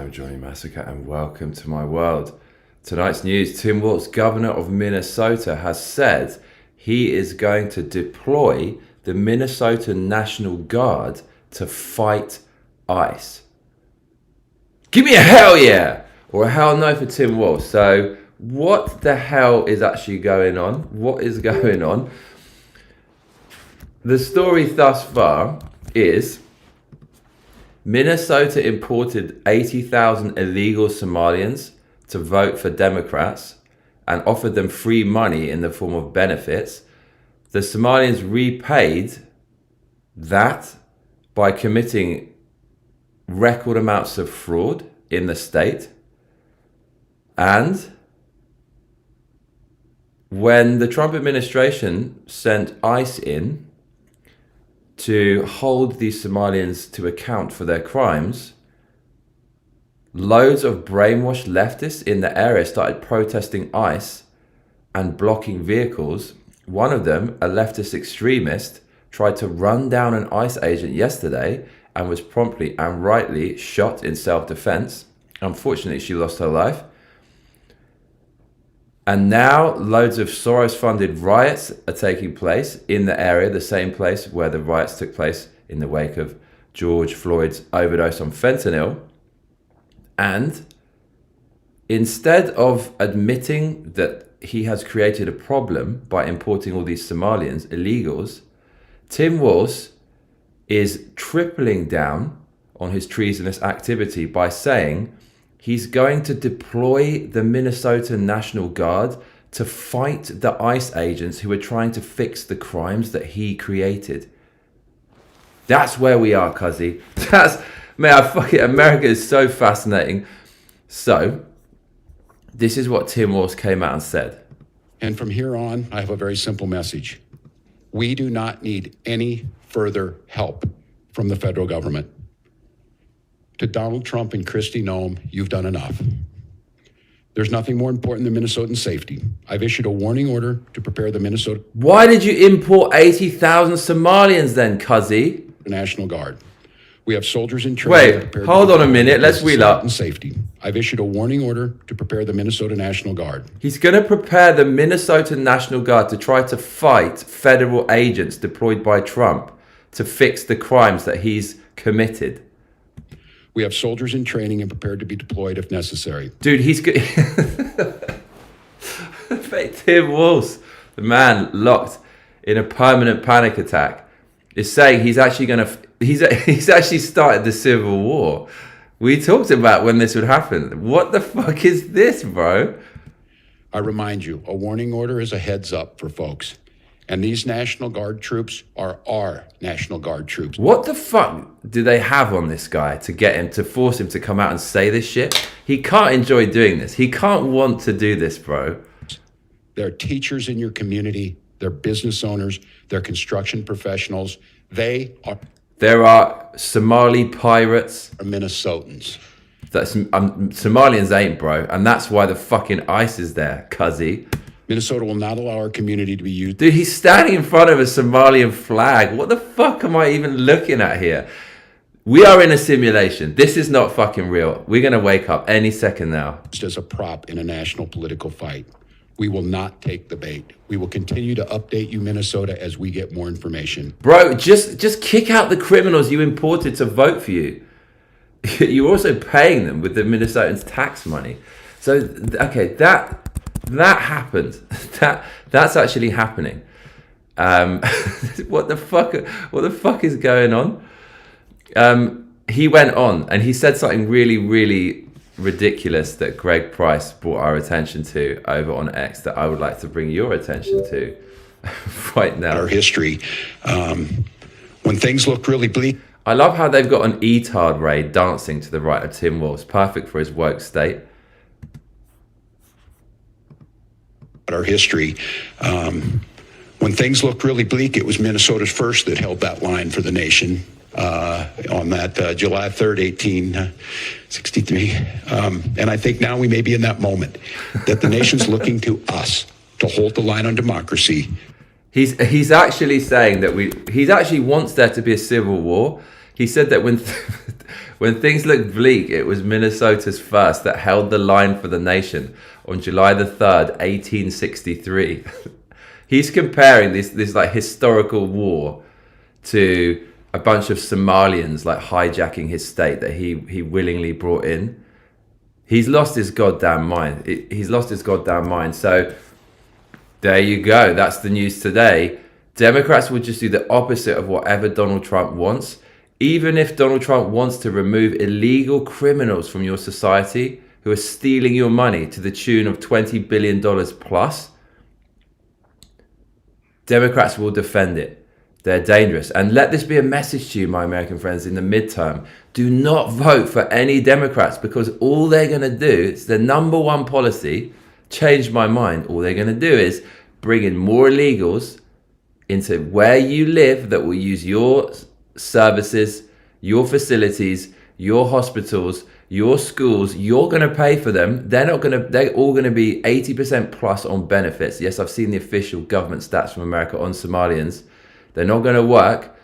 I'm Johnny Massacre and welcome to my world. Tonight's news, Tim Walz, governor of Minnesota, has said he is going to deploy the Minnesota National Guard to fight ICE. Give me a hell yeah! Or a hell no for Tim Walz. So what the hell is actually going on? What is going on? The story thus far is Minnesota imported 80,000 illegal Somalians to vote for Democrats and offered them free money in the form of benefits. The Somalians repaid that by committing record amounts of fraud in the state. And when the Trump administration sent ICE in to hold these Somalians to account for their crimes, loads of brainwashed leftists in the area started protesting ICE and blocking vehicles. One of them, a leftist extremist, tried to run down an ICE agent yesterday and was promptly and rightly shot in self-defense. Unfortunately, she lost her life. And now loads of Soros-funded riots are taking place in the area, the same place where the riots took place in the wake of George Floyd's overdose on fentanyl. And instead of admitting that he has created a problem by importing all these Somalians, illegals, Tim Walz is tripling down on his treasonous activity by saying he's going to deploy the Minnesota National Guard to fight the ICE agents who are trying to fix the crimes that he created. That's where we are, cuzzy. America is so fascinating. So, this is what Tim Walz came out and said. And from here on, I have a very simple message. We do not need any further help from the federal government. To Donald Trump and Kristi Noem, you've done enough. There's nothing more important than Minnesotan safety. I've issued a warning order to prepare the Minnesota... Why did you import 80,000 Somalians then, cuzzy? National Guard. We have soldiers in training... Wait, hold on a minute. Let's wheel up. Safety. I've issued a warning order to prepare the Minnesota National Guard. He's going to prepare the Minnesota National Guard to try to fight federal agents deployed by Trump to fix the crimes that he's committed. We have soldiers in training and prepared to be deployed if necessary. Dude, he's good. Tim Walz, the man locked in a permanent panic attack, is saying he's actually going to... He's actually started the Civil War. We talked about when this would happen. What the fuck is this, bro? I remind you, a warning order is a heads up for folks. And these National Guard troops are our National Guard troops. What the fuck do they have on this guy to get him, to force him to come out and say this shit? He can't enjoy doing this. He can't want to do this, bro. There are teachers in your community. They're business owners. They're construction professionals. There are Somali pirates. Are Minnesotans. Somalians ain't, bro. And that's why the fucking ICE is there, cuzzy. Minnesota will not allow our community to be used. Dude, he's standing in front of a Somalian flag. What the fuck am I even looking at here? We are in a simulation. This is not fucking real. We're going to wake up any second now. Just as a prop in a national political fight. We will not take the bait. We will continue to update you, Minnesota, as we get more information. Bro, just kick out the criminals you imported to vote for you. You're also paying them with the Minnesotans' tax money. So, okay, that happened. That's actually happening. What the fuck is going on? He went on and he said something really, really ridiculous that Greg Price brought our attention to over on X that I would like to bring your attention to right now. Our history, when things look really bleak. I love how they've got an E-tard Ray dancing to the right of Tim Walz. Perfect for his woke state. Our history, when things looked really bleak, it was Minnesota's first that held that line for the nation on that July 3rd, 1863. And I think now we may be in that moment that the nation's looking to us to hold the line on democracy. He's actually saying that he actually wants there to be a civil war. He said that when when things looked bleak, it was Minnesota's first that held the line for the nation on July the 3rd, 1863. He's comparing this like historical war to a bunch of Somalians like hijacking his state that he willingly brought in. He's lost his goddamn mind. He's lost his goddamn mind. So there you go. That's the news today. Democrats will just do the opposite of whatever Donald Trump wants. Even if Donald Trump wants to remove illegal criminals from your society who are stealing your money to the tune of $20 billion plus, Democrats will defend it. They're dangerous. And let this be a message to you, my American friends, in the midterm. Do not vote for any Democrats, because all they're going to do, it's their number one policy, change my mind. All they're going to do is bring in more illegals into where you live that will use your services, your facilities, your hospitals, your schools. You're going to pay for them. They're all going to be 80% plus on benefits. Yes, I've seen the official government stats from America on Somalians. They're not going to work,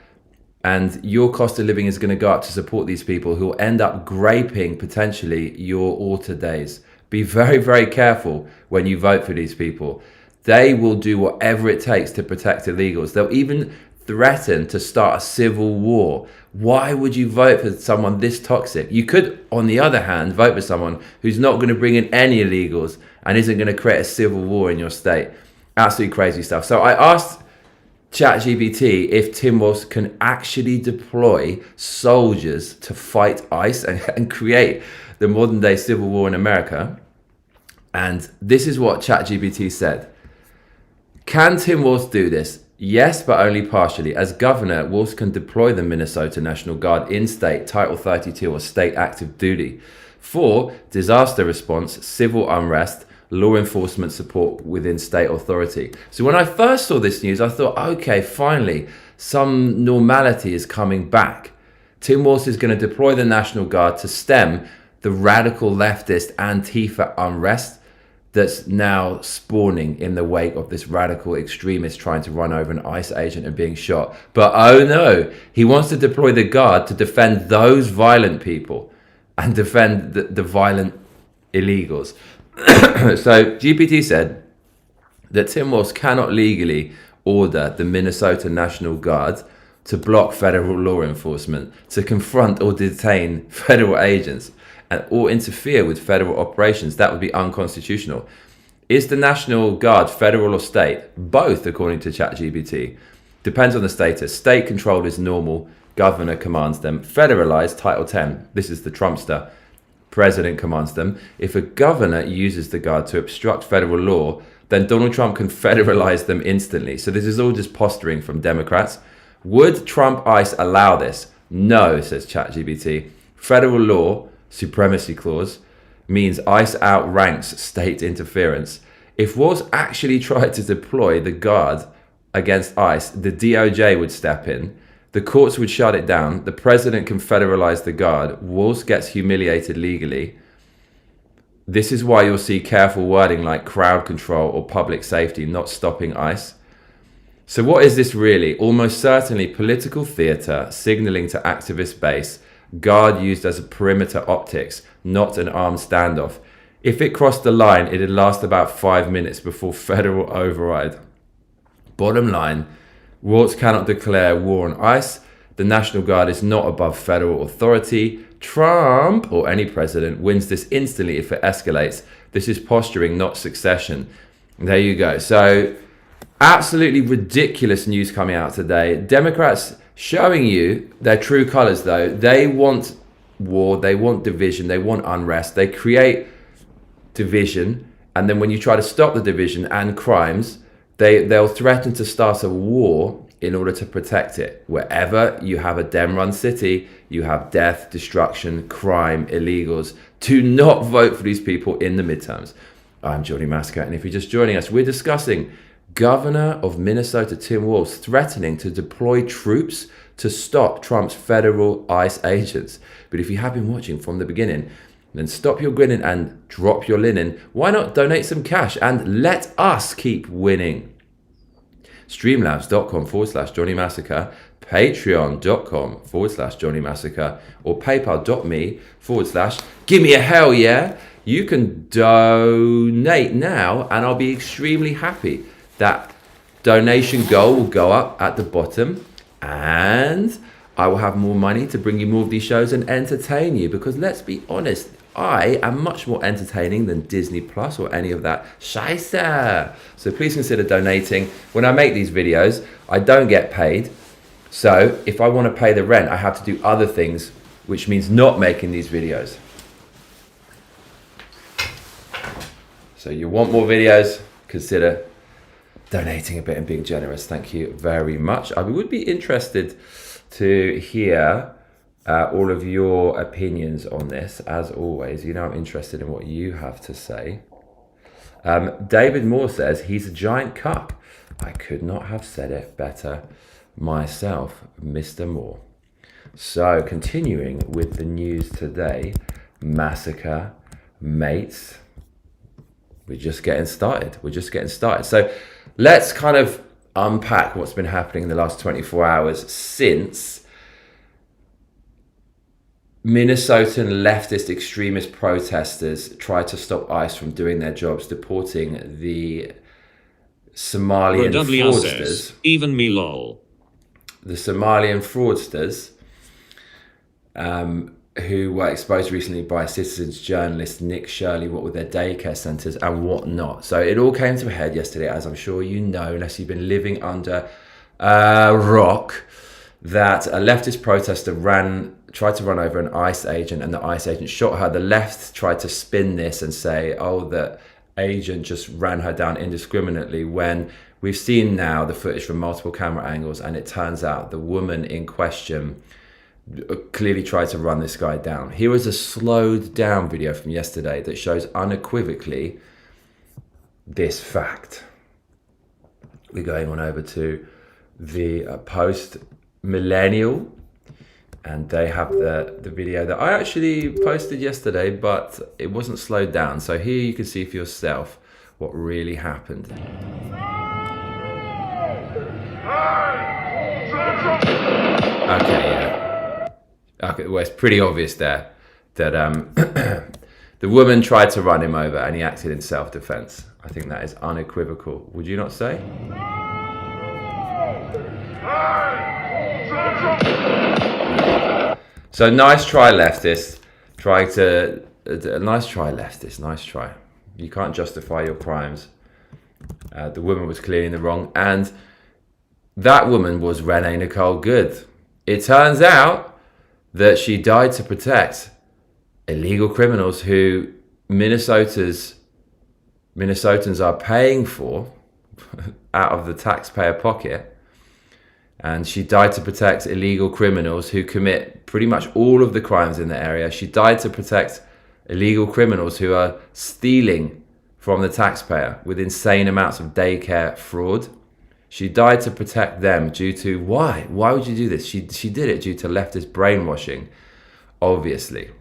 and your cost of living is going to go up to support these people who will end up graping potentially your altar days. Be very, very careful when you vote for these people. They will do whatever it takes to protect illegals. They'll even threaten to start a civil war. Why would you vote for someone this toxic? You could, on the other hand, vote for someone who's not going to bring in any illegals and isn't going to create a civil war in your state. Absolutely crazy stuff. So I asked ChatGPT if Tim Walz can actually deploy soldiers to fight ICE and create the modern day civil war in America. And this is what ChatGPT said. Can Tim Walz do this? Yes, but only partially. As governor, Walz can deploy the Minnesota National Guard in state, Title 32 or state active duty for disaster response, civil unrest, law enforcement support within state authority. So when I first saw this news, I thought, okay, finally, some normality is coming back. Tim Walz is going to deploy the National Guard to stem the radical leftist Antifa unrest that's now spawning in the wake of this radical extremist trying to run over an ICE agent and being shot. But oh no, he wants to deploy the Guard to defend those violent people and defend the violent illegals. So GPT said that Tim Walz cannot legally order the Minnesota National Guard to block federal law enforcement, to confront or detain federal agents, or interfere with federal operations. That would be unconstitutional. Is the National Guard federal or state? Both, according to ChatGPT. Depends on the status. State control is normal. Governor commands them. Federalized, Title 10. This is the Trumpster. President commands them. If a governor uses the Guard to obstruct federal law, then Donald Trump can federalize them instantly. So this is all just posturing from Democrats. Would Trump ICE allow this? No, says ChatGPT. Federal law, supremacy clause, means ICE outranks state interference. If Walz actually tried to deploy the Guard against ICE, the DOJ would step in. The courts would shut it down. The president can federalize the Guard. Walz gets humiliated legally. This is why you'll see careful wording like crowd control or public safety, not stopping ICE. So what is this really? Almost certainly political theatre, signaling to activist base, Guard used as a perimeter optics, not an armed standoff. If it crossed the line, it'd last about 5 minutes before federal override. Bottom line, Walz cannot declare war on ICE. The National Guard is not above federal authority. Trump, or any president, wins this instantly if it escalates. This is posturing, not succession. There you go. So, absolutely ridiculous news coming out today. Democrats showing you their true colors, though. They want war, they want division, they want unrest. They create division, and then when you try to stop the division and crimes, they'll threaten to start a war in order to protect it. Wherever you have a Dem-run city, you have death, destruction, crime, illegals. Do not vote for these people in the midterms. I'm Johnny Massacre, and if you're just joining us, we're discussing Governor of Minnesota Tim Walz threatening to deploy troops to stop Trump's federal ICE agents. But if you have been watching from the beginning, then stop your grinning and drop your linen. Why not donate some cash and let us keep winning? Streamlabs.com/Johnny Massacre. patreon.com/Johnny Massacre or paypal.me/give me a hell yeah. You can donate now, and I'll be extremely happy. That donation goal will go up at the bottom, and I will have more money to bring you more of these shows and entertain you, because let's be honest, I am much more entertaining than Disney Plus or any of that scheisse. So please consider donating. When I make these videos, I don't get paid. So if I want to pay the rent, I have to do other things, which means not making these videos. So you want more videos, consider donating a bit and being generous. Thank you very much. I would be interested to hear all of your opinions on this. As always, you know I'm interested in what you have to say. David Moore says he's a giant cuck. I could not have said it better myself, Mr. Moore. So continuing with the news today, Massacre, mates. We're just getting started. So let's kind of unpack what's been happening in the last 24 hours since Minnesotan leftist extremist protesters tried to stop ICE from doing their jobs, deporting the Somalian fraudsters. Even me lol. The Somalian fraudsters who were exposed recently by Citizens journalist Nick Shirley, what with their daycare centres and whatnot. So it all came to a head yesterday, as I'm sure you know, unless you've been living under a rock, that a leftist protester tried to run over an ICE agent, and the ICE agent shot her. The left tried to spin this and say, oh, the agent just ran her down indiscriminately, when we've seen now the footage from multiple camera angles, and it turns out the woman in question clearly tried to run this guy down. Here is a slowed down video from yesterday that shows unequivocally this fact. We're going on over to the Post Millennial, and they have the video that I actually posted yesterday, but it wasn't slowed down. So here you can see for yourself what really happened. Okay, yeah. Okay, well, it's pretty obvious there that the woman tried to run him over and he acted in self-defense. I think that is unequivocal. Would you not say? So nice try, leftist. Nice try. You can't justify your crimes. The woman was clearly in the wrong, and that woman was Renee Nicole Good. It turns out that she died to protect illegal criminals who Minnesotans are paying for out of the taxpayer pocket. And she died to protect illegal criminals who commit pretty much all of the crimes in the area. She died to protect illegal criminals who are stealing from the taxpayer with insane amounts of daycare fraud. She died to protect them due to why? Why would you do this? She did it due to leftist brainwashing, obviously.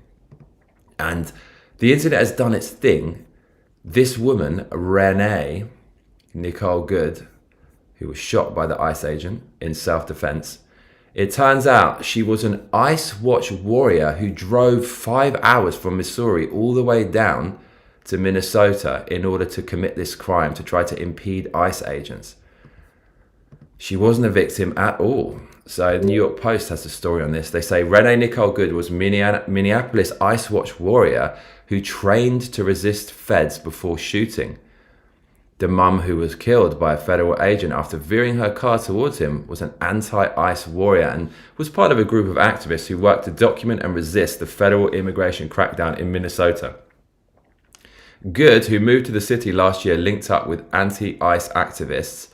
And the internet has done its thing. This woman, Renee Nicole Good, who was shot by the ICE agent in self-defense, it turns out she was an ICE Watch warrior who drove 5 hours from Missouri all the way down to Minnesota in order to commit this crime, to try to impede ICE agents. She wasn't a victim at all. So the New York Post has a story on this. They say Renee Nicole Good was Minneapolis ICE Watch warrior who trained to resist feds before shooting. The mum who was killed by a federal agent after veering her car towards him was an anti-ICE warrior and was part of a group of activists who worked to document and resist the federal immigration crackdown in Minnesota. Good, who moved to the city last year, linked up with anti-ICE activists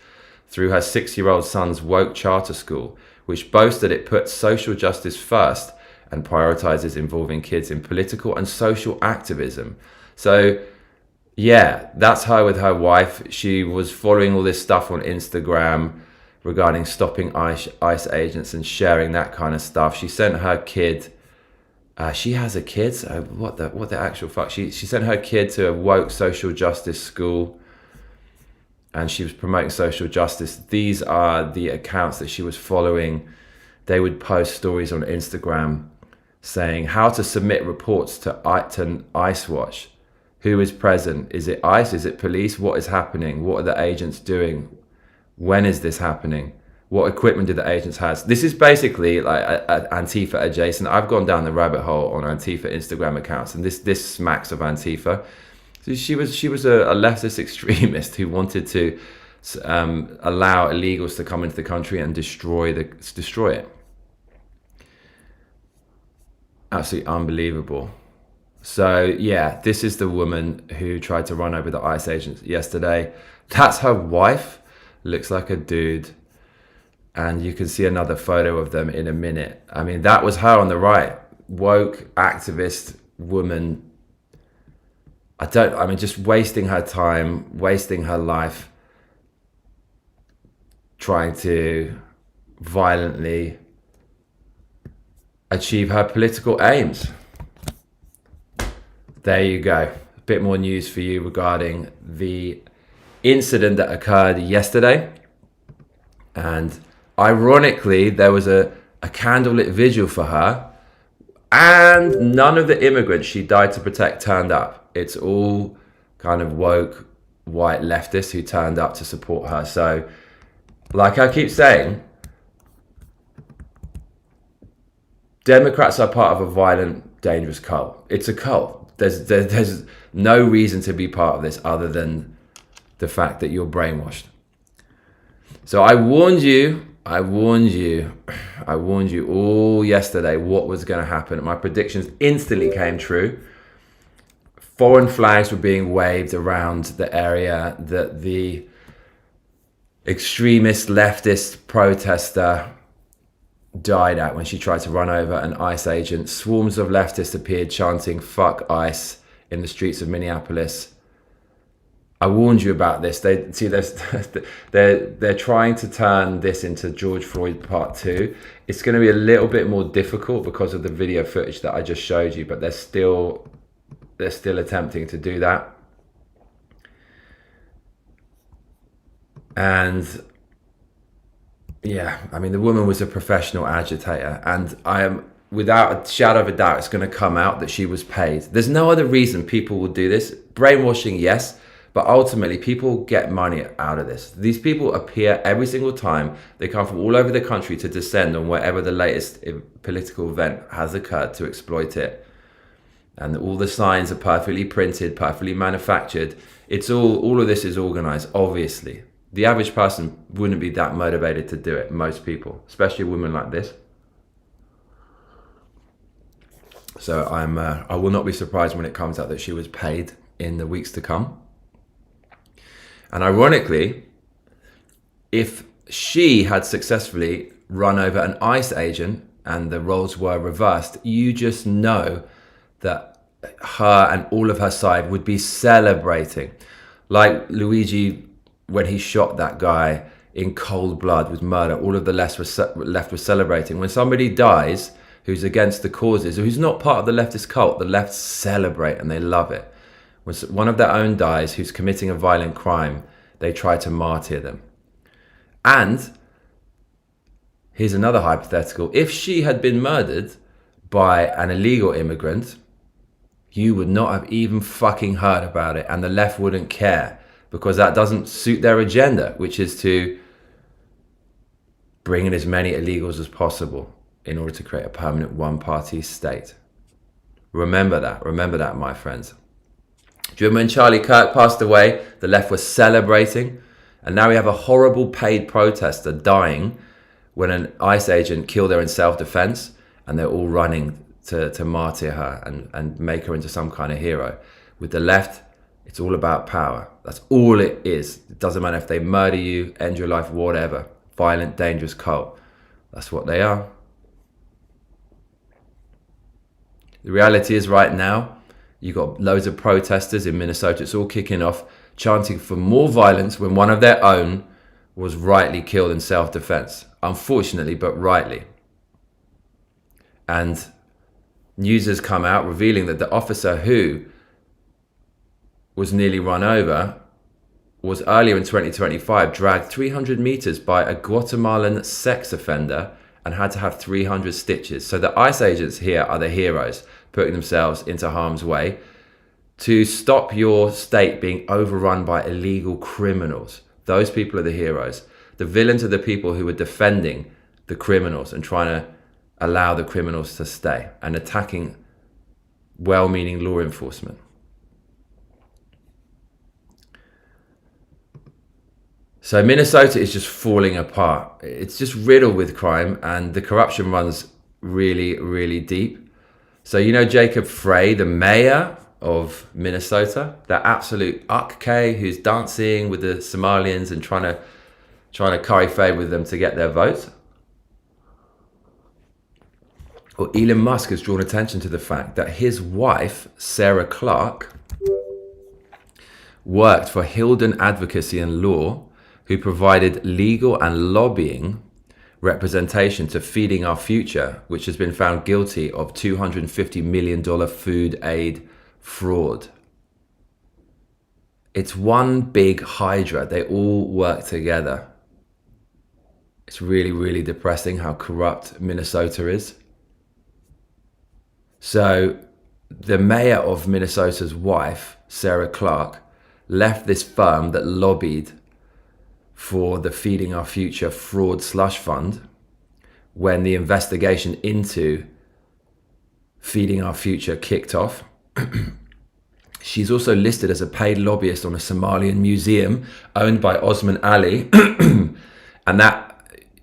through her 6-year-old son's woke charter school, which boasted it puts social justice first and prioritizes involving kids in political and social activism. So, yeah, that's her with her wife. She was following all this stuff on Instagram regarding stopping ICE agents and sharing that kind of stuff. She sent her kid, she has a kid, so what the actual fuck? She sent her kid to a woke social justice school, and she was promoting social justice. These are the accounts that she was following they would post stories on Instagram saying how to submit reports to ICE Watch. Who is present? Is it ICE? Is it police? What is happening? What are the agents doing? When is this happening? What equipment do the agents have? This is basically like Antifa adjacent. I've gone down the rabbit hole on Antifa Instagram accounts, and this smacks of Antifa. So she was a leftist extremist who wanted to allow illegals to come into the country and destroy it. Absolutely unbelievable. So yeah, this is the woman who tried to run over the ICE agents yesterday. That's her wife. Looks like a dude. And you can see another photo of them in a minute. I mean, that was her on the right. Woke, activist woman. Just wasting her time, wasting her life, trying to violently achieve her political aims. There you go. A bit more news for you regarding the incident that occurred yesterday. And ironically, there was a candlelit vigil for her, and none of the immigrants she died to protect turned up. It's all kind of woke white leftists who turned up to support her. So, like I keep saying, Democrats are part of a violent, dangerous cult. It's a cult. There's no reason to be part of this other than the fact that you're brainwashed. So I warned you all yesterday what was going to happen. My predictions instantly came true. Foreign flags were being waved around the area that the extremist leftist protester died at when she tried to run over an ICE agent. Swarms of leftists appeared chanting "fuck ICE" in the streets of Minneapolis. I warned you about this. They're trying to turn this into George Floyd Part 2. It's going to be a little bit more difficult because of the video footage that I just showed you, but they're still attempting to do that. And yeah, I mean, the woman was a professional agitator, and I am, without a shadow of a doubt, it's going to come out that she was paid. There's no other reason people will do this. Brainwashing, yes, but ultimately people get money out of this. These people appear every single time. They come from all over the country to descend on wherever the latest political event has occurred to exploit it. And all the signs are perfectly printed, perfectly manufactured. It's all of this is organized, obviously. The average person wouldn't be that motivated to do it, most people, especially women like this. So I will not be surprised when it comes out that she was paid in the weeks to come. And ironically, if she had successfully run over an ICE agent and the roles were reversed, you just know that her and all of her side would be celebrating. Like Luigi, when he shot that guy in cold blood with murder, all of the left were celebrating. When somebody dies who's against the causes, or who's not part of the leftist cult, the left celebrate and they love it. When one of their own dies who's committing a violent crime, they try to martyr them. And here's another hypothetical. If she had been murdered by an illegal immigrant, you would not have even fucking heard about it, and the left wouldn't care, because that doesn't suit their agenda, which is to bring in as many illegals as possible in order to create a permanent one-party state. Remember that, my friends. Do you remember when Charlie Kirk passed away? The left was celebrating, and now we have a horrible paid protester dying when an ICE agent killed her in self-defense, and they're all running to martyr her and make her into some kind of hero. With the left, it's all about power. That's all it is. It doesn't matter if they murder you, end your life, whatever. Violent, dangerous cult. That's what they are. The reality is right now, you've got loads of protesters in Minnesota. It's all kicking off, chanting for more violence when one of their own was rightly killed in self-defense. Unfortunately, but rightly. And news has come out revealing that the officer who was nearly run over was earlier in 2025 dragged 300 meters by a Guatemalan sex offender and had to have 300 stitches. So the ICE agents here are the heroes, putting themselves into harm's way to stop your state being overrun by illegal criminals. Those people are the heroes. The villains are the people who are defending the criminals and trying to allow the criminals to stay and attacking well-meaning law enforcement. So Minnesota is just falling apart. It's just riddled with crime, and the corruption runs really, really deep. So you know Jacob Frey, the mayor of Minnesota, that absolute uck who's dancing with the Somalians and trying to curry favor with them to get their votes? Well, Elon Musk has drawn attention to the fact that his wife, Sarah Clark, worked for Hilden Advocacy and Law, who provided legal and lobbying representation to Feeding Our Future, which has been found guilty of $250 million food aid fraud. It's one big hydra. They all work together. It's really, really depressing how corrupt Minnesota is. So the mayor of Minnesota's wife, Sarah Clark, left this firm that lobbied for the Feeding Our Future fraud slush fund when the investigation into Feeding Our Future kicked off. She's also listed as a paid lobbyist on a Somalian museum owned by Osman Ali, and that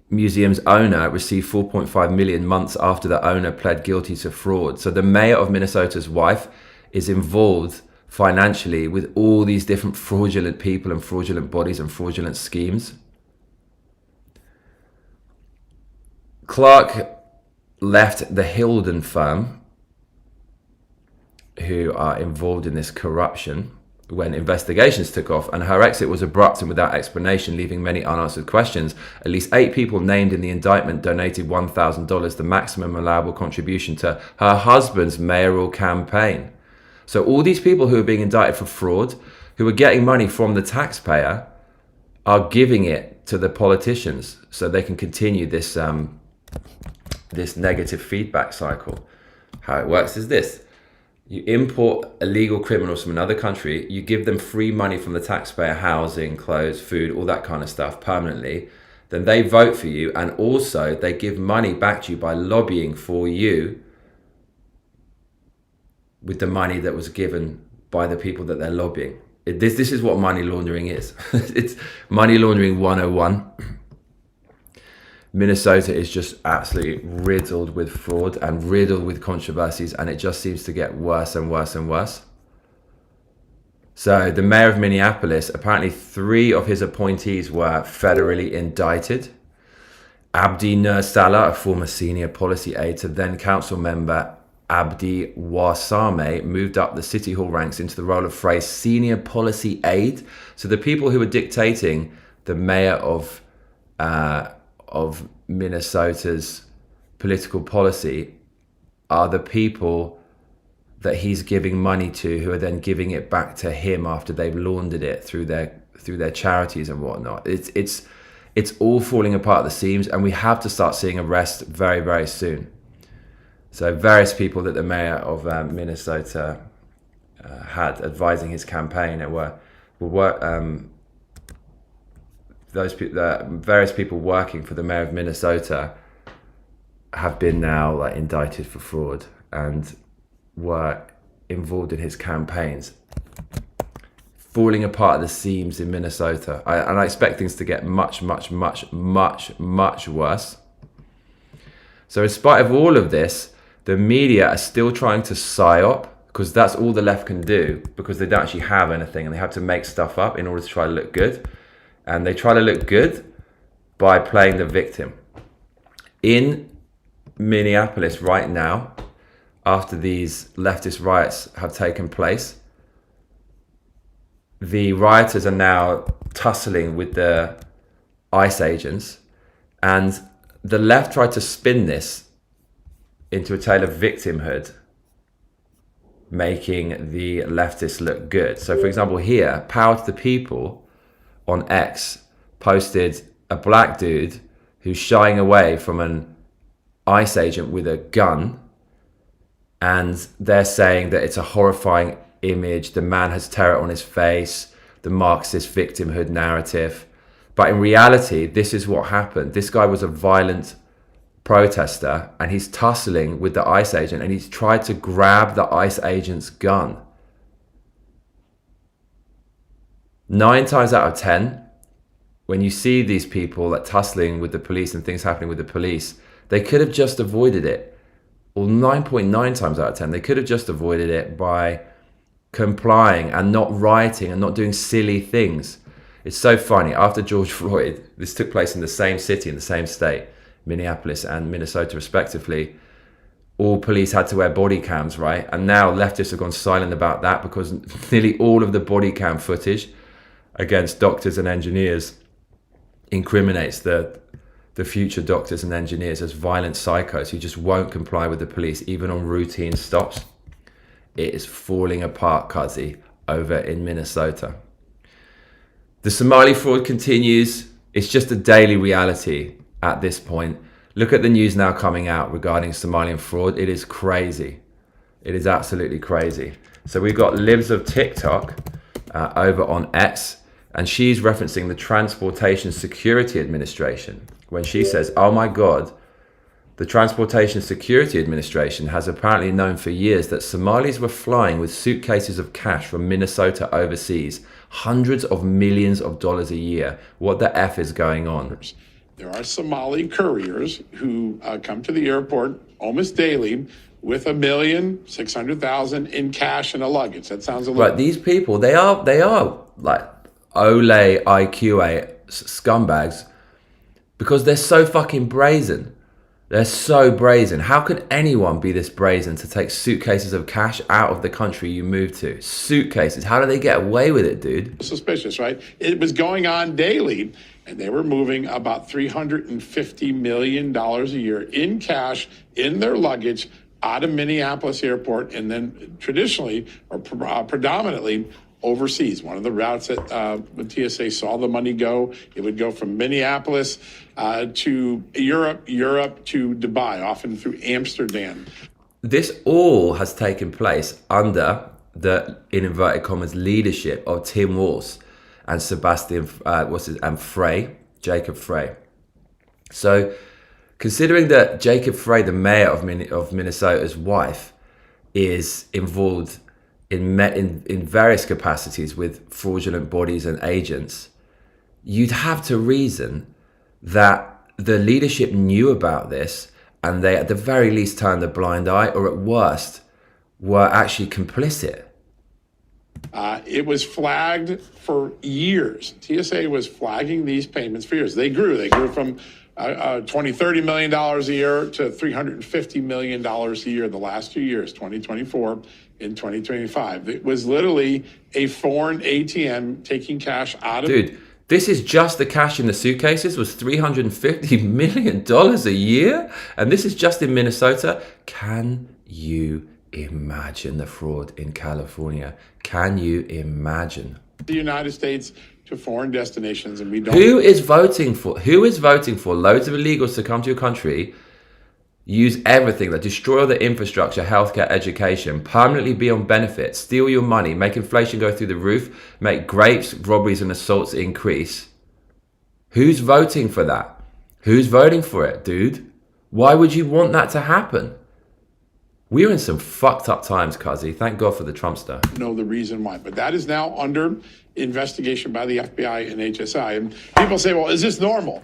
museum's owner received 4.5 million months after the owner pled guilty to fraud. So the mayor of Minnesota's wife is involved financially with all these different fraudulent people and fraudulent bodies and fraudulent schemes. Clark left the Hilden firm, who are involved in this corruption, when investigations took off, and her exit was abrupt and without explanation, leaving many unanswered questions. At least 8 people named in the indictment donated $1,000, the maximum allowable contribution, to her husband's mayoral campaign. So all these people who are being indicted for fraud, who are getting money from the taxpayer, are giving it to the politicians so they can continue this this negative feedback cycle. How it works is this: you import illegal criminals from another country, you give them free money from the taxpayer, housing, clothes, food, all that kind of stuff permanently. Then they vote for you, and also they give money back to you by lobbying for you with the money that was given by the people that they're lobbying. This is what money laundering is. It's money laundering 101. Minnesota is just absolutely riddled with fraud and riddled with controversies, and it just seems to get worse and worse and worse. So the mayor of Minneapolis, apparently 3 of his appointees were federally indicted. Abdi Nur Salah, a former senior policy aide to then council member Abdi Wasame, moved up the city hall ranks into the role of Frey's senior policy aide. So the people who are dictating the mayor of Minnesota's political policy are the people that he's giving money to, who are then giving it back to him after they've laundered it through their charities and whatnot. It's all falling apart at the seams, and we have to start seeing arrests very, very soon. So various people that the mayor of Minnesota had advising his campaign were those people, various people working for the mayor of Minnesota, have been now indicted for fraud and were involved in his campaigns. Falling apart at the seams in Minnesota. And I expect things to get much, much, much, much, much worse. So in spite of all of this, the media are still trying to psyop, because that's all the left can do, because they don't actually have anything and they have to make stuff up in order to try to look good. And they try to look good by playing the victim. In Minneapolis right now, after these leftist riots have taken place, the rioters are now tussling with the ICE agents, and the left tried to spin this into a tale of victimhood, making the leftists look good. So for example here, Power to the People on X posted a black dude who's shying away from an ICE agent with a gun, and they're saying that it's a horrifying image. The man has terror on his face, the Marxist victimhood narrative. But in reality, this is what happened. This guy was a violent protester, and he's tussling with the ICE agent, and he's tried to grab the ICE agent's gun. 9 times out of 10, when you see these people like tussling with the police and things happening with the police, they could have just avoided it. Or 9.9 times out of 10, they could have just avoided it by complying and not rioting and not doing silly things. It's so funny. After George Floyd, this took place in the same city, in the same state, Minneapolis and Minnesota respectively. All police had to wear body cams, right? And now leftists have gone silent about that because nearly all of the body cam footage against doctors and engineers incriminates the future doctors and engineers as violent psychos who just won't comply with the police, even on routine stops. It is falling apart, Kazi, over in Minnesota. The Somali fraud continues. It's just a daily reality at this point. Look at the news now coming out regarding Somalian fraud. It is crazy. It is absolutely crazy. So we've got Libs of TikTok over on X, and she's referencing the Transportation Security Administration when she says, oh my God, the Transportation Security Administration has apparently known for years that Somalis were flying with suitcases of cash from Minnesota overseas, hundreds of millions of dollars a year. What the F is going on? There are Somali couriers who come to the airport almost daily with $1,600,000 in cash and a luggage. That sounds a little... Right, these people, they are like Ole IQA scumbags because they're so fucking brazen. They're so brazen. How could anyone be this brazen to take suitcases of cash out of the country you moved to? Suitcases. How do they get away with it, dude? Suspicious, right? It was going on daily, and they were moving about $350 million a year in cash in their luggage out of Minneapolis airport, and then traditionally or predominantly overseas. One of the routes that when TSA saw the money go, it would go from Minneapolis to Europe to Dubai, often through Amsterdam. This all has taken place under the, in inverted commas, leadership of Tim Walz and Sebastian, Jacob Frey. So considering that Jacob Frey, the mayor of Minnesota's wife, is involved in various capacities with fraudulent bodies and agents, you'd have to reason that the leadership knew about this and they at the very least turned a blind eye, or at worst were actually complicit. It was flagged for years. TSA was flagging these payments for years. They grew from $30 million a year to $350 million a year the last 2 years, 2024 and 2025. It was literally a foreign ATM taking cash out of... Dude, this is just the cash in the suitcases was $350 million a year? And this is just in Minnesota? Can you imagine the fraud in California? Can you imagine? The United States to foreign destinations, and we don't... Who is voting for loads of illegals to come to your country, use everything, that destroy the infrastructure, healthcare, education, permanently be on benefits, steal your money, make inflation go through the roof, make rapes, robberies and assaults increase? Who's voting for that? Who's voting for it, dude? Why would you want that to happen? We're in some fucked up times, Kazi. Thank God for the Trumpster. Know the reason why, but that is now under investigation by the FBI and HSI. And people say, well, is this normal?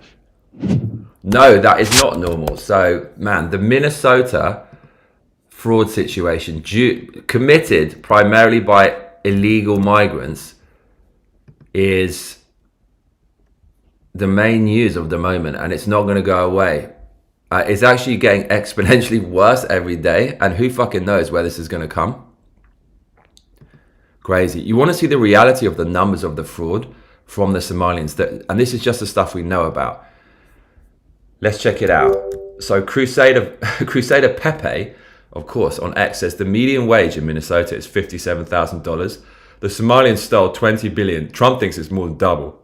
No, that is not normal. So, man, the Minnesota fraud situation committed primarily by illegal migrants is the main news of the moment, and it's not going to go away. It's actually getting exponentially worse every day, and who fucking knows where this is going to come. Crazy. You want to see the reality of the numbers of the fraud from the Somalians, and this is just the stuff we know about. Let's check it out. So Crusader Pepe, of course, on X says the median wage in Minnesota is $57,000. The Somalians stole $20 billion. Trump thinks it's more than double.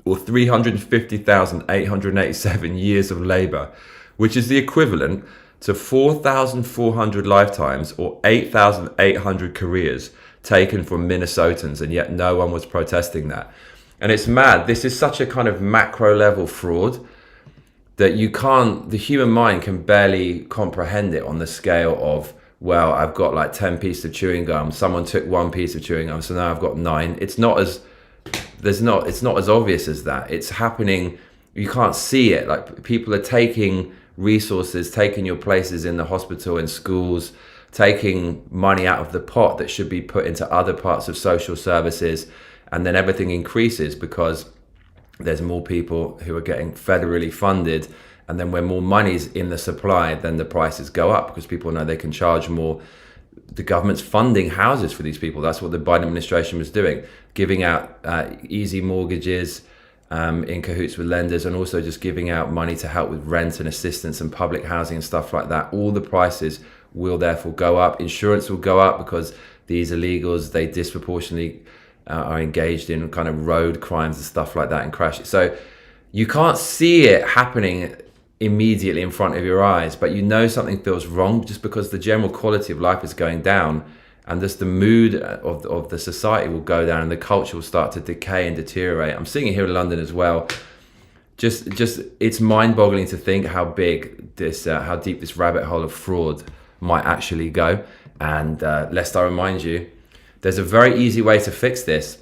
Or 350,887 years of labor. which is the equivalent to 4,400 lifetimes or 8,800 careers taken from Minnesotans, and yet no one was protesting that. And it's mad. This is such a kind of macro level fraud that the human mind can barely comprehend it on the scale of, well, I've got like 10 pieces of chewing gum. Someone took one piece of chewing gum, so now I've got 9. It's not as obvious as that. It's happening. You can't see it. Like, people are taking resources, taking your places in the hospital and schools, taking money out of the pot that should be put into other parts of social services, and then everything increases because there's more people who are getting federally funded, and then when more money's in the supply, then the prices go up because people know they can charge more. The government's funding houses for these people. That's what the Biden administration was doing, giving out easy mortgages in cahoots with lenders, and also just giving out money to help with rent and assistance and public housing and stuff like that. All the prices will therefore go up. Insurance will go up because these illegals, they disproportionately are engaged in kind of road crimes and stuff like that and crashes. So you can't see it happening immediately in front of your eyes, but you know something feels wrong just because the general quality of life is going down, and just the mood of the society will go down, and the culture will start to decay and deteriorate. I'm seeing it here in London as well. Just it's mind-boggling to think how big this, how deep this rabbit hole of fraud might actually go. And lest I remind you, there's a very easy way to fix this.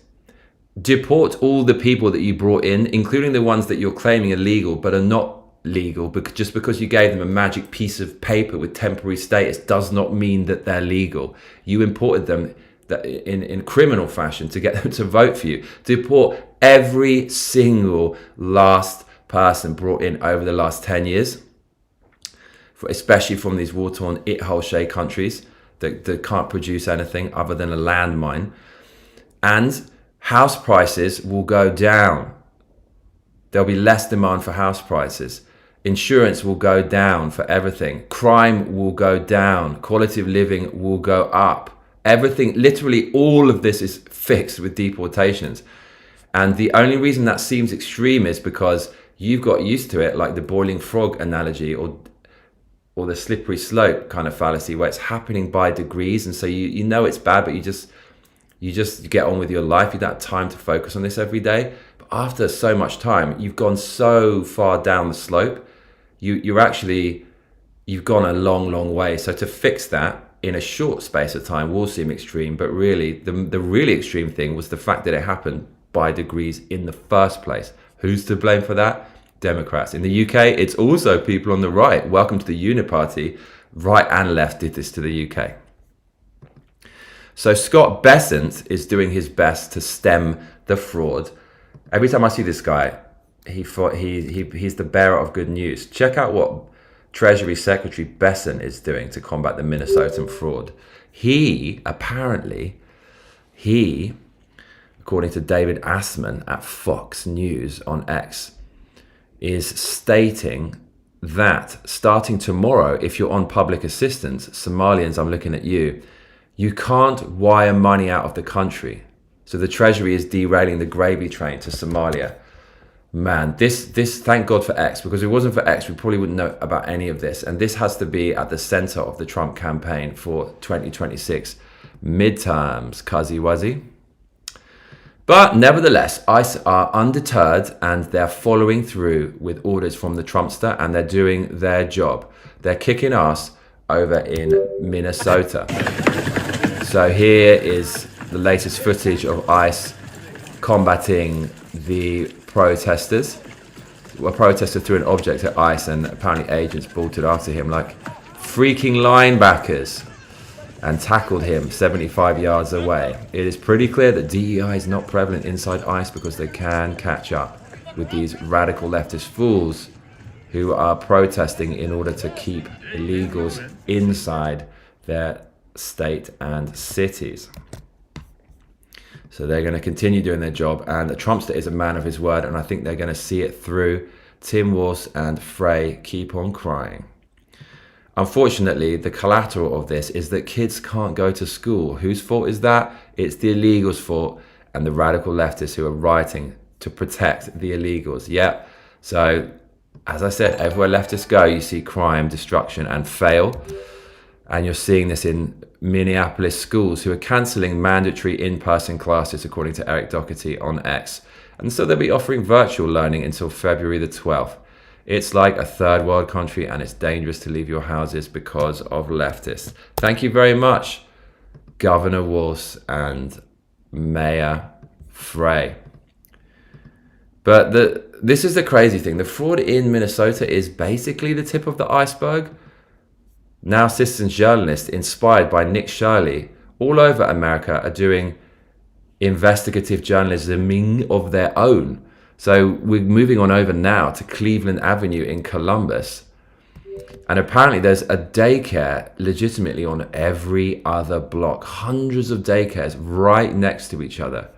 Deport all the people that you brought in, including the ones that you're claiming are legal but are not legal, because just because you gave them a magic piece of paper with temporary status does not mean that they're legal. You imported them in criminal fashion to get them to vote for you. Deport every single last person brought in over the last 10 years, especially from these war-torn it-hole-shay countries that can't produce anything other than a landmine. And house prices will go down. There'll be less demand for house prices. Insurance will go down for everything. Crime will go down. Quality of living will go up. Everything, literally all of this is fixed with deportations. And the only reason that seems extreme is because you've got used to it, like the boiling frog analogy, or the slippery slope kind of fallacy, where it's happening by degrees, and so you know it's bad, but you just get on with your life. You don't have time to focus on this every day. But after so much time, you've gone so far down the slope, you've gone a long way. So to fix that in a short space of time will seem extreme, but really the really extreme thing was the fact that it happened by degrees in the first place. Who's to blame for that? Democrats. In the UK, it's also people on the right. Welcome to the Uniparty. Right and left did this to the UK. So Scott Bessent is doing his best to stem the fraud. Every time I see this guy, he's the bearer of good news. Check out what Treasury Secretary Bessent is doing to combat the Minnesotan fraud. He, according to David Assman at Fox News on X, is stating that starting tomorrow, if you're on public assistance, Somalians, I'm looking at you can't wire money out of the country. So the Treasury is derailing the gravy train to Somalia. Man, this thank God for X, because if it wasn't for X, we probably wouldn't know about any of this. And this has to be at the center of the Trump campaign for 2026 midterms, Cuzzy Wuzzy. But nevertheless, ICE are undeterred, and they're following through with orders from the Trumpster, and they're doing their job. They're kicking ass over in Minnesota. So here is the latest footage of ICE combating the protesters. A protester threw an object at ICE, and apparently agents bolted after him like freaking linebackers and tackled him 75 yards away. It is pretty clear that DEI is not prevalent inside ICE because they can catch up with these radical leftist fools who are protesting in order to keep illegals inside their state and cities. So they're going to continue doing their job, and the Trumpster is a man of his word, and I think they're going to see it through. Tim Walz and Frey keep on crying. Unfortunately, the collateral of this is that kids can't go to school. Whose fault is that? It's the illegals' fault and the radical leftists who are rioting to protect the illegals. Yeah, so as I said, everywhere leftists go, you see crime, destruction, and fail. And you're seeing this in Minneapolis schools who are cancelling mandatory in-person classes, according to Eric Doherty on X. And so they'll be offering virtual learning until February the 12th. It's like a third world country, and it's dangerous to leave your houses because of leftists. Thank you very much, Governor Walz and Mayor Frey. But this is the crazy thing. The fraud in Minnesota is basically the tip of the iceberg. Now citizens journalists, inspired by Nick Shirley, all over America are doing investigative journalism of their own. So we're moving on over now to Cleveland Avenue in Columbus. And apparently there's a daycare legitimately on every other block. Hundreds of daycares right next to each other.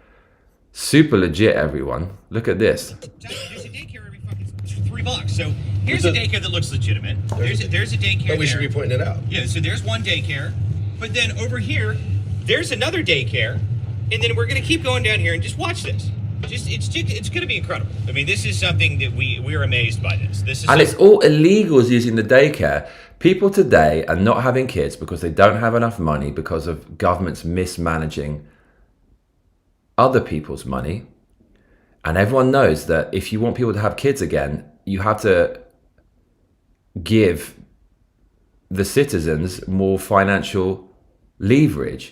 Super legit, everyone. Look at this. There's a daycare every fucking $3. So here's a daycare that looks legitimate. There's a daycare. But we should be pointing it out. Yeah, so there's one daycare. But then over here, there's another daycare. And then we're going to keep going down here and just watch this. It's going to be incredible. I mean, this is something that we're amazed by this. And it's all illegals using the daycare. People today are not having kids because they don't have enough money because of governments mismanaging other people's money. And everyone knows that if you want people to have kids again, you have to give the citizens more financial leverage.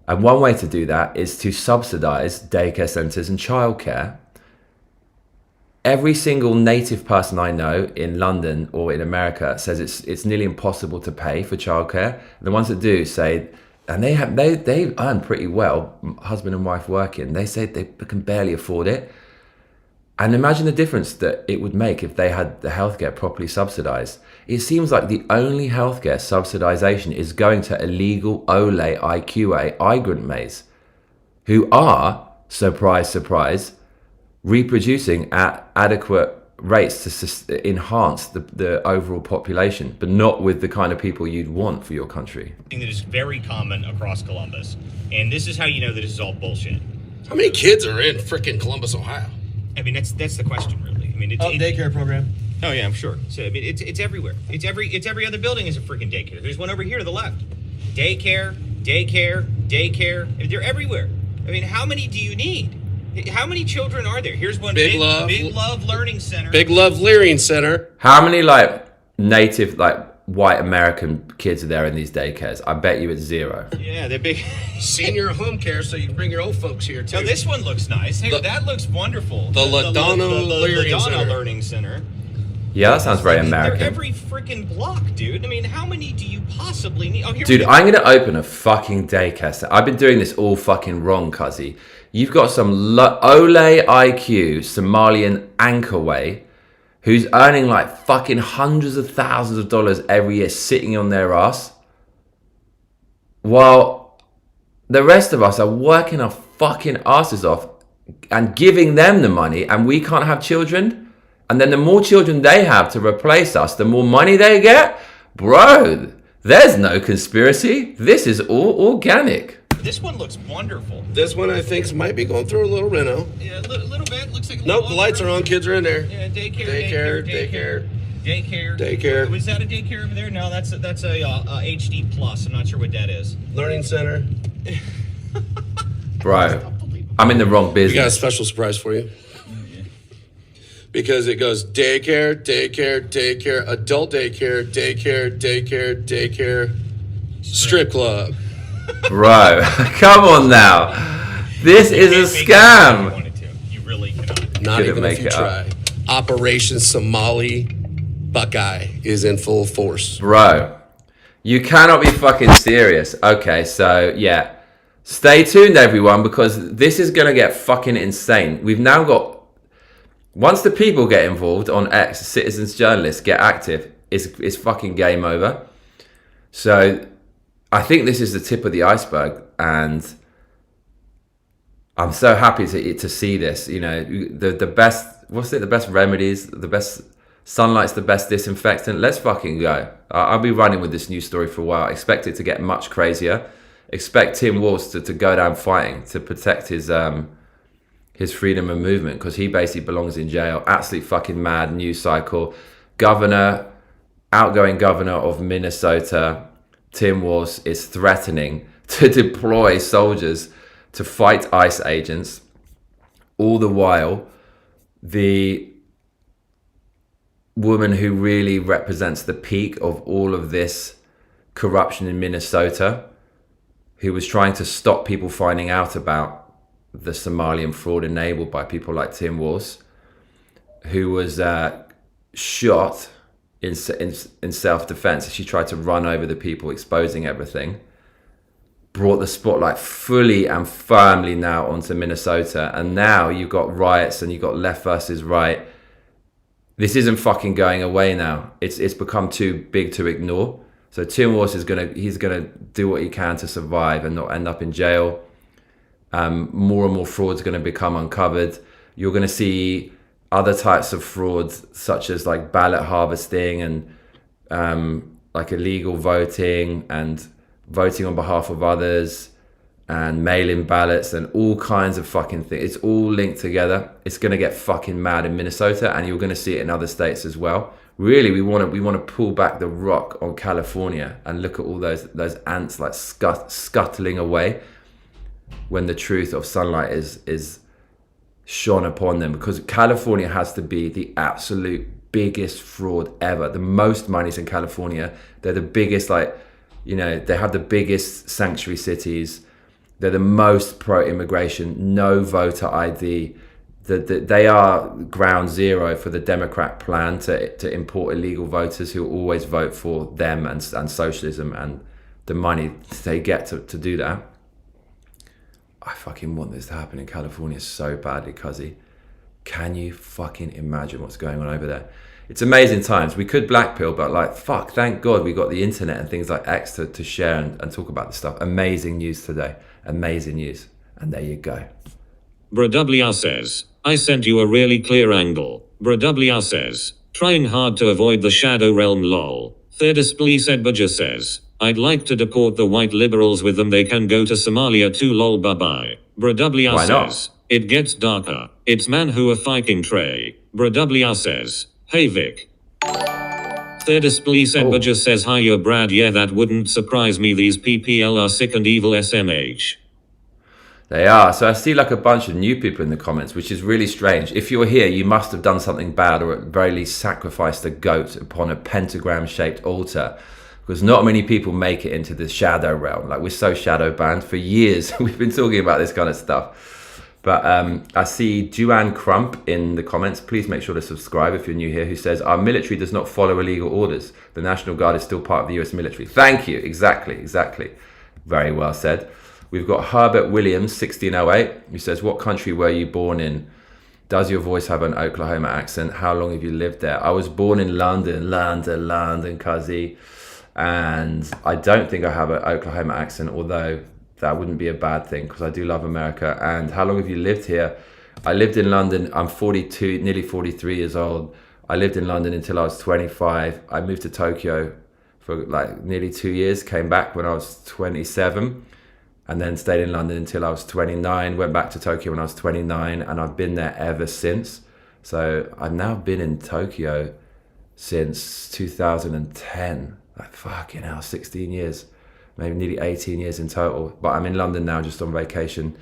And one way to do that is to subsidize daycare centers and childcare. Every single native person I know in London or in America says it's nearly impossible to pay for childcare. The ones that do say, and they earn pretty well, husband and wife working, they say they can barely afford it. And imagine the difference that it would make if they had the healthcare properly subsidized. It seems like the only healthcare subsidization is going to illegal Ole IQA migrant maids who are, surprise, surprise, reproducing at adequate rates to enhance the overall population, but not with the kind of people you'd want for your country. That is very common across Columbus. And this is how you know that this is all bullshit. How many kids are in frickin' Columbus, Ohio? I mean, that's the question, really. I mean, it's daycare program. Oh yeah, I'm sure. So I mean, it's everywhere. It's every other building is a freaking daycare. There's one over here to the left. Daycare. They're everywhere. I mean, how many do you need? How many children are there? Here's one. Big Love Learning Center. Big Love Learning Center. How many native white American kids are there in these daycares? I bet you it's zero. Yeah, they're big. Senior home care, so you can bring your old folks here too. Oh, this one looks nice. Hey, that looks wonderful. The LaDonna Learning Center. Yeah, that sounds very American. They're every freaking block, dude. I mean, how many do you possibly need? Oh, dude, I'm going to open a fucking daycare center. I've been doing this all fucking wrong, cuzzy. You've got some Ole IQ Somalian anchorway who's earning like fucking hundreds of thousands of dollars every year sitting on their ass, while the rest of us are working our fucking asses off and giving them the money, and we can't have children. And then the more children they have to replace us, the more money they get. Bro, there's no conspiracy. This is all organic. This one looks wonderful. This one I think might be going through a little reno. Yeah, a little bit. Looks like. Nope, the lights are on. Kids are in there. Yeah, daycare. Was that a daycare over there? No, that's a HD plus. I'm not sure what that is. Learning center. Bro, I'm in the wrong business. We got a special surprise for you. Because it goes daycare, adult daycare, strip club. Bro, come on now. This is a scam. You really cannot. Not even if you try. Operation Somali Buckeye is in full force. Bro, you cannot be fucking serious. Okay, so yeah. Stay tuned, everyone, because this is going to get fucking insane. We've now got... Once the people get involved on X, citizens, journalists get active, it's fucking game over. So I think this is the tip of the iceberg, and I'm so happy to see this. You know, the best, the best remedies, the best sunlight's the best disinfectant. Let's fucking go. I'll be running with this news story for a while. I expect it to get much crazier. Expect Tim Walz to go down fighting to protect his his freedom of movement, because he basically belongs in jail. Absolutely fucking mad news cycle. Outgoing governor of Minnesota, Tim Walz, is threatening to deploy soldiers to fight ICE agents. All the while, the woman who really represents the peak of all of this corruption in Minnesota, who was trying to stop people finding out about the Somalian fraud enabled by people like Tim Walz, who was shot in self-defense. She tried to run over the people, exposing everything. Brought the spotlight fully and firmly now onto Minnesota, and now you've got riots and you've got left versus right. This isn't fucking going away now. It's become too big to ignore. So Tim Walz is he's gonna do what he can to survive and not end up in jail. More and more fraud's going to become uncovered. You're going to see other types of frauds, such as like ballot harvesting and like illegal voting and voting on behalf of others and mail-in ballots and all kinds of fucking things. It's all linked together. It's going to get fucking mad in Minnesota, and you're going to see it in other states as well. Really, we want to pull back the rock on California and look at all those ants like scuttling away when the truth of sunlight is shone upon them, because California has to be the absolute biggest fraud ever. The most money's in California. They're the biggest, they have the biggest sanctuary cities. They're the most pro-immigration, no voter ID. They are ground zero for the Democrat plan to import illegal voters who always vote for them and socialism and the money they get to do that. I fucking want this to happen in California so badly, cuzzy. Can you fucking imagine what's going on over there? It's amazing times. We could blackpill, but fuck, thank God we got the internet and things like X to share and talk about this stuff. Amazing news today. Amazing news. And there you go. BrWR says, I sent you a really clear angle. BrWR says, trying hard to avoid the shadow realm lol. Thirdisplee Sedbaja says, I'd like to deport the white liberals with them, they can go to Somalia too lol bye bye. BrWR says, it gets darker. It's man who a fiking tray. BrWR says, hey Vic. Thirdisplee Sedbaja says, hi yo Brad, yeah that wouldn't surprise me, these PPL are sick and evil SMH. They are. So I see a bunch of new people in the comments, which is really strange. If you're here, you must have done something bad, or at the very least sacrificed a goat upon a pentagram-shaped altar, because not many people make it into the shadow realm. We're so shadow banned for years. We've been talking about this kind of stuff. But I see Juan Crump in the comments. Please make sure to subscribe if you're new here, who says, our military does not follow illegal orders. The National Guard is still part of the US military. Thank you. Exactly. Very well said. We've got Herbert Williams, 1608, who says, what country were you born in? Does your voice have an Oklahoma accent? How long have you lived there? I was born in London, cuzzy. And I don't think I have an Oklahoma accent, although that wouldn't be a bad thing, because I do love America. And how long have you lived here? I lived in London. I'm 42, nearly 43 years old. I lived in London until I was 25. I moved to Tokyo for nearly 2 years, came back when I was 27. And then stayed in London until I was 29, went back to Tokyo when I was 29, and I've been there ever since. So I've now been in Tokyo since 2010. Fucking hell, 16 years, maybe nearly 18 years in total. But I'm in London now just on vacation,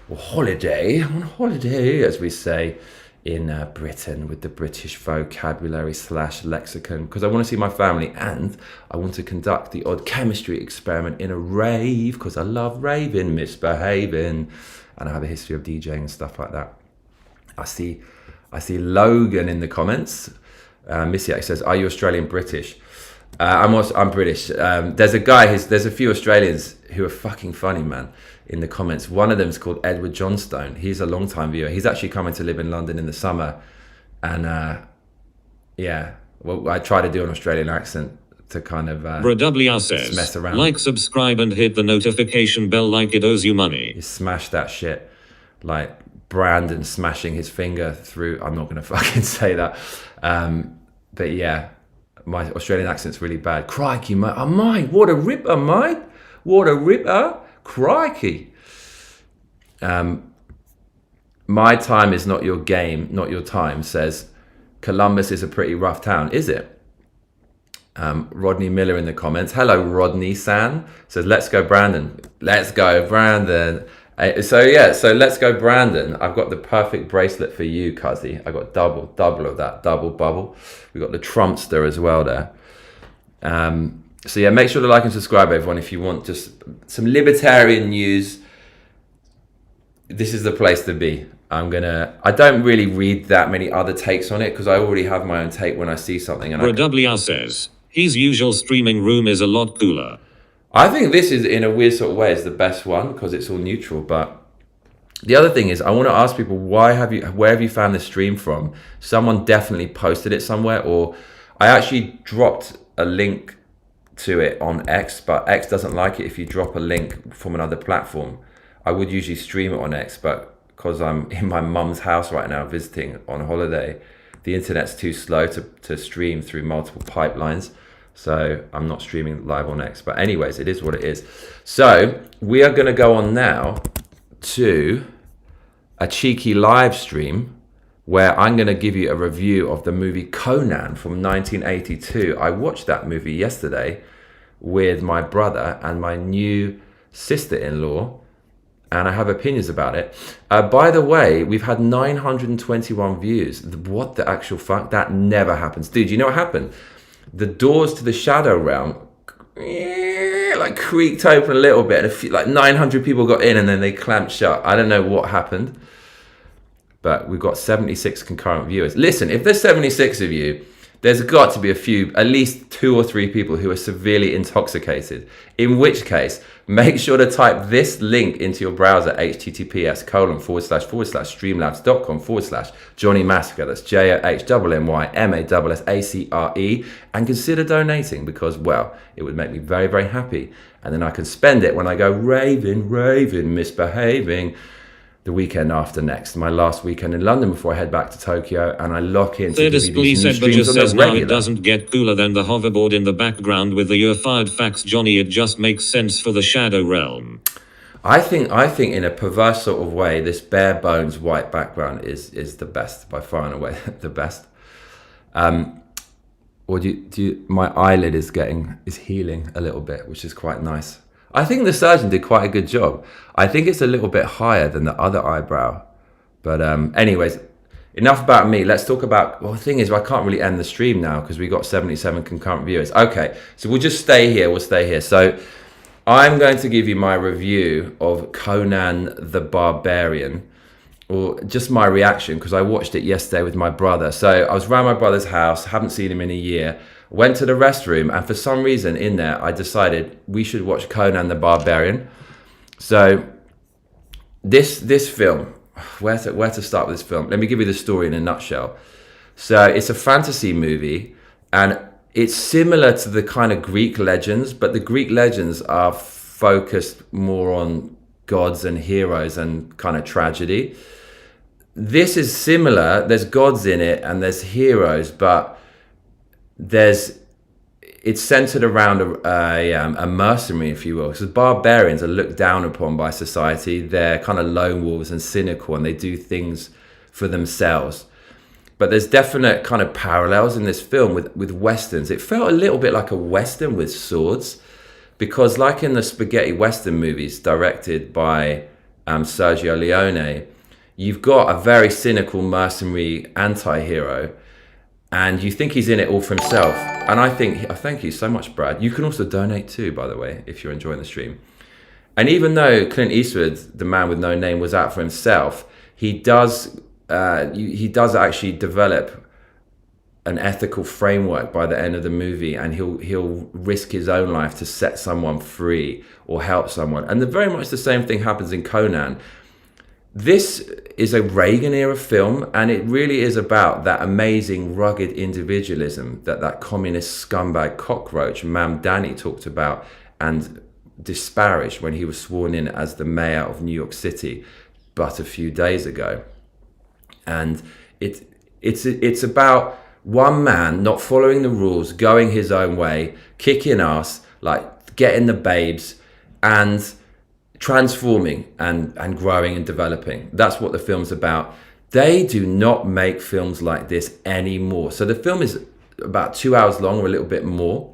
or on holiday, as we say in Britain, with the British vocabulary / lexicon, because I want to see my family, and I want to conduct the odd chemistry experiment in a rave, because I love raving, misbehaving, and I have a history of DJing and stuff like that. I see Logan in the comments. Missyak says, are you Australian British? I'm British. There's a few Australians who are fucking funny, man, in the comments. One of them is called Edward Johnstone. He's a long time viewer. He's actually coming to live in London in the summer, and I try to do an Australian accent to kind of BrWR says, mess around. Like, subscribe, and hit the notification bell like it owes you money. You smash that shit, like Brandon smashing his finger through. I'm not gonna fucking say that, but yeah. My Australian accent's really bad. Crikey, mate. Oh, mate. What a ripper, mate. What a ripper. Crikey. My time is not your game, not your time, says Columbus is a pretty rough town, is it? Rodney Miller in the comments. Hello, Rodney San. Says, let's go, Brandon. Let's go, Brandon. So let's go, Brandon. I've got the perfect bracelet for you, Cuzzy. I got double of that, double bubble. We got the Trumpster as well there. So yeah, make sure to like and subscribe, everyone, if you want just some libertarian news. This is the place to be. I don't really read that many other takes on it because I already have my own take when I see something. And WR says, his usual streaming room is a lot cooler. I think this is, in a weird sort of way, is the best one because it's all neutral. But the other thing is, I want to ask people, where have you found this stream from? Someone definitely posted it somewhere, or I actually dropped a link to it on X, but X doesn't like it if you drop a link from another platform. I would usually stream it on X, but because I'm in my mum's house right now visiting on holiday, the internet's too slow to stream through multiple pipelines. So I'm not streaming live on X. But anyways, it is what it is. So we are going to go on now to a cheeky live stream where I'm going to give you a review of the movie Conan from 1982. I watched that movie yesterday with my brother and my new sister-in-law, and I have opinions about it. By the way, we've had 921 views. What the actual fuck? That never happens. Dude, you know what happened? The doors to the Shadow Realm like creaked open a little bit, and like 900 people got in and then they clamped shut. I don't know what happened, but we've got 76 concurrent viewers. Listen, if there's 76 of you, there's got to be a few, at least 2 or 3 people who are severely intoxicated. In which case, make sure to type this link into your browser, https://streamlabs.com/Johnny Massacre. That's JOHNNYMASSACRE, and consider donating because, well, it would make me very, very happy. And then I can spend it when I go raving, misbehaving the weekend after next, my last weekend in London before I head back to Tokyo, and I lock in to give you these new streams on the says now regular. it doesn't get cooler than the hoverboard in the background with the "you're fired" facts, Johnny. It just makes sense for the Shadow Realm. I think in a perverse sort of way, this bare bones white background is the best, by far and away the best. Or do you, my eyelid is healing a little bit, which is quite nice. I think the surgeon did quite a good job. I think it's a little bit higher than the other eyebrow. But anyways, enough about me. Let's talk about, well, the thing is, I can't really end the stream now because we got 77 concurrent viewers. Okay, so we'll just stay here. We'll stay here. So I'm going to give you my review of Conan the Barbarian, or just my reaction, because I watched it yesterday with my brother. So I was around my brother's house, haven't seen him in a year. Went to the restroom, and for some reason in there, I decided we should watch Conan the Barbarian. So this film, where to start with this film? Let me give you the story in a nutshell. So it's a fantasy movie, and it's similar to the kind of Greek legends, but the Greek legends are focused more on gods and heroes and kind of tragedy. This is similar. There's gods in it and there's heroes, but it's centered around a mercenary, if you will. So barbarians are looked down upon by society. They're kind of lone wolves and cynical, and they do things for themselves. But there's definite kind of parallels in this film with westerns. It felt a little bit like a western with swords, because like in the spaghetti western movies directed by Sergio Leone, you've got a very cynical mercenary anti-hero, and you think he's in it all for himself. And I thank you so much, Brad. You can also donate too, by the way, if you're enjoying the stream. And even though Clint Eastwood, the man with no name, was out for himself, he does actually develop an ethical framework by the end of the movie, and he'll risk his own life to set someone free or help someone. And very much the same thing happens in Conan. This is a Reagan-era film, and it really is about that amazing, rugged individualism that communist scumbag cockroach Mamdani talked about and disparaged when he was sworn in as the mayor of New York City but a few days ago. And it's about one man not following the rules, going his own way, kicking ass, like getting the babes, and transforming and growing and developing. That's what the film's about. They do not make films like this anymore. So the film is about 2 hours long or a little bit more.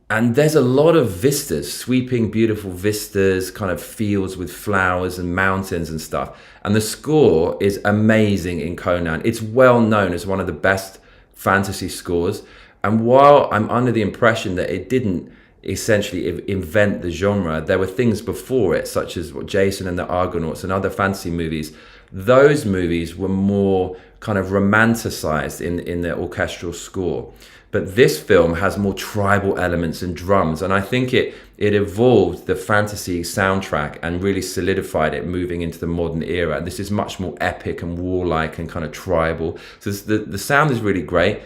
And there's a lot of vistas, sweeping, beautiful vistas, kind of fields with flowers and mountains and stuff. And the score is amazing in Conan. It's well known as one of the best fantasy scores. And while I'm under the impression that it didn't essentially invent the genre, there were things before it, such as Jason and the Argonauts and other fantasy movies. Those movies were more kind of romanticized in their orchestral score. But this film has more tribal elements and drums, and I think it evolved the fantasy soundtrack and really solidified it moving into the modern era. This is much more epic and warlike and kind of tribal. So the sound is really great,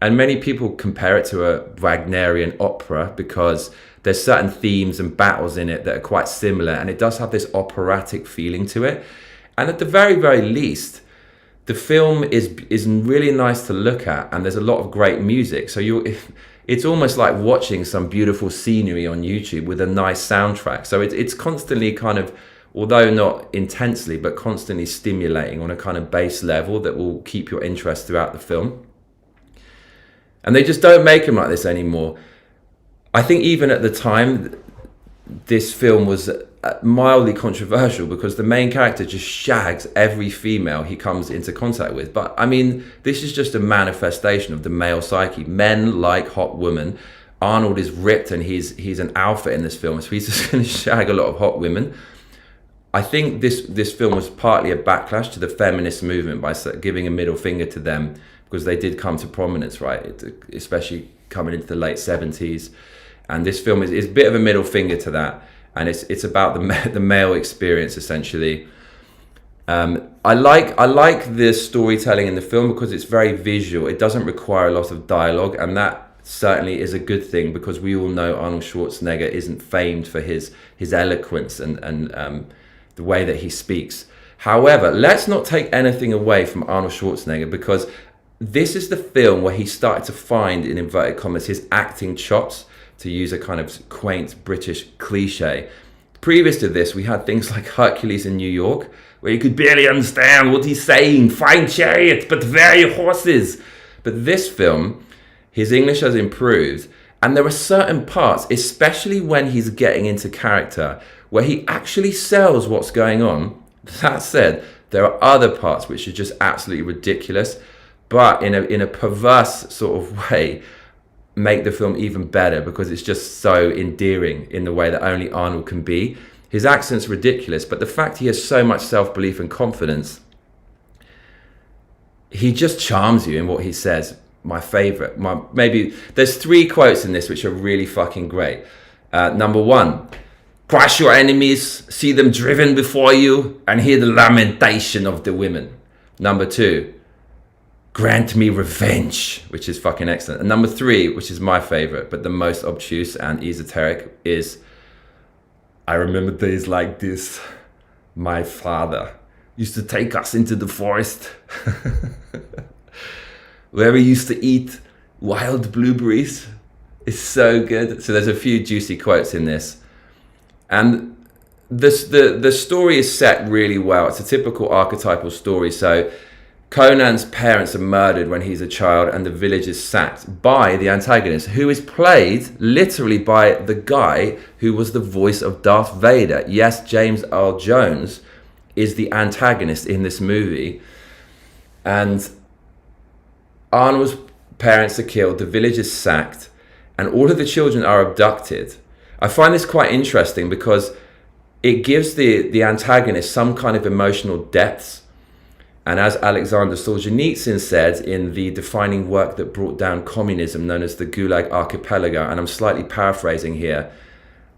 and many people compare it to a Wagnerian opera because there's certain themes and battles in it that are quite similar, and it does have this operatic feeling to it. And at the very, very least, the film is really nice to look at, and there's a lot of great music. So it's almost like watching some beautiful scenery on YouTube with a nice soundtrack. So it's constantly kind of, although not intensely, but constantly stimulating on a kind of base level that will keep your interest throughout the film. And they just don't make them like this anymore. I think even at the time, this film was mildly controversial because the main character just shags every female he comes into contact with. But I mean, this is just a manifestation of the male psyche. Men like hot women. Arnold is ripped and he's an alpha in this film, so he's just going to shag a lot of hot women. I think this film was partly a backlash to the feminist movement by giving a middle finger to them, because they did come to prominence, right? Especially coming into the late 70s. And this film is a bit of a middle finger to that. And it's about the male experience, essentially. I like the storytelling in the film because it's very visual. It doesn't require a lot of dialogue, and that certainly is a good thing, because we all know Arnold Schwarzenegger isn't famed for his eloquence and the way that he speaks. However, let's not take anything away from Arnold Schwarzenegger, because this is the film where he started to find, in inverted commas, his acting chops, to use a kind of quaint British cliche. Previous to this, we had things like Hercules in New York, where you could barely understand what he's saying. Fine chariot, but very horses. But this film, his English has improved, and there are certain parts, especially when he's getting into character, where he actually sells what's going on. That said, there are other parts which are just absolutely ridiculous, but in a perverse sort of way, make the film even better, because it's just so endearing in the way that only Arnold can be. His accent's ridiculous, but the fact he has so much self-belief and confidence, he just charms you in what he says. My favorite, maybe there's 3 quotes in this which are really fucking great. Number 1, crush your enemies, see them driven before you, and hear the lamentation of the women. Number 2, grant me revenge, which is fucking excellent. And number 3, which is my favorite, but the most obtuse and esoteric, is, I remember days like this. My father used to take us into the forest where we used to eat wild blueberries. It's so good. So there's a few juicy quotes in this. And the story is set really well. It's a typical archetypal story. So Conan's parents are murdered when he's a child, and the village is sacked by the antagonist, who is played literally by the guy who was the voice of Darth Vader. Yes, James Earl Jones is the antagonist in this movie. And Arnold's parents are killed, the village is sacked, and all of the children are abducted. I find this quite interesting because it gives the antagonist some kind of emotional depths. And as Alexander Solzhenitsyn said in the defining work that brought down communism, known as the Gulag Archipelago, and I'm slightly paraphrasing here,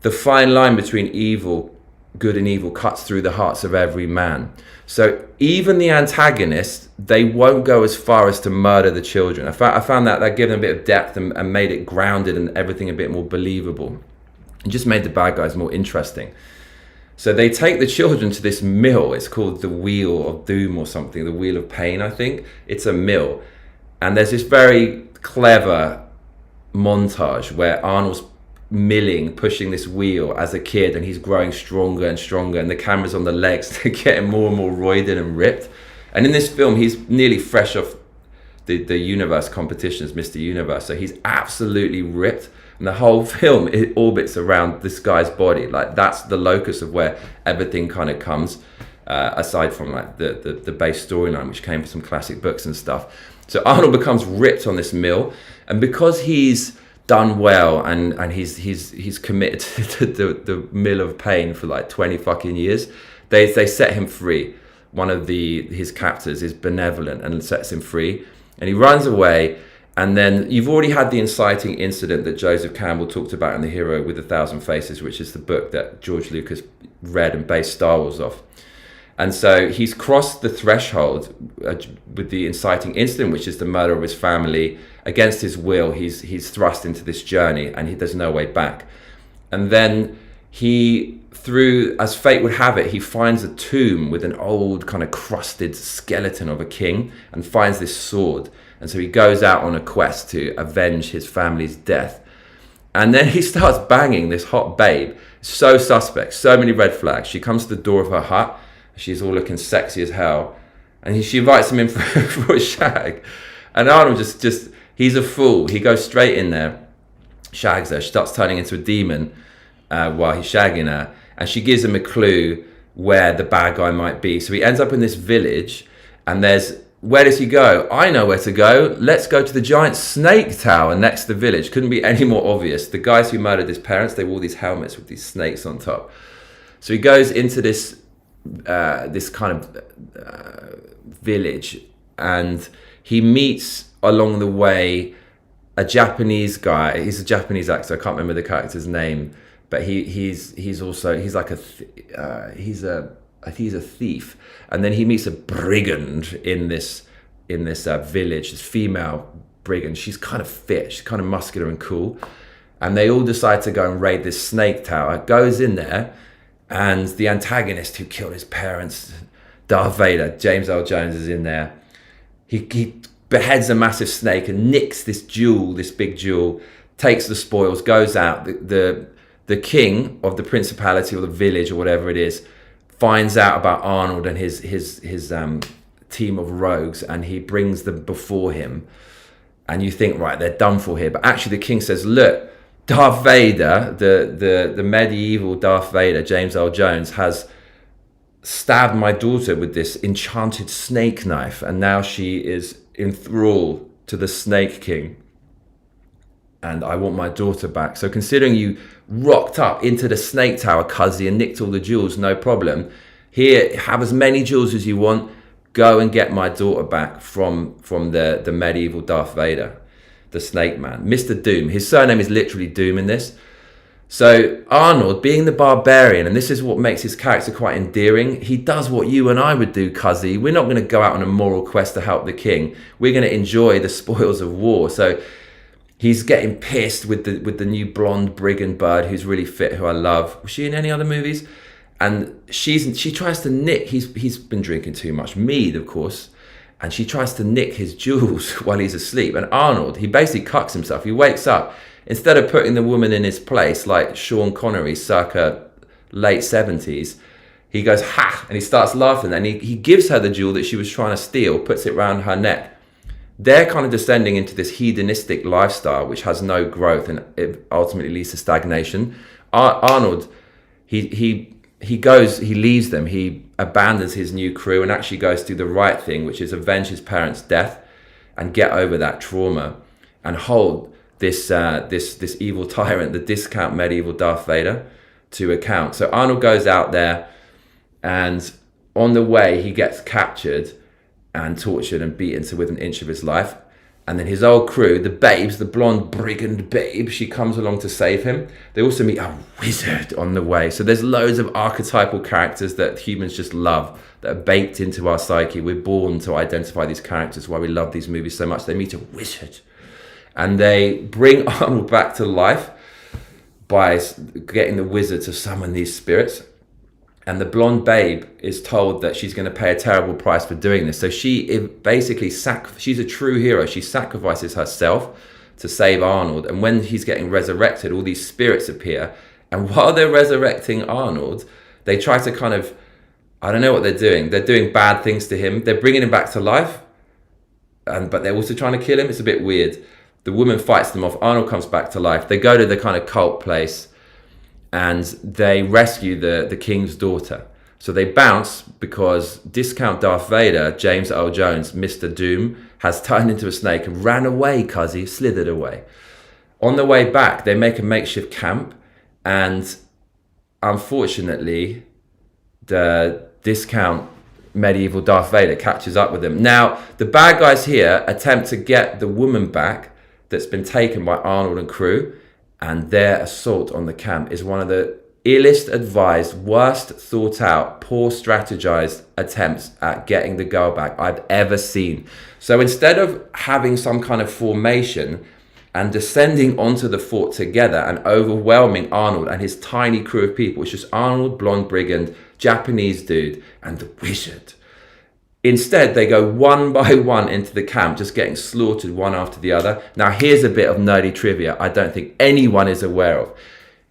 the fine line between evil, good and evil, cuts through the hearts of every man. So even the antagonists, they won't go as far as to murder the children. I found that gave them a bit of depth and made it grounded and everything a bit more believable. It just made the bad guys more interesting. So they take the children to this mill. It's called the Wheel of Doom or something, the Wheel of Pain, I think. It's a mill. And there's this very clever montage where Arnold's milling, pushing this wheel as a kid, and he's growing stronger and stronger, and the camera's on the legs. They're getting more and more roided and ripped. And in this film, he's nearly fresh off the universe competitions, Mr. Universe, so he's absolutely ripped, and the whole film, it orbits around this guy's body. Like, that's the locus of where everything kind of comes, aside from like the base storyline, which came from some classic books and stuff. So Arnold becomes ripped on this mill, and because he's done well and he's committed to the mill of pain for like 20 fucking years, they set him free. One of his captors is benevolent and sets him free, and he runs away. And then you've already had the inciting incident that Joseph Campbell talked about in The Hero with 1,000 Faces, which is the book that George Lucas read and based Star Wars off. And so he's crossed the threshold with the inciting incident, which is the murder of his family. Against his will, he's thrust into this journey, and there's no way back. And then as fate would have it, he finds a tomb with an old kind of crusted skeleton of a king, and finds this sword. And so he goes out on a quest to avenge his family's death. And then he starts banging this hot babe. So suspect, so many red flags. She comes to the door of her hut. She's all looking sexy as hell. And she invites him in for a shag. And Arnold just he's a fool. He goes straight in there, shags her. She starts turning into a demon while he's shagging her. And she gives him a clue where the bad guy might be. So he ends up in this village, and where does he go? I know where to go. Let's go to the giant snake tower next to the village. Couldn't be any more obvious. The guys who murdered his parents, they wore these helmets with these snakes on top. So he goes into this kind of village, and he meets along the way a Japanese guy. He's a Japanese actor. I can't remember the character's name, but he's a thief. And then he meets a brigand in this village, this female brigand. She's kind of fit, she's kind of muscular and cool. And they all decide to go and raid this snake tower. Goes in there, and the antagonist who killed his parents, Darth Vader, James Earl Jones, is in there. He beheads a massive snake and nicks this big jewel, takes the spoils, goes out. The king of the principality or the village or whatever it is finds out about Arnold and his team of rogues, and he brings them before him. And you think, right, they're done for here. But actually the king says, look, Darth Vader, the medieval Darth Vader, James Earl Jones, has stabbed my daughter with this enchanted snake knife, and now she is enthralled to the Snake King, and I want my daughter back. So considering you rocked up into the snake tower, cuzzy, and nicked all the jewels, no problem. Here, have as many jewels as you want. Go and get my daughter back from the medieval Darth Vader, the Snake Man, Mr. Doom. His surname is literally Doom in this. So Arnold, being the barbarian, and this is what makes his character quite endearing, he does what you and I would do, cuzzy. We're not going to go out on a moral quest to help the king. We're going to enjoy the spoils of war. So he's getting pissed with the new blonde brigand bird who's really fit, who I love. Was she in any other movies? And she tries to nick, he's been drinking too much mead, of course, and she tries to nick his jewels while he's asleep. And Arnold, he basically cucks himself. He wakes up, instead of putting the woman in his place like Sean Connery circa late 70s, he goes, ha, and he starts laughing. And he gives her the jewel that she was trying to steal, puts it around her neck. They're kind of descending into this hedonistic lifestyle, which has no growth, and it ultimately leads to stagnation. Arnold, he leaves them, he abandons his new crew and actually goes to do the right thing, which is avenge his parents' death and get over that trauma and hold this evil tyrant, the discount medieval Darth Vader, to account. So Arnold goes out there, and on the way he gets captured and tortured and beaten to within an inch of his life. And then his old crew, the babes, the blonde brigand babe, she comes along to save him. They also meet a wizard on the way. So there's loads of archetypal characters that humans just love, that are baked into our psyche. We're born to identify these characters, why we love these movies so much. They meet a wizard, and they bring Arnold back to life by getting the wizard to summon these spirits. And the blonde babe is told that she's going to pay a terrible price for doing this. So she basically, she's a true hero. She sacrifices herself to save Arnold. And when he's getting resurrected, all these spirits appear. And while they're resurrecting Arnold, they try to kind of, I don't know what they're doing. They're doing bad things to him. They're bringing him back to life, but they're also trying to kill him. It's a bit weird. The woman fights them off. Arnold comes back to life. They go to the kind of cult place and they rescue the king's daughter. So they bounce because discount Darth Vader, James Earl Jones, Mr. Doom, has turned into a snake and ran away, cuzzy, slithered away. On the way back, they make a makeshift camp, and unfortunately, the discount medieval Darth Vader catches up with them. Now, the bad guys here attempt to get the woman back that's been taken by Arnold and crew, and their assault on the camp is one of the illest advised, worst thought out, poor strategized attempts at getting the girl back I've ever seen. So instead of having some kind of formation and descending onto the fort together and overwhelming Arnold and his tiny crew of people, it's just Arnold, blonde brigand, Japanese dude, and the wizard. Instead, they go one by one into the camp, just getting slaughtered one after the other. Now, here's a bit of nerdy trivia I don't think anyone is aware of.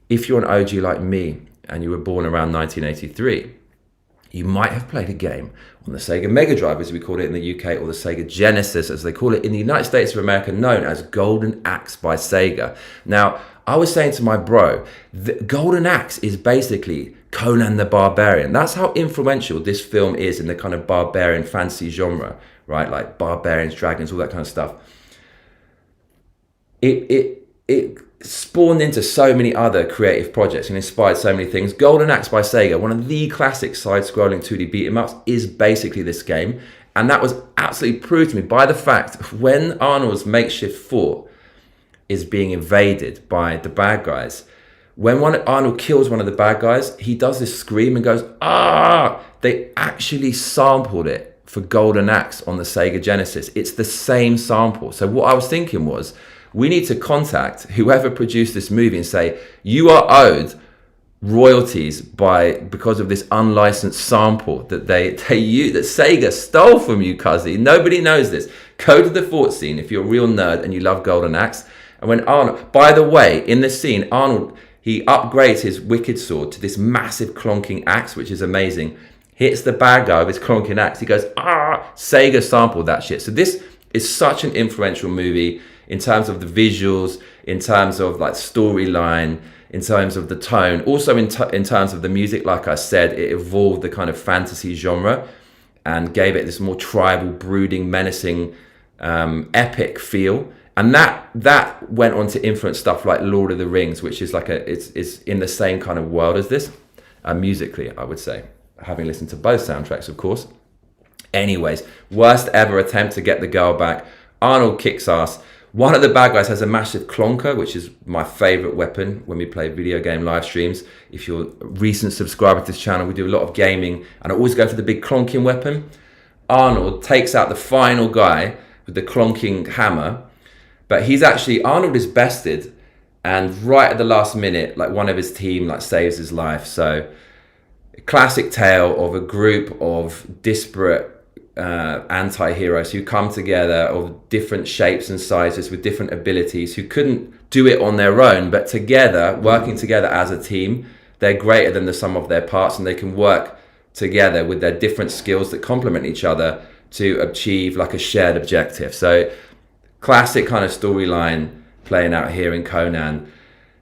If you're an OG like me and you were born around 1983, you might have played a game on the Sega Mega Drive, as we call it in the UK, or the Sega Genesis, as they call it in the United States of America, known as Golden Axe by Sega. Now, I was saying to my bro, the Golden Axe is basically Conan the Barbarian. That's how influential this film is in the kind of barbarian fantasy genre, right? Like barbarians, dragons, all that kind of stuff. It spawned into so many other creative projects and inspired so many things. Golden Axe by Sega, one of the classic side-scrolling 2D beat-em-ups, is basically this game. And that was absolutely proved to me by the fact when Arnold's makeshift fort is being invaded by the bad guys, when Arnold kills one of the bad guys, he does this scream and goes, ah! They actually sampled it for Golden Axe on the Sega Genesis. It's the same sample. So what I was thinking was, we need to contact whoever produced this movie and say, you are owed royalties because of this unlicensed sample that that Sega stole from you, cuzzy. Nobody knows this. Go to the fort scene if you're a real nerd and you love Golden Axe. And when Arnold, by the way, in this scene, Arnold, he upgrades his wicked sword to this massive clonking axe, which is amazing. Hits the bad guy with his clonking axe. He goes, ah, Sega sampled that shit. So this is such an influential movie in terms of the visuals, in terms of like storyline, in terms of the tone, also in terms of the music. Like I said, it evolved the kind of fantasy genre and gave it this more tribal, brooding, menacing, epic feel. And that went on to influence stuff like Lord of the Rings, which is like it's in the same kind of world as this, musically, I would say, having listened to both soundtracks, of course. Anyways, worst ever attempt to get the girl back. Arnold kicks ass. One of the bad guys has a massive clonker, which is my favorite weapon when we play video game live streams. If you're a recent subscriber to this channel, we do a lot of gaming, and I always go for the big clonking weapon. Arnold takes out the final guy with the clonking hammer, but Arnold is bested, and right at the last minute, like one of his team like saves his life. So, a classic tale of a group of disparate anti-heroes who come together of different shapes and sizes with different abilities, who couldn't do it on their own, but together, working together as a team, they're greater than the sum of their parts, and they can work together with their different skills that complement each other to achieve like a shared objective. So classic kind of storyline playing out here in Conan.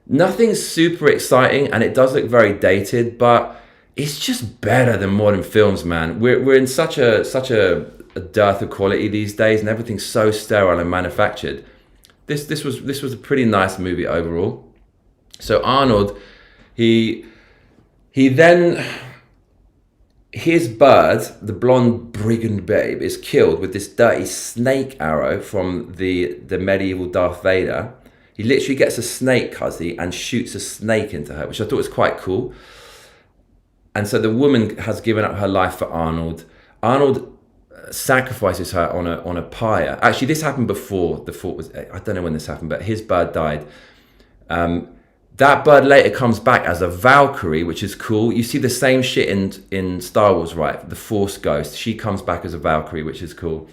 Nothing super exciting, and it does look very dated, but it's just better than modern films, man. We're in such a dearth of quality these days, and everything's so sterile and manufactured. This was a pretty nice movie overall. So Arnold, his bird, the blonde brigand babe, is killed with this dirty snake arrow from the medieval Darth Vader. He literally gets a snake, cuzzy, and shoots a snake into her, which I thought was quite cool. And so the woman has given up her life for Arnold. Arnold sacrifices her on a pyre. Actually, this happened before the fort was... I don't know when this happened, but his bird died. That bird later comes back as a Valkyrie, which is cool. You see the same shit in Star Wars, right? The Force Ghost. She comes back as a Valkyrie, which is cool.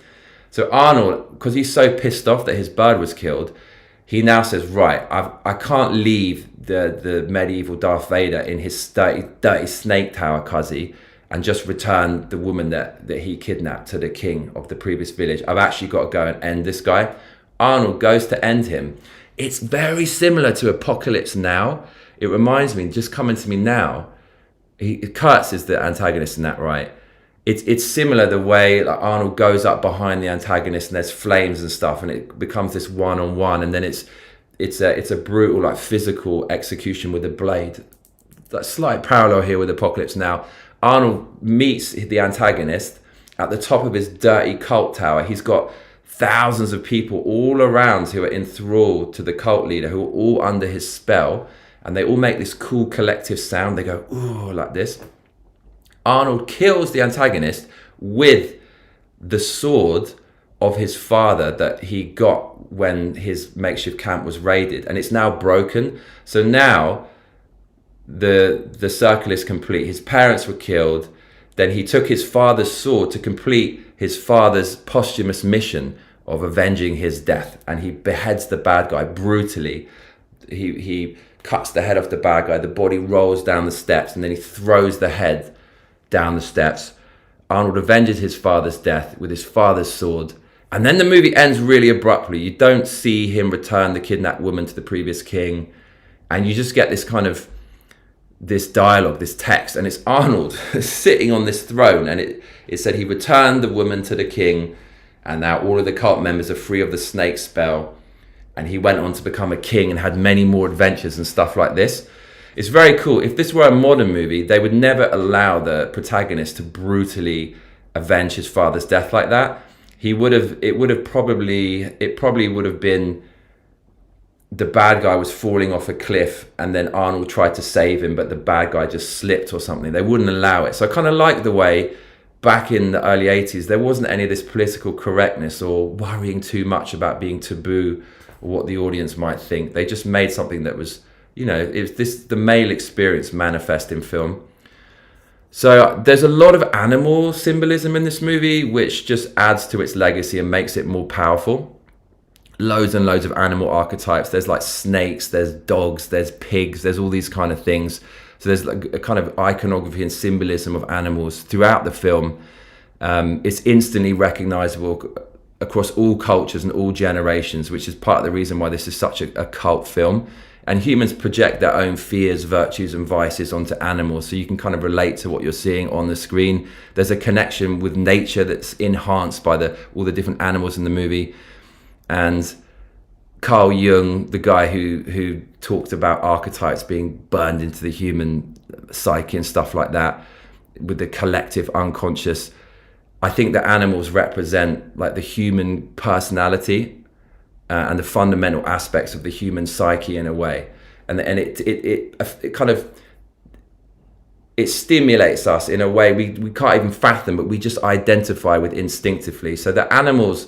So Arnold, because he's so pissed off that his bird was killed, he now says, right, I can't leave the medieval Darth Vader in his dirty snake tower, cuzzy, and just return the woman that he kidnapped to the king of the previous village. I've actually got to go and end this guy. Arnold goes to end him. It's very similar to Apocalypse Now. It reminds me, just coming to me now, Kurtz is the antagonist in that, right? It's similar the way like Arnold goes up behind the antagonist and there's flames and stuff, and it becomes this one-on-one, and then it's a brutal like physical execution with a blade. That slight parallel here with Apocalypse Now. Arnold meets the antagonist at the top of his dirty cult tower. He's got thousands of people all around who are enthralled to the cult leader, who are all under his spell, and they all make this cool collective sound. They go, ooh, like this. Arnold kills the antagonist with the sword of his father that he got when his makeshift camp was raided, and it's now broken. So now the circle is complete. His parents were killed. Then he took his father's sword to complete his father's posthumous mission of avenging his death, and he beheads the bad guy brutally. He cuts the head off the bad guy. The body rolls down the steps, and then he throws the head down the steps. Arnold avenges his father's death with his father's sword, and then the movie ends really abruptly. You don't see him return the kidnapped woman to the previous king, and you just get this kind of this dialogue, this text, and it's Arnold sitting on this throne, and it said he returned the woman to the king, and now all of the cult members are free of the snake spell, and he went on to become a king and had many more adventures and stuff like this. It's very cool. If this were a modern movie, they would never allow the protagonist to brutally avenge his father's death like that. It probably would have been the bad guy was falling off a cliff and then Arnold tried to save him, but the bad guy just slipped or something. They wouldn't allow it. So I kind of like the way back in the early 80s, there wasn't any of this political correctness or worrying too much about being taboo or what the audience might think. They just made something that was, you know, it was the male experience manifest in film. So there's a lot of animal symbolism in this movie, which just adds to its legacy and makes it more powerful. Loads and loads of animal archetypes. There's like snakes, there's dogs, there's pigs, there's all these kind of things. So there's like a kind of iconography and symbolism of animals throughout the film. It's instantly recognizable across all cultures and all generations, which is part of the reason why this is such a cult film. And humans project their own fears, virtues, and vices onto animals, so you can kind of relate to what you're seeing on the screen. There's a connection with nature that's enhanced by all the different animals in the movie. And Carl Jung, the guy who talked about archetypes being burned into the human psyche and stuff like that, with the collective unconscious, I think that animals represent like the human personality and the fundamental aspects of the human psyche in a way, and it kind of it stimulates us in a way we can't even fathom, but we just identify with instinctively. So the animals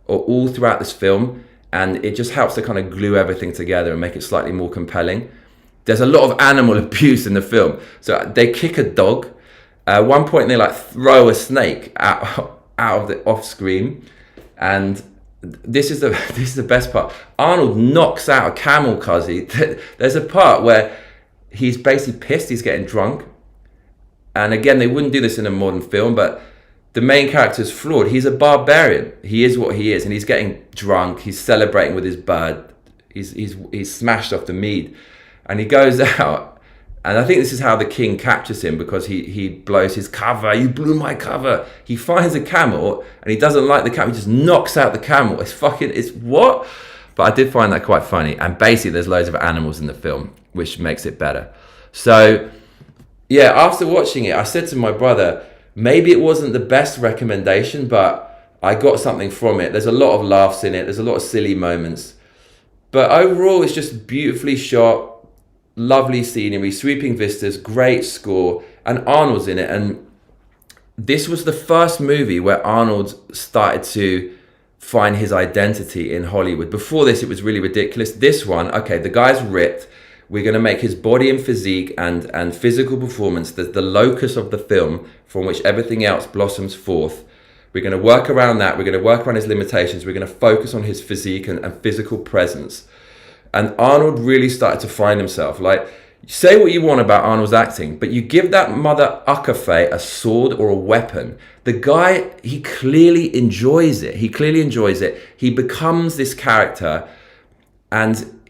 are all throughout this film, and it just helps to kind of glue everything together and make it slightly more compelling. There's a lot of animal abuse in the film. So they kick a dog. At one point they like throw a snake out of the off screen, and this is the best part. Arnold knocks out a camel, cuzzy. There's a part where he's basically pissed, he's getting drunk. And again, they wouldn't do this in a modern film, but the main character is flawed. He's a barbarian. He is what he is, and he's getting drunk. He's celebrating with his bird. He's smashed off the mead, and he goes out. And I think this is how the king captures him, because he blows his cover. You blew my cover. He finds a camel, and he doesn't like the camel. He just knocks out the camel. It's what? But I did find that quite funny. And basically, there's loads of animals in the film, which makes it better. So, yeah, after watching it, I said to my brother, maybe it wasn't the best recommendation, but I got something from it. There's a lot of laughs in it. There's a lot of silly moments. But overall, it's just beautifully shot. Lovely scenery, sweeping vistas, great score, and Arnold's in it. And this was the first movie where Arnold started to find his identity in Hollywood. Before this, it was really ridiculous. This one, okay, the guy's ripped. We're going to make his body and physique and physical performance the locus of the film from which everything else blossoms forth. We're going to work around that. We're going to work around his limitations. We're going to focus on his physique and physical presence. And Arnold really started to find himself. Like, say what you want about Arnold's acting, but you give that mother Uckerfe a sword or a weapon. The guy, he clearly enjoys it. He becomes this character, and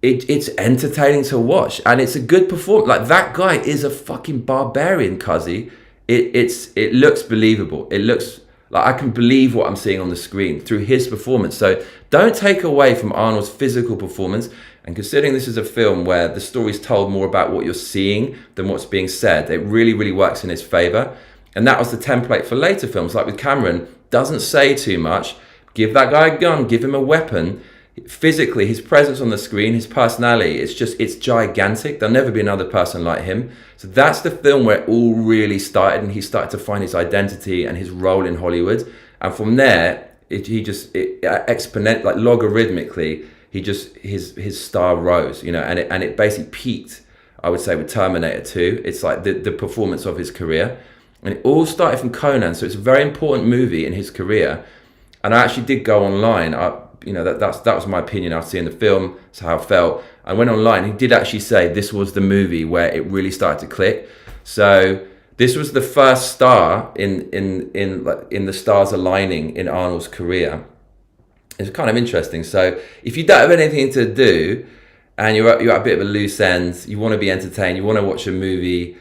it's entertaining to watch, and it's a good performance. Like, that guy is a fucking barbarian, cuzzy. It looks believable. It looks like I can believe what I'm seeing on the screen through his performance. So don't take away from Arnold's physical performance. And considering this is a film where the story's told more about what you're seeing than what's being said, it really, really works in his favor. And that was the template for later films, like with Cameron. Doesn't say too much. Give that guy a gun, give him a weapon. Physically, his presence on the screen, his personality, it's gigantic. There'll never be another person like him. So that's the film where it all really started, and he started to find his identity and his role in Hollywood. And from there, logarithmically, his star rose, you know, and it basically peaked, I would say, with Terminator 2. It's like the performance of his career. And it all started from Conan, so it's a very important movie in his career. And I actually did go online. That was my opinion after seeing the film. That's how I felt. I went online. He did actually say this was the movie where it really started to click. So this was the first star in the stars aligning in Arnold's career. It's kind of interesting. So if you don't have anything to do and you're at a bit of a loose end, you want to be entertained, you want to watch a movie,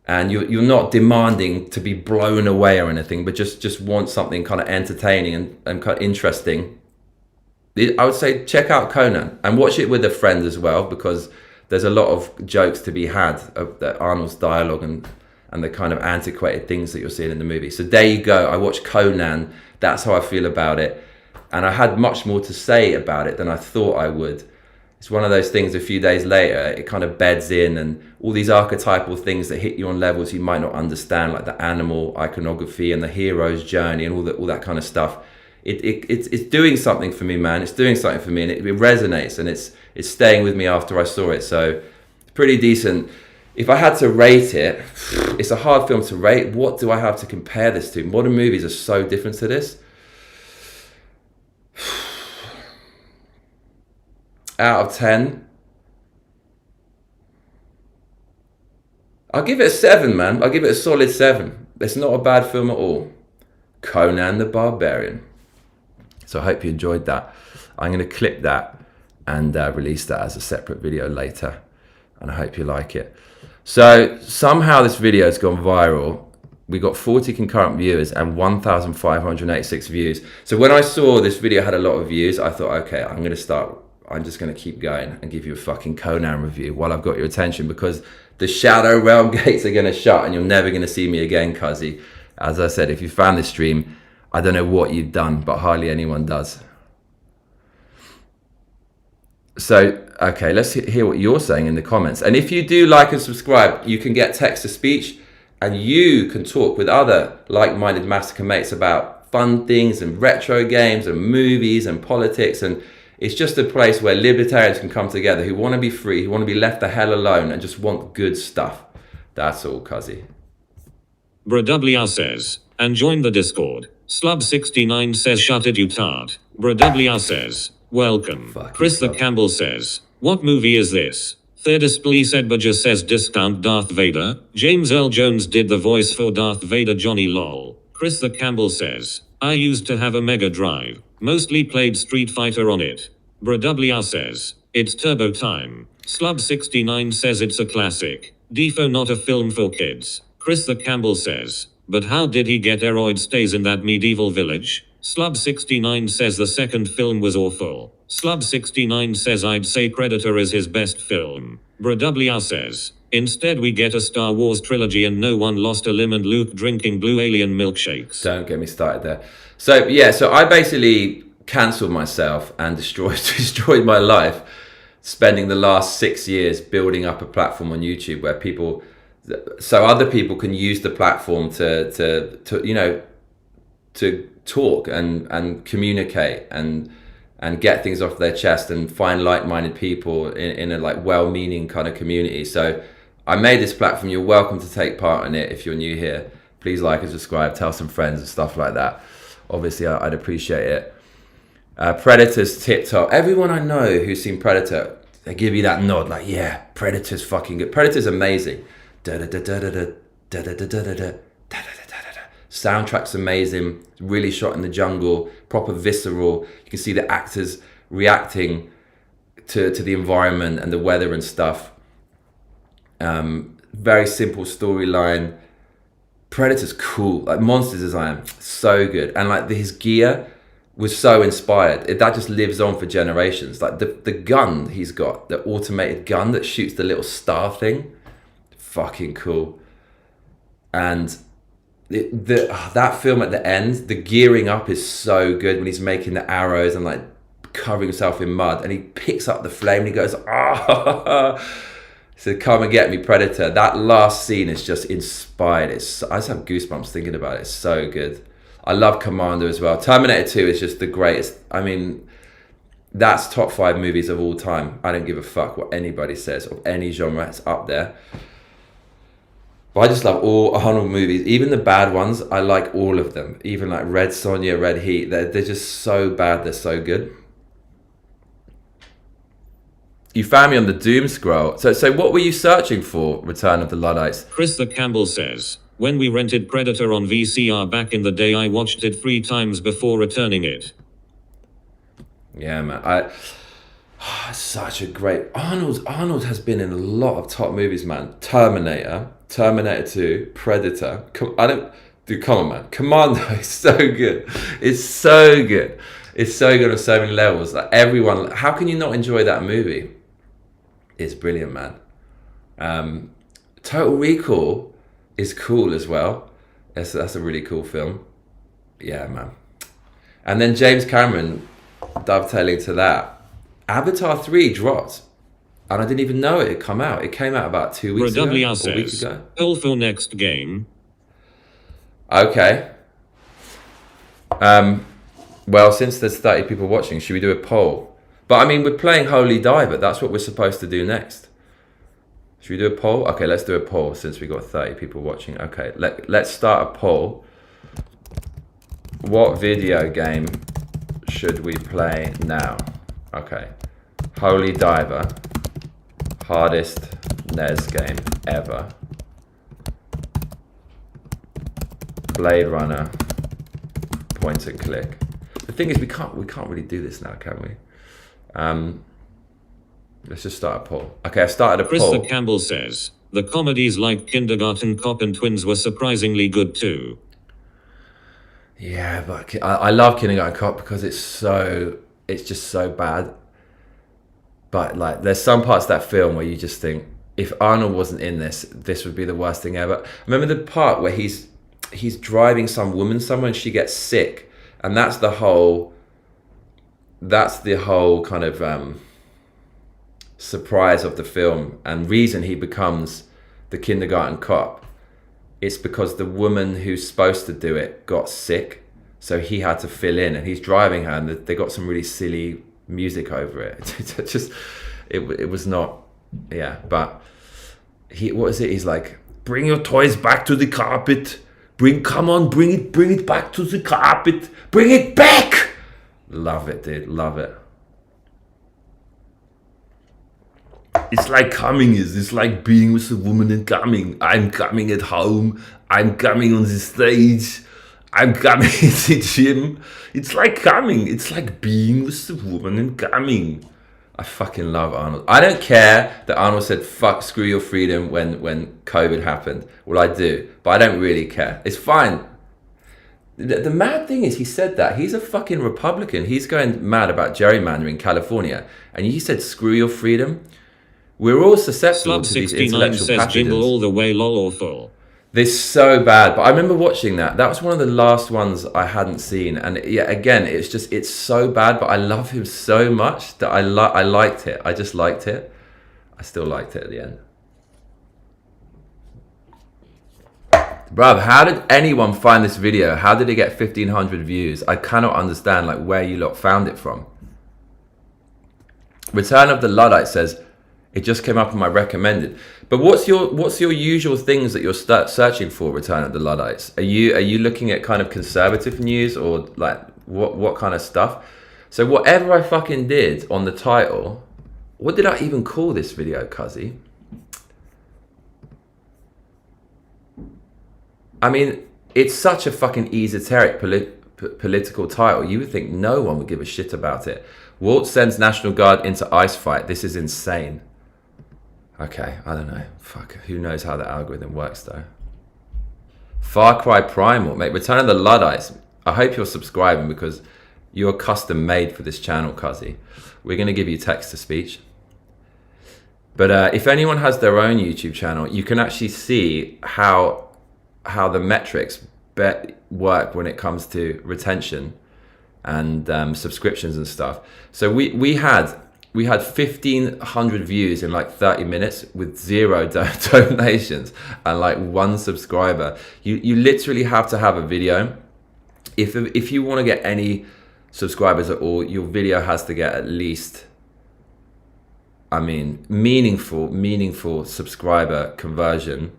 and you're not demanding to be blown away or anything, but just want something kind of entertaining and kind of interesting, I would say check out Conan and watch it with a friend as well, because there's a lot of jokes to be had of Arnold's dialogue and the kind of antiquated things that you're seeing in the movie. So there you go. I watched Conan. That's how I feel about it. And I had much more to say about it than I thought I would. It's one of those things, a few days later, it kind of beds in, and all these archetypal things that hit you on levels you might not understand, like the animal iconography and the hero's journey and all that kind of stuff. It's doing something for me, man. It's doing something for me, and it resonates, and it's staying with me after I saw it. So it's pretty decent. If I had to rate it, it's a hard film to rate. What do I have to compare this to? Modern movies are so different to this. Out of 10, I'll give it a 7, man. I'll give it a solid 7. It's not a bad film at all. Conan the Barbarian. So I hope you enjoyed that. I'm going to clip that and release that as a separate video later. And I hope you like it. So somehow this video has gone viral. We got 40 concurrent viewers and 1,586 views. So when I saw this video had a lot of views, I thought, okay, I'm just going to keep going and give you a fucking Conan review while I've got your attention, because the Shadow Realm gates are going to shut and you're never going to see me again, cuzzy. As I said, if you found this stream, I don't know what you've done, but hardly anyone does. So, okay, let's hear what you're saying in the comments. And if you do like and subscribe, you can get text-to-speech, and you can talk with other like-minded Massacre mates about fun things and retro games and movies and politics. And it's just a place where libertarians can come together who want to be free, who want to be left the hell alone and just want good stuff. That's all, cuzzy. BrWR says, and join the Discord. Slub69 says, shut it, you tart. BrWR says, welcome. Chris the Campbell says, what movie is this? Thirdisplay said Badger says discount Darth Vader. James Earl Jones did the voice for Darth Vader, Johnny lol. Chris the Campbell says, I used to have a Mega Drive. Mostly played Street Fighter on it. BrWR says, it's turbo time. Slub69 says it's a classic. Defo not a film for kids. Chris the Campbell says, but how did he get aeroid stays in that medieval village? Slub69 says the second film was awful. Slub69 says I'd say Predator is his best film. BrWR says, instead we get a Star Wars trilogy and no one lost a limb and Luke drinking blue alien milkshakes. Don't get me started there. So yeah, so I basically cancelled myself and destroyed my life, spending the last 6 years building up a platform on YouTube where so other people can use the platform to talk and communicate and get things off their chest and find like-minded people in a like well-meaning kind of community. So I made this platform. You're welcome to take part in it if you're new here. Please like and subscribe, tell some friends and stuff like that. Obviously, I'd appreciate it. Predator's tip top. Everyone I know who's seen Predator, they give you that nod, like, yeah, Predator's fucking good. Predator's amazing. Soundtrack's amazing. Really shot in the jungle, proper visceral. You can see the actors reacting to the environment and the weather and stuff. Very simple storyline. Predator's cool. Like, monster design, so good. And like his gear was so inspired. That just lives on for generations. Like the gun he's got, the automated gun that shoots the little star thing, fucking cool. And that film at the end, the gearing up is so good when he's making the arrows and like covering himself in mud, and he picks up the flame and he goes, so come and get me, Predator. That last scene is just inspired. I just have goosebumps thinking about it. It's so good. I love Commando as well. Terminator 2 is just the greatest. I mean, that's top 5 movies of all time. I don't give a fuck what anybody says of any genre. It's up there. But I just love all Arnold movies. Even the bad ones, I like all of them. Even like Red Sonja, Red Heat. They're just so bad, they're so good. You found me on the doom scroll. So what were you searching for, Return of the Luddites? Chris the Campbell says, when we rented Predator on VCR back in the day, I watched it 3 times before returning it. Yeah, man. Such a great... Arnold has been in a lot of top movies, man. Terminator 2, Predator. Come on, man. Commando is so good. It's so good. It's so good on so many levels. Like, everyone... How can you not enjoy that movie? It's brilliant, man. Total Recall is cool as well. That's a really cool film. Yeah, man. And then James Cameron, dovetailing to that, Avatar 3 dropped. And I didn't even know it had come out. It came out about 2 weeks ago. A week ago. Poll for next game. Okay. Well, since there's 30 people watching, should we do a poll? But I mean, we're playing Holy Diver. That's what we're supposed to do next. Should we do a poll? Okay, let's do a poll since we got 30 people watching. Okay, let's start a poll. What video game should we play now? Okay. Holy Diver. Hardest NES game ever. Blade Runner. Point and click. The thing is, we can't really do this now, can we? Let's just start a poll. Okay, I started a poll. Chris Campbell says, the comedies like Kindergarten Cop and Twins were surprisingly good too. Yeah, but I love Kindergarten Cop because it's just so bad. But like, there's some parts of that film where you just think, if Arnold wasn't in this would be the worst thing ever. Remember the part where he's driving some woman somewhere and she gets sick, and that's the whole kind of surprise of the film and reason he becomes the kindergarten cop. It's because the woman who's supposed to do it got sick, so he had to fill in, and he's driving her, and they got some really silly music over it. It was not, yeah. But what is it? He's like, bring your toys back to the carpet. Bring it back to the carpet. Bring it back. Love it, dude. Love it. It's like coming it's like being with a woman and coming. I'm coming at home. I'm coming on the stage. I'm coming in the gym. It's like coming. It's like being with a woman and coming. I fucking love Arnold. I don't care that Arnold said, fuck, screw your freedom when COVID happened. Well, I do. But I don't really care. It's fine. The mad thing is, he said that. He's a fucking Republican. He's going mad about gerrymandering in California. And he said, screw your freedom. We're all susceptible to these intellectual says pathogens. Jingle all the way, lol or full. They're so bad. But I remember watching that. That was one of the last ones I hadn't seen. And yeah, again, it's so bad. But I love him so much that I liked it. I just liked it. I still liked it at the end. Bruv, how did anyone find this video? How did it get 1,500 views? I cannot understand like where you lot found it from. Return of the Luddite says, it just came up on my recommended. But what's your usual things that you're searching for, Return of the Luddites? Are you looking at kind of conservative news, or like what kind of stuff? So whatever I fucking did on the title, what did I even call this video, Cuzzy? I mean, it's such a fucking esoteric political title. You would think no one would give a shit about it. Walz sends National Guard into ice fight. This is insane. Okay, I don't know. Fuck, who knows how the algorithm works though. Far Cry Primal, mate. Return of the Luddites. I hope you're subscribing because you're custom made for this channel, Cuzzy. We're going to give you text-to-speech. But if anyone has their own YouTube channel, you can actually see how the metrics work when it comes to retention and subscriptions and stuff. So we had 1,500 views in like 30 minutes with 0 donations and like 1 subscriber. You literally have to have a video. If you want to get any subscribers at all, your video has to get at least, I mean, meaningful subscriber conversion.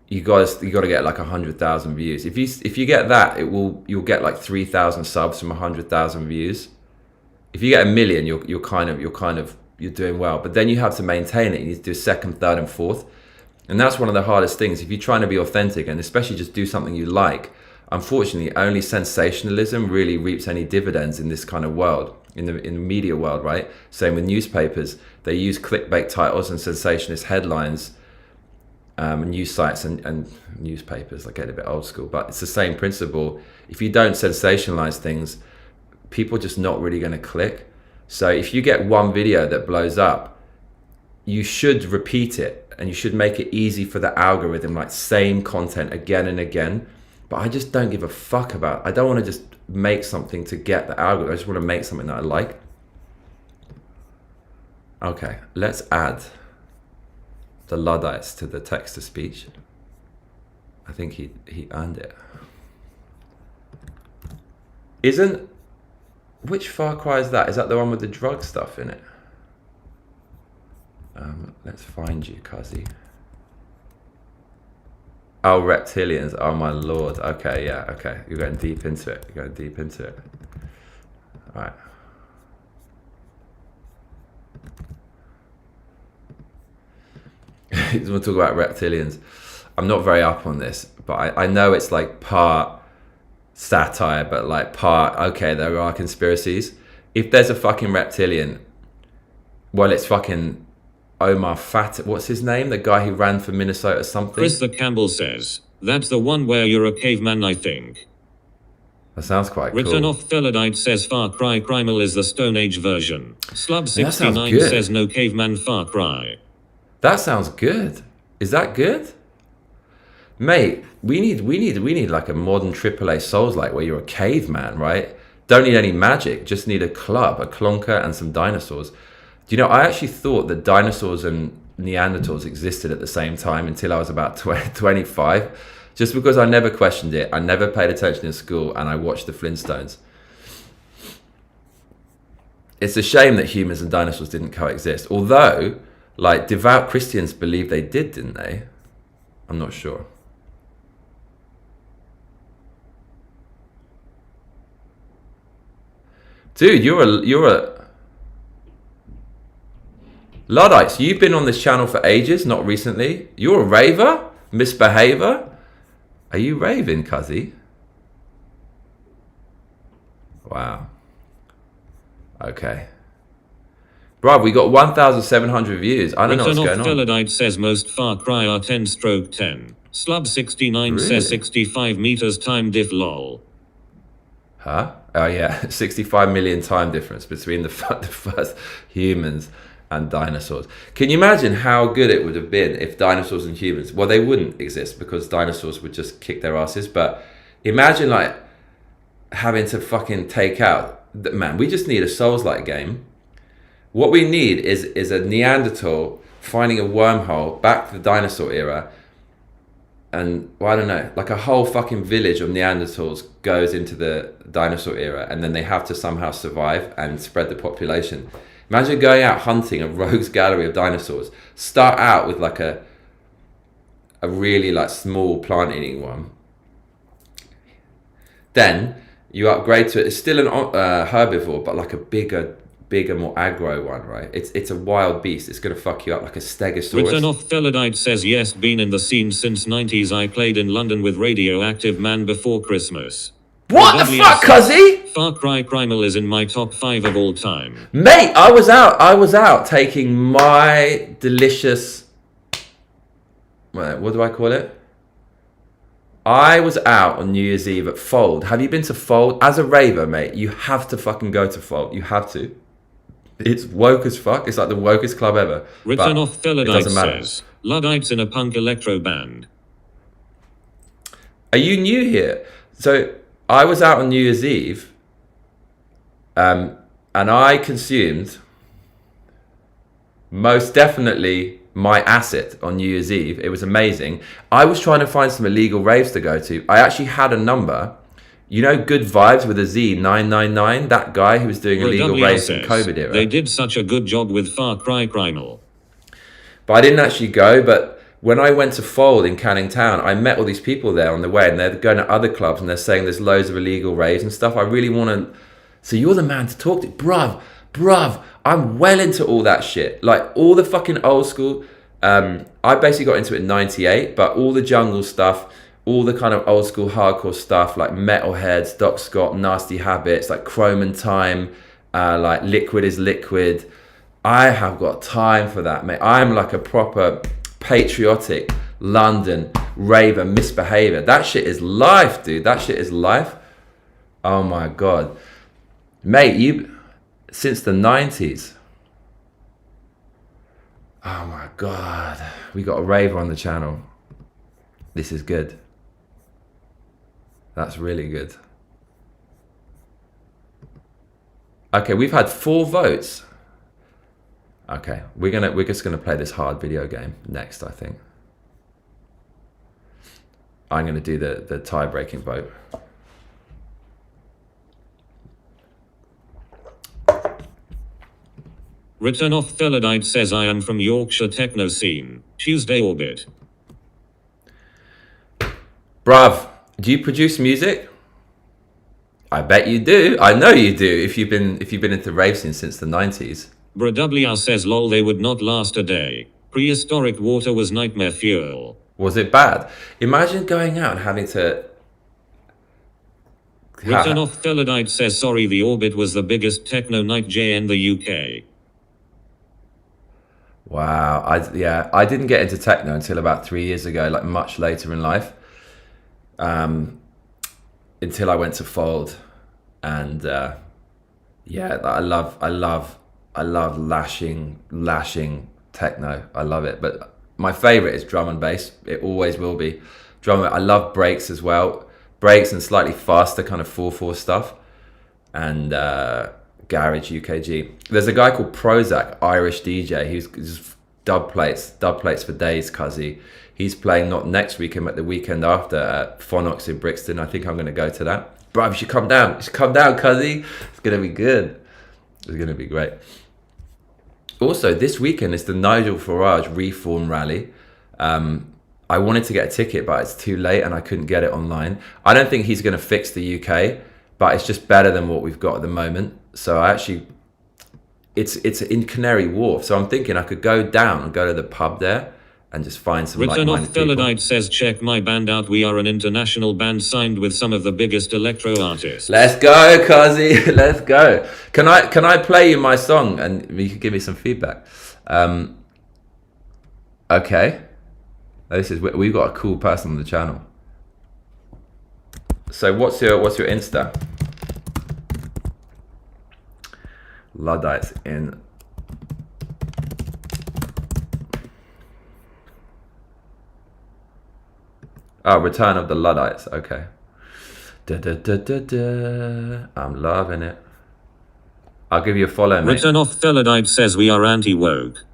You got to get like 100,000 views. If you get that, you'll get like 3,000 subs from 100,000 views. If you get 1 million, you're doing well. But then you have to maintain it. You need to do second, third, and fourth, and that's one of the hardest things. If you're trying to be authentic and especially just do something you like, unfortunately, only sensationalism really reaps any dividends in this kind of world, in the media world, right? Same with newspapers. They use clickbait titles and sensationalist headlines. News sites and newspapers, I get a bit old school, but it's the same principle. If you don't sensationalize things, people are just not really going to click. So if you get one video that blows up, you should repeat it and you should make it easy for the algorithm, like same content again and again. But I just don't give a fuck about, I don't want to just make something to get the algorithm. I just want to make something that I like. Okay, let's add the Luddites to the text-to-speech. I think he earned it. Which Far Cry is that? Is that the one with the drug stuff in it? Let's find you, Cuzzy. Oh, reptilians. Oh my lord. Okay, yeah, okay. You're going deep into it. All right. He's going to talk about reptilians. I'm not very up on this, but I know it's like part satire, but like part, okay, there are conspiracies. If there's a fucking reptilian, well, it's fucking Omar Fat. What's his name? The guy who ran for Minnesota something? Chris the Campbell says, that's the one where you're a caveman, I think. That sounds quite cool. Written off Felodite says Far Cry Primal is the Stone Age version. Slub69 says no caveman Far Cry. That sounds good. Is that good? Mate, we need like a modern AAA Souls-like where you're a caveman, right? Don't need any magic, just need a club, a clunker, and some dinosaurs. Do you know, I actually thought that dinosaurs and Neanderthals existed at the same time until I was about 25, just because I never questioned it, I never paid attention in school, and I watched the Flintstones. It's a shame that humans and dinosaurs didn't coexist, although, like, devout Christians believe they did, didn't they? I'm not sure. Dude, you're a Luddites, you've been on this channel for ages, not recently. You're a raver? Misbehavior? Are you raving, Cuzzy? Wow. Okay. Bruv, we got 1,700 views. I don't know what's going on. Felodite says most Far Cry are 10/10. Slub69 says 65 meters time diff lol. Huh? Oh yeah, 65 million time difference between the first humans and dinosaurs. Can you imagine how good it would have been if dinosaurs and humans, well, they wouldn't exist because dinosaurs would just kick their asses, but imagine like having to fucking take out, man, we just need a Souls-like game. What we need is a Neanderthal finding a wormhole back to the dinosaur era, and, well, I don't know, like a whole fucking village of Neanderthals goes into the dinosaur era, and then they have to somehow survive and spread the population. Imagine going out hunting a rogues gallery of dinosaurs. Start out with like a really like small plant-eating one. Then You upgrade to it. It's still an herbivore, but like a bigger, more aggro one, right? It's a wild beast. It's gonna fuck you up like a stegosaurus. Written off Felidite says yes, been in the scene since 90s. I played in London with Radioactive Man before Christmas. What the fuck, cuzzy? Far Cry Primal is in my top 5 of all time. Mate, I was out taking my delicious, what do I call it? I was out on New Year's Eve at Fold. Have you been to Fold? As a raver, mate, you have to fucking go to Fold. You have to. It's woke as fuck. It's like the wokest club ever. Written off Felidite says, Luddites in a punk electro band. Are you new here? So I was out on New Year's Eve, and I consumed most definitely my asset on New Year's Eve. It was amazing. I was trying to find some illegal raves to go to. I actually had a number. You know, Good Vibes with a Z, 999, that guy who was doing illegal raves in COVID era. They did such a good job with Far Cry Primal. But I didn't actually go, but when I went to Fold in Canning Town, I met all these people there on the way, and they're going to other clubs, and they're saying there's loads of illegal raves and stuff. I really want to... So you're the man to talk to. Bruv, I'm well into all that shit. Like, all the fucking old school... I basically got into it in 98, but all the jungle stuff, all the kind of old school hardcore stuff, like Metalheads, Doc Scott, Nasty Habits, like Chrome and Time, like Liquid is Liquid. I have got time for that, mate. I'm like a proper patriotic London raver misbehavior. That shit is life, dude. That shit is life. Oh my God. Mate, you... Since the 90s... Oh my God, we got a raver on the channel. This is good. That's really good. Okay, we've had 4 votes. Okay, we're just gonna play this hard video game next, I think. I'm gonna do the tie-breaking vote. Written off Felidite says I am from Yorkshire techno scene. Tuesday Orbit. Bruv, do you produce music? I bet you do. I know you do. If you've been into rave scene since the 90s. BrWR says lol, they would not last a day. Prehistoric water was nightmare fuel. Was it bad? Imagine going out and having to... Written off Felidite says sorry, the Orbit was the biggest techno night J in the UK. Wow, I didn't get into techno until about 3 years ago, like much later in life, until I went to Fold, and yeah, I love lashing techno. I love it, but my favorite is drum and bass. It always will be drum. I love breaks as well, breaks and slightly faster kind of 4/4 stuff, and garage UKG. There's a guy called Prozac, Irish DJ. He's just dub plates for days, cuzzy. He's playing not next weekend, but the weekend after at Phonox in Brixton. I think I'm going to go to that. Bro, you should come down. You should come down, cuzzy. It's going to be good. It's going to be great. Also, this weekend is the Nigel Farage Reform Rally. I wanted to get a ticket, but it's too late and I couldn't get it online. I don't think he's going to fix the UK, but it's just better than what we've got at the moment. So I actually, it's in Canary Wharf. So I'm thinking I could go down and go to the pub there and just find some Written off like-minded people. Felidite says check my band out. We are an international band signed with some of the biggest electro artists. Let's go, cuzzy. Let's go. Can I play you my song and you can give me some feedback? Okay. We've got a cool person on the channel. So what's your Insta? Luddites in. Oh, Return of the Luddites. Okay. I'm loving it. I'll give you a follow, mate. Written off Felidite says we are anti-woke.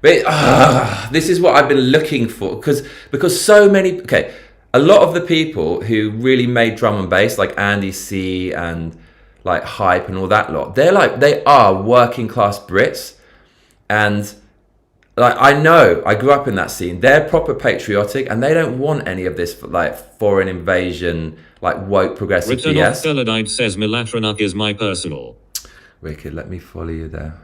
But this is what I've been looking for, because so many. Okay, a lot of the people who really made drum and bass, like Andy C and like Hype and all that lot, they are working class Brits, and like, I know, I grew up in that scene. They're proper patriotic, and they don't want any of this like foreign invasion, like woke progressive Return of BS. Felladite says Milatranuk is my personal. Wicked, let me follow you there.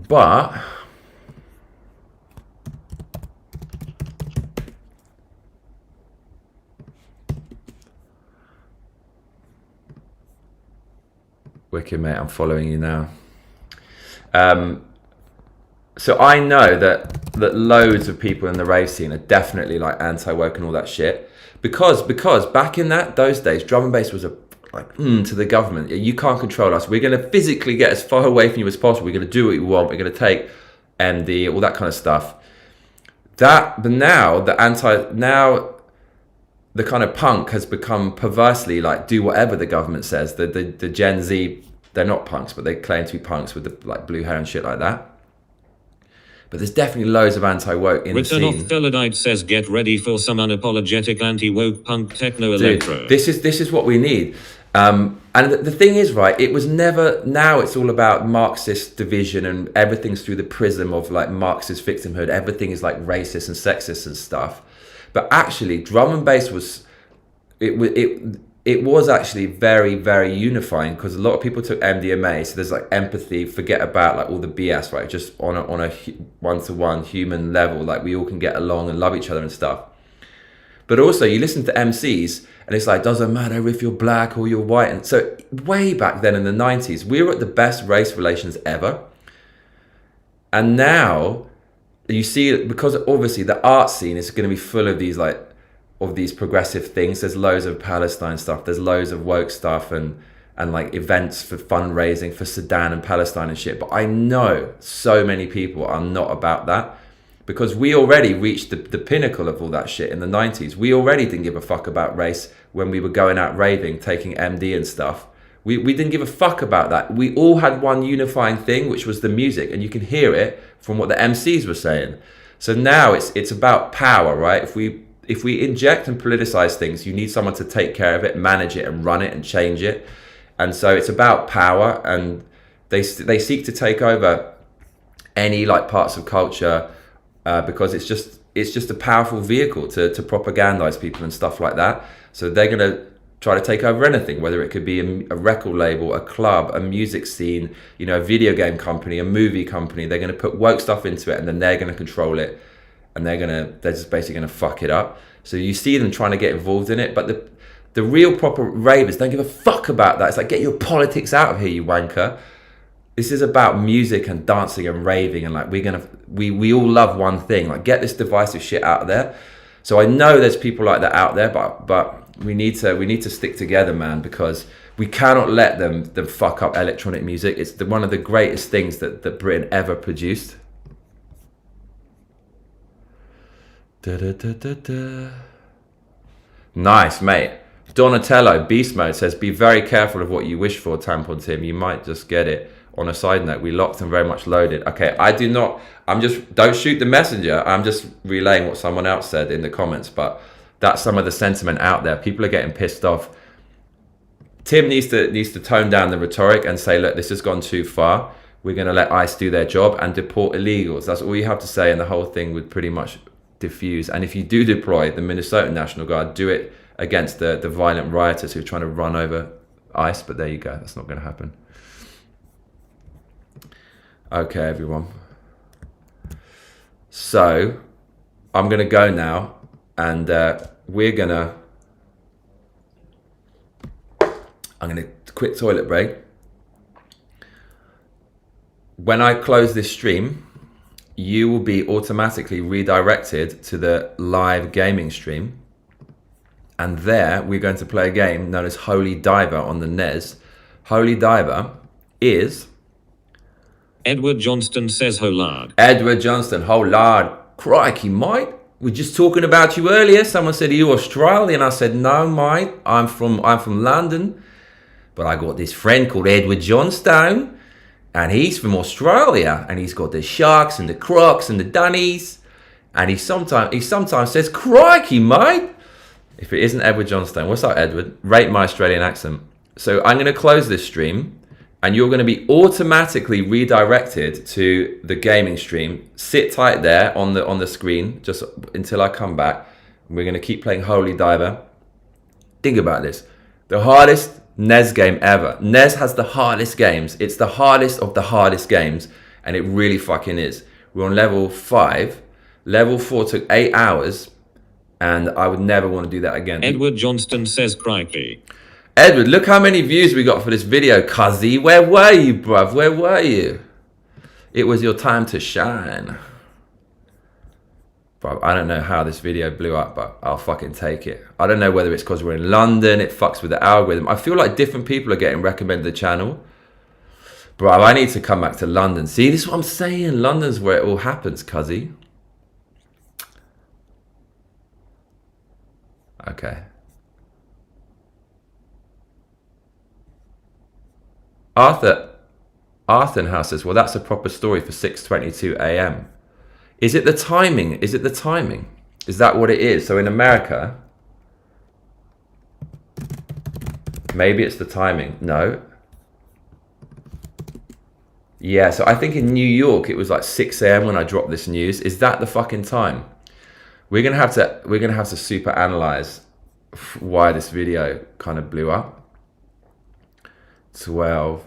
But wicked, mate, I'm following you now. So I know that loads of people in the rave scene are definitely like anti-woke and all that shit, because back in those days, drum and bass was to the government. You can't control us. We're going to physically get as far away from you as possible. We're going to do what you want. We're going to take MD, all that kind of stuff. But now the kind of punk has become perversely like do whatever the government says. The Gen Z, they're not punks, but they claim to be punks with the like blue hair and shit like that. But there's definitely loads of anti-woke in Return the of scene. Felladite says get ready for some unapologetic anti-woke punk techno electro. Dude, this is what we need. And the thing is, right, it was never, now it's all about Marxist division and everything's through the prism of like Marxist victimhood. Everything is like racist and sexist and stuff. But actually, drum and bass was, it was actually very, very unifying, because a lot of people took MDMA. So there's like empathy, forget about like all the BS, right? Just on a one-to-one human level, like we all can get along and love each other and stuff. But also you listen to MCs and it's like, doesn't matter if you're black or you're white. And so way back then in the 90s, we were at the best race relations ever. And now you see, because obviously the art scene is going to be full of these like, of these progressive things. There's loads of Palestine stuff. There's loads of woke stuff and like events for fundraising for Sudan and Palestine and shit. But I know so many people are not about that, because we already reached the pinnacle of all that shit in the 90s. We already didn't give a fuck about race when we were going out raving, taking MD and stuff. We didn't give a fuck about that. We all had one unifying thing, which was the music, and you can hear it from what the MCs were saying. So now it's about power, right? If we inject and politicize things, you need someone to take care of it, manage it, and run it and change it. And so it's about power, and they seek to take over any like parts of culture, because it's just a powerful vehicle to propagandize people and stuff like that. So they're gonna try to take over anything, whether it could be a record label, a club, a music scene, a video game company, a movie company. They're gonna put woke stuff into it, and then they're gonna control it. And they're just basically going to fuck it up. So you see them trying to get involved in it, but the real proper ravers don't give a fuck about that. It's like, get your politics out of here, you wanker. This is about music and dancing and raving, and like we all love one thing. Like, get this divisive shit out of there. So I know there's people like that out there, but we need to stick together, man, because we cannot let them fuck up electronic music. It's one of the greatest things that Britain ever produced. Nice, mate. Donatello Beast Mode says, be very careful of what you wish for, Tampon Tim. You might just get it. On a side note, we locked and very much loaded. Okay, don't shoot the messenger. I'm just relaying what someone else said in the comments, but that's some of the sentiment out there. People are getting pissed off. Tim needs to tone down the rhetoric and say, look, this has gone too far. We're going to let ICE do their job and deport illegals. That's all you have to say, and the whole thing would pretty much diffuse. And if you do deploy the Minnesota National Guard, do it against the violent rioters who are trying to run over ICE. But there you go, that's not going to happen. Okay, everyone, so I'm going to go now, and I'm going to quick toilet break. When I close this stream, you will be automatically redirected to the live gaming stream. And there we're going to play a game known as Holy Diver on the NES. Holy Diver is... Edward Johnston says Holard. Edward Johnston, Holard. Crikey, mate. We're just talking about you earlier. Someone said, are you Australian? I said, no, mate. I'm from London. But I got this friend called Edward Johnstone. And he's from Australia, and he's got the sharks and the crocs and the dunnies, And he sometimes says, crikey, mate. If it isn't Edward Johnstone, what's up, Edward? Rate my Australian accent. So I'm going to close this stream, and you're going to be automatically redirected to the gaming stream. Sit tight there on the screen just until I come back. We're going to keep playing Holy Diver. Think about this. The hardest NES game ever. NES has the hardest games. It's the hardest of the hardest games, and it really fucking is. We're on level 5. Level 4 took 8 hours, and I would never want to do that again. Edward Johnston says crikey. Edward, look how many views we got for this video, cuzzy. Where were you, bruv? Where were you? It was your time to shine. Bruv, I don't know how this video blew up, but I'll fucking take it. I don't know whether it's because we're in London, it fucks with the algorithm. I feel like different people are getting recommended the channel. Bruv, I need to come back to London. See, this is what I'm saying. London's where it all happens, cuzzy. Okay. Arthur House says, well, that's a proper story for 6:22 a.m. Is it the timing? Is it the timing? Is that what it is? So in America, maybe it's the timing. No. Yeah, so I think in New York it was like 6 a.m. when I dropped this news. Is that the fucking time? We're gonna have to super analyze why this video kind of blew up. 12.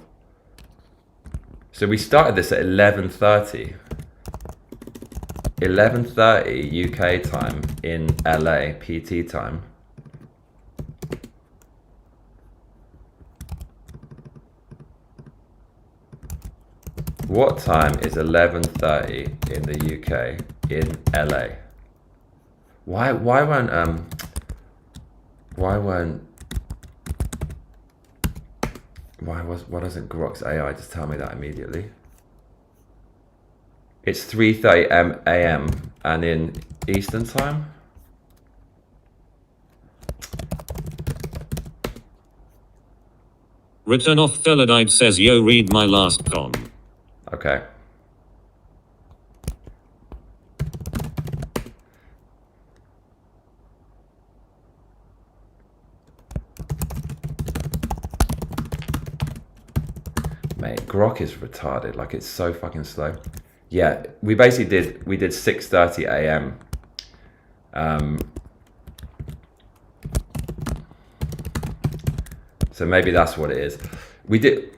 So we started this at 11:30. 11:30 UK time in LA, PT time. What time is 11:30 in the UK in LA? Why doesn't Grok's AI just tell me that immediately? It's 3:30 a.m. and in Eastern time. Return off Felladite says, yo, read my last com. Okay. Mate, Grok is retarded. Like, it's so fucking slow. Yeah, we basically did 6:30 a.m. So maybe that's what it is. We did.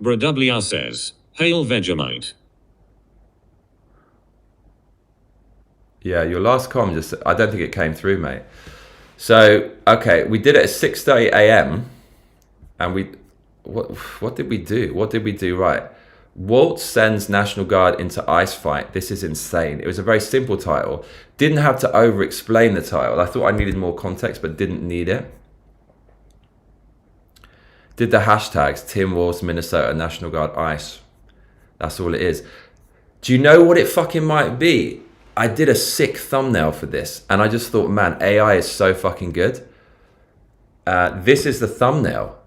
BrWR says, hail Vegemite. Yeah, your last com just, I don't think it came through, mate. So, okay, we did it at 6:30 a.m. and what did we do? What did we do right? Walz sends National Guard into ice fight. This is insane. It was a very simple title. Didn't have to over-explain the title. I thought I needed more context, but didn't need it. Did the hashtags, Tim Walz, Minnesota, National Guard, ice. That's all it is. Do you know what it fucking might be? I did a sick thumbnail for this, and I just thought, man, AI is so fucking good. This is the thumbnail.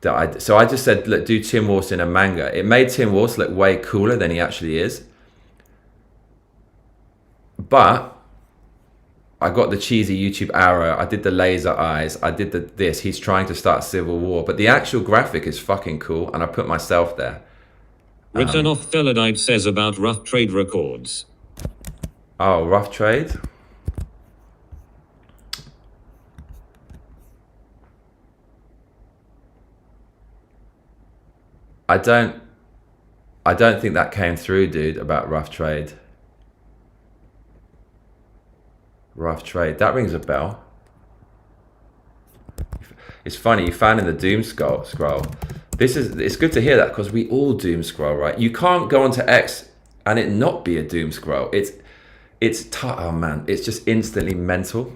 So I just said, look, do Tim Walz in a manga. It made Tim Walz look way cooler than he actually is. But I got the cheesy YouTube arrow. I did the laser eyes. I did this. He's trying to start civil war. But the actual graphic is fucking cool, and I put myself there. Return off Felladite says about Rough Trade Records. Oh, Rough Trade? I don't think that came through, dude, about Rough Trade. Rough Trade. That rings a bell. It's funny, you found in the doom scroll. It's good to hear that, because we all doom scroll, right? You can't go onto X and it not be a doom scroll. Oh man, it's just instantly mental.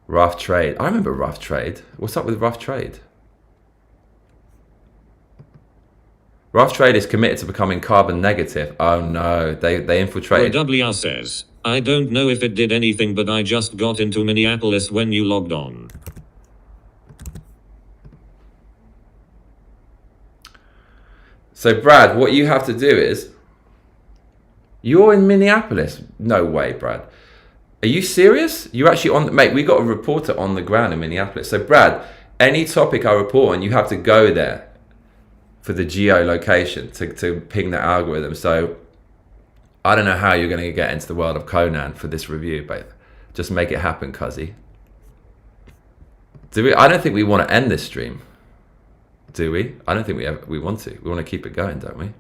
Rough Trade. I remember Rough Trade. What's up with Rough Trade? Rough Trade is committed to becoming carbon negative. Oh no, they infiltrated. WR says, I don't know if it did anything, but I just got into Minneapolis when you logged on. So Brad, what you have to do is, you're in Minneapolis. No way, Brad. Are you serious? You're actually on, mate, we got a reporter on the ground in Minneapolis. So Brad, any topic I report on, you have to go there for the geolocation to ping the algorithm. So I don't know how you're going to get into the world of Conan for this review, but just make it happen, cuzzy. I don't think we want to end this stream, do we? I don't think we want to. We want to keep it going, don't we?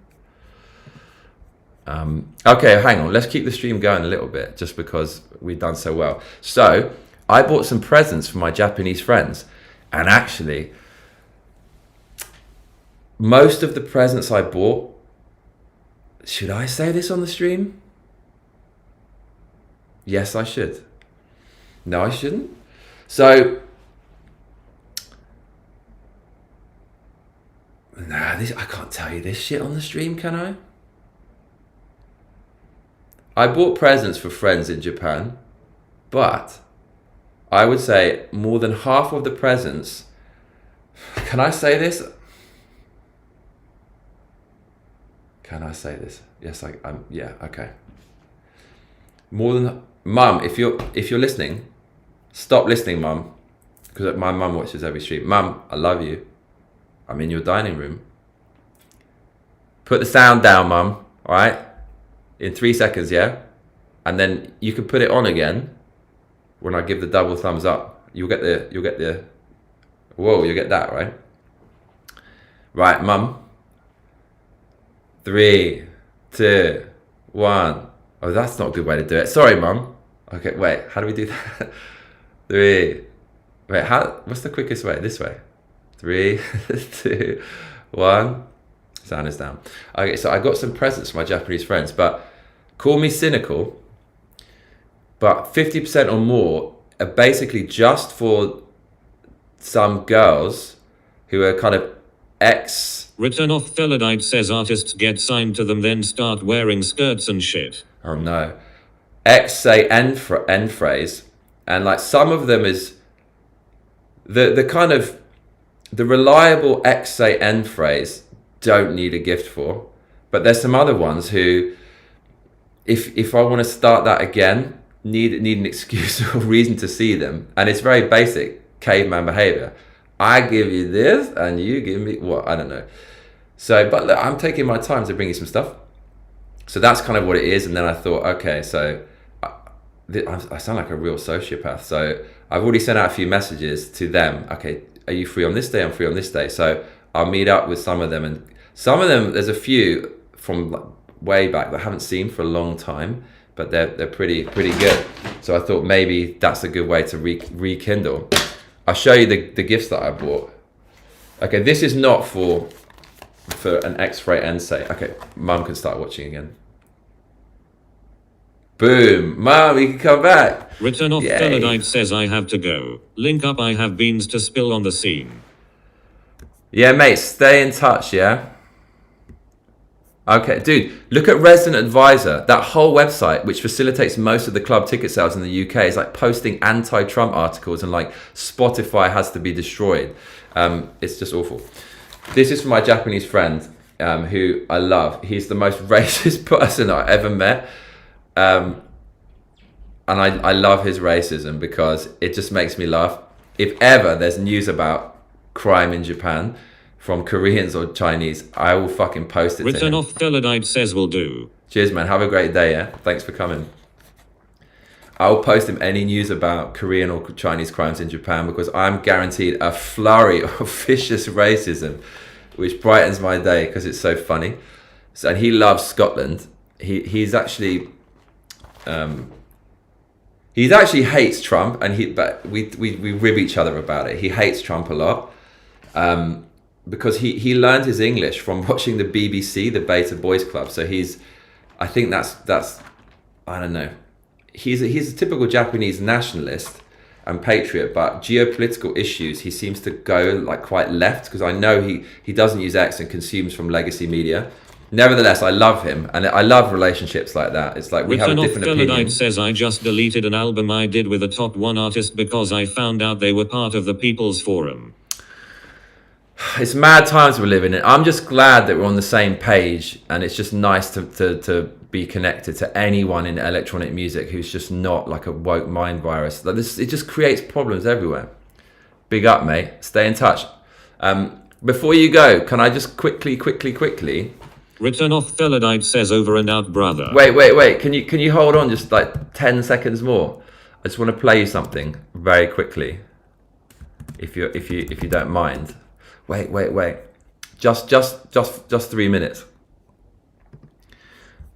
Okay, hang on. Let's keep the stream going a little bit, just because we've done so well. So I bought some presents for my Japanese friends, and actually, most of the presents I bought, should I say this on the stream? Yes, I should. No, I shouldn't. So, nah, I can't tell you this shit on the stream, can I? I bought presents for friends in Japan, but I would say more than half of the presents, can I say this? Can I say this? Yes, yeah, okay. More than, Mum, if you're listening, stop listening, Mum, because my mum watches every stream. Mum, I love you. I'm in your dining room. Put the sound down, Mum, all right? In 3 seconds, yeah? And then you can put it on again when I give the double thumbs up. You'll get that, right? Right, Mum. 3, 2, 1. Oh, that's not a good way to do it. Sorry, Mum. Okay, wait, how do we do that? 3. Wait, what's the quickest way? This way. 3, 2, 1. Sound is down. Okay, so I got some presents for my Japanese friends, but call me cynical, but 50% or more are basically just for some girls who are kind of Return off Thelodite says artists get signed to them then start wearing skirts and shit. Oh no. Say end phrase, and like some of them is the kind of the reliable say end phrase don't need a gift for, but there's some other ones who, if I want to start that again, need an excuse or reason to see them, and it's very basic caveman behavior. I give you this and you give me what, I don't know. So, but look, I'm taking my time to bring you some stuff. So that's kind of what it is. And then I thought, okay, so I sound like a real sociopath. So I've already sent out a few messages to them. Okay, are you free on this day? I'm free on this day. So I'll meet up with some of them, and some of them, there's a few from way back that I haven't seen for a long time, but they're pretty good. So I thought maybe that's a good way to rekindle. I'll show you the gifts that I bought. Okay, this is not for an X-ray and say. Okay, Mum can start watching again. Boom, Mum, you can come back. Return off Thelodite says I have to go. Link up, I have beans to spill on the scene. Yeah, mate, stay in touch, yeah? Okay, dude, look at Resident Advisor. That whole website, which facilitates most of the club ticket sales in the UK, is like posting anti-Trump articles and like Spotify has to be destroyed. It's just awful. This is from my Japanese friend, who I love. He's the most racist person I ever met. And I love his racism because it just makes me laugh. If ever there's news about crime in Japan from Koreans or Chinese, I will fucking post it to him. Return off Thelodite says will do. Cheers, man. Have a great day, yeah? Thanks for coming. I will post him any news about Korean or Chinese crimes in Japan because I'm guaranteed a flurry of vicious racism, which brightens my day because it's so funny. So, and he loves Scotland. He's actually hates Trump, and but we rib each other about it. He hates Trump a lot. Because he learned his English from watching the BBC, the Beta Boys Club. So I think that's I don't know. He's a typical Japanese nationalist and patriot, but geopolitical issues, he seems to go like quite left, because I know he doesn't use X and consumes from legacy media. Nevertheless, I love him, and I love relationships like that. It's like we have a different opinion. Says I just deleted an album I did with a top 1 artist because I found out they were part of the People's Forum. It's mad times we're living in. I'm just glad that we're on the same page, and it's just nice to be connected to anyone in electronic music who's just not like a woke mind virus. Like this, it just creates problems everywhere. Big up, mate. Stay in touch. Before you go, can I just quickly? Written off Felladite says over and out, brother. Wait. Can you hold on just like 10 seconds more? I just want to play you something very quickly, if you don't mind. Wait. Just 3 minutes.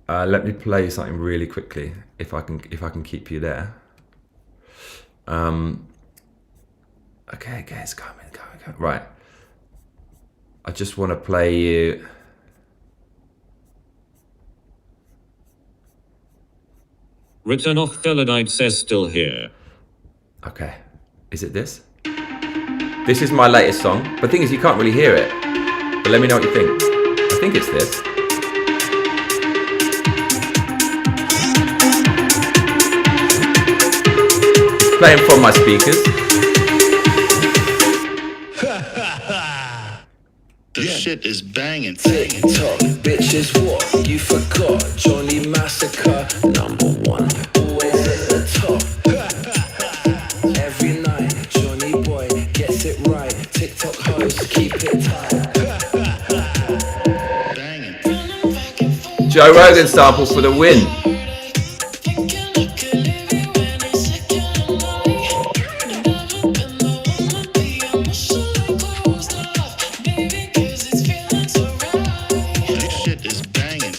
Let me play you something really quickly, if I can keep you there. Okay, it's coming. Right. I just want to play you. Written off Felladite says still here. Okay. Is it this? This is my latest song. But the thing is, you can't really hear it. But let me know what you think. I think it's this. Playing from my speakers. The shit is banging. TikTok, bitches, what you forgot? Johnny Massacre, #1, always at the top. Every night, Johnny boy gets it right. TikTok hoes, keep it tight. Banging. Joe Rogan sample for the win. This shit is banging.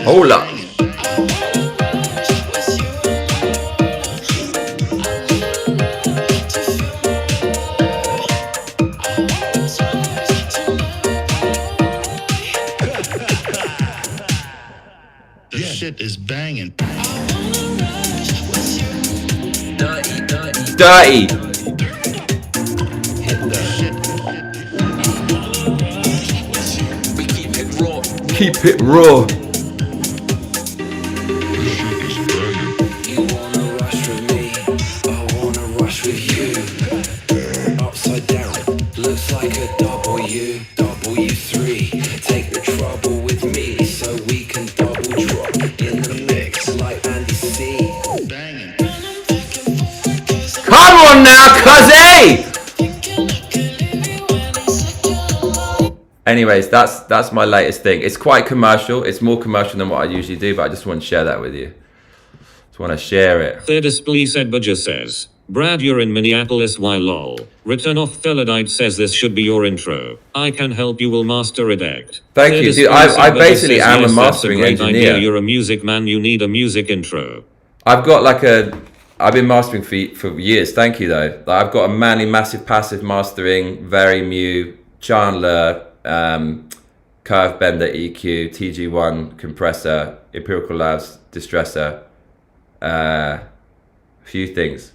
Hold up. This shit is banging. Dirty. We keep it raw. Keep it raw. You wanna rush with me, I wanna rush with you. Upside down, looks like a W, W3. Take the trouble with me, so we can double drop in the mix like Andy C. Banging. Come on now, cuzzy! Anyways, that's my latest thing. It's quite commercial. It's more commercial than what I usually do, but I just want to share that with you. Just want to share it. Third display said Budger says, Brad, you're in Minneapolis, why lol. Written off Felladite says this should be your intro. I can help you will master it act. Thank Third you, dude. display said I Budger basically says, am a yes, mastering that's a great engineer. idea. You're a music man, you need a music intro. I've got I've been mastering for years. Thank you, though. I've got a Manny Massive Passive mastering, Very Mew, Chandler, Curve Bender EQ, TG1 compressor, Empirical Labs distressor, a few things.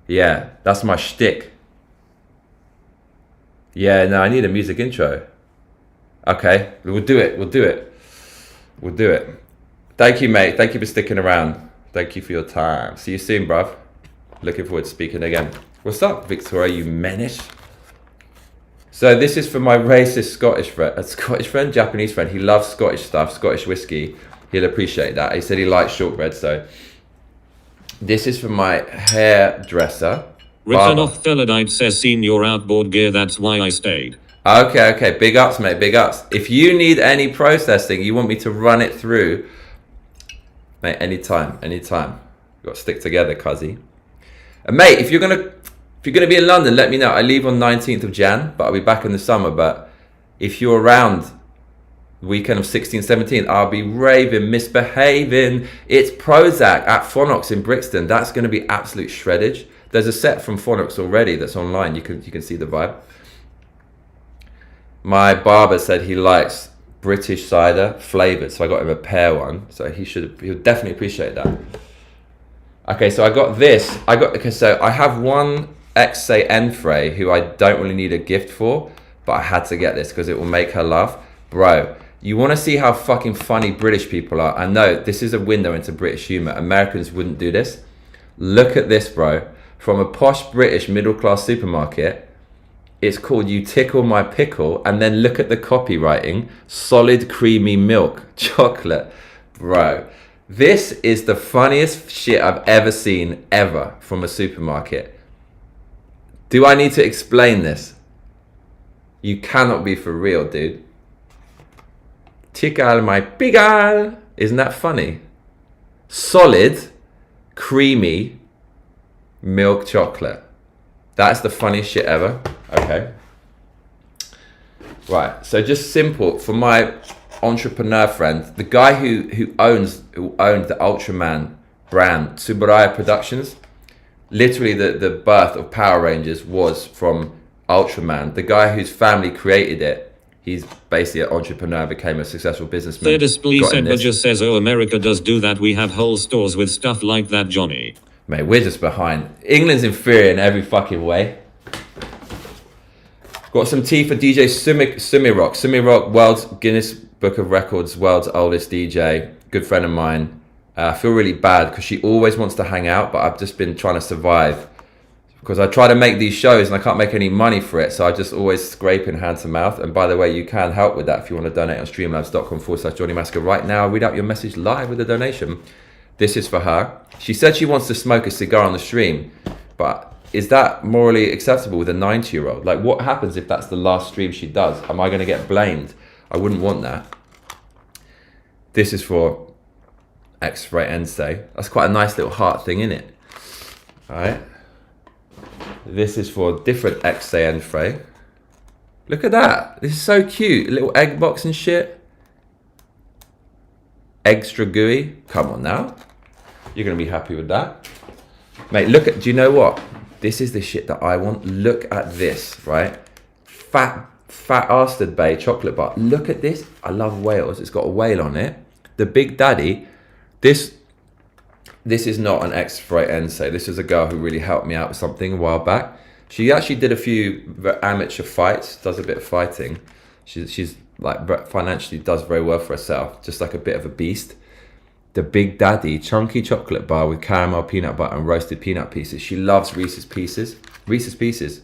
Yeah, that's my shtick. Yeah, no, I need a music intro. Okay, we'll do it. Thank you, mate. Thank you for sticking around. Thank you for your time. See you soon, bruv. Looking forward to speaking again. What's up, Victoria, you menace? So this is for my racist Scottish friend, Japanese friend. He loves Scottish stuff, Scottish whiskey. He'll appreciate that. He said he likes shortbread, so this is for my hairdresser. Written off Felladite says, seen your outboard gear, that's why I stayed. Okay. Big ups, mate. Big ups. If you need any processing, you want me to run it through, mate, anytime. We've got to stick together, cuzzy. And mate, if you're gonna be in London, let me know. I leave on 19th of Jan, but I'll be back in the summer. But if you're around the weekend of 16th, 17th, I'll be raving, misbehaving. It's Prozac at Phonox in Brixton. That's going to be absolute shreddage. There's a set from Phonox already that's online. You can see the vibe. My barber said he likes British cider flavored, so I got him a pear one. So he'll definitely appreciate that. Okay, so I got this. So I have one ex-say Enfray who I don't really need a gift for, but I had to get this because it will make her laugh. Bro, you want to see how fucking funny British people are? I know this is a window into British humor. Americans wouldn't do this. Look at this, bro. From a posh British middle-class supermarket, it's called You Tickle My Pickle, and then look at the copywriting, solid creamy milk chocolate. Bro, this is the funniest shit I've ever seen ever from a supermarket. Do I need to explain this? You cannot be for real, dude. Tickle my pickle. Isn't that funny? Solid creamy milk chocolate. That's the funniest shit ever. Okay. Right. So just simple for my entrepreneur friend, the guy who owned the Ultraman brand, Tsuburaya Productions. Literally, the birth of Power Rangers was from Ultraman. The guy whose family created it, he's basically an entrepreneur, became a successful businessman. Third display said, but just says, oh, America does do that. We have whole stores with stuff like that, Johnny. Mate, we're just behind. England's inferior in every fucking way. Got some tea for DJ Sumirock. Sumirock, world's Guinness Book of Records, world's oldest DJ. Good friend of mine. I feel really bad because she always wants to hang out, but I've just been trying to survive. Because I try to make these shows and I can't make any money for it, so I just always scrape in hand to mouth. And by the way, you can help with that if you want to donate on streamlabs.com/Johnny Massacre. Right now, I'll read out your message live with a donation. This is for her. She said she wants to smoke a cigar on the stream, but is that morally acceptable with a 90-year-old? Like, what happens if that's the last stream she does? Am I going to get blamed? I wouldn't want that. This is for X-Ray Ensei. That's quite a nice little heart thing, isn't it? All right. This is for different X-Ray Ensei. Look at that. This is so cute. A little egg box and shit. Extra gooey. Come on now. You're going to be happy with that. Mate, look at, do you know what? This is the shit that I want. Look at this, right? Fat Astard Bay chocolate bar. Look at this. I love whales. It's got a whale on it. The Big Daddy. This is not an X-Ray Ensei. This is a girl who really helped me out with something a while back. She actually did a few amateur fights, does a bit of fighting. She's like financially does very well for herself, just like a bit of a beast. The Big Daddy chunky chocolate bar with caramel peanut butter and roasted peanut pieces. She loves Reese's Pieces. Reese's Pieces,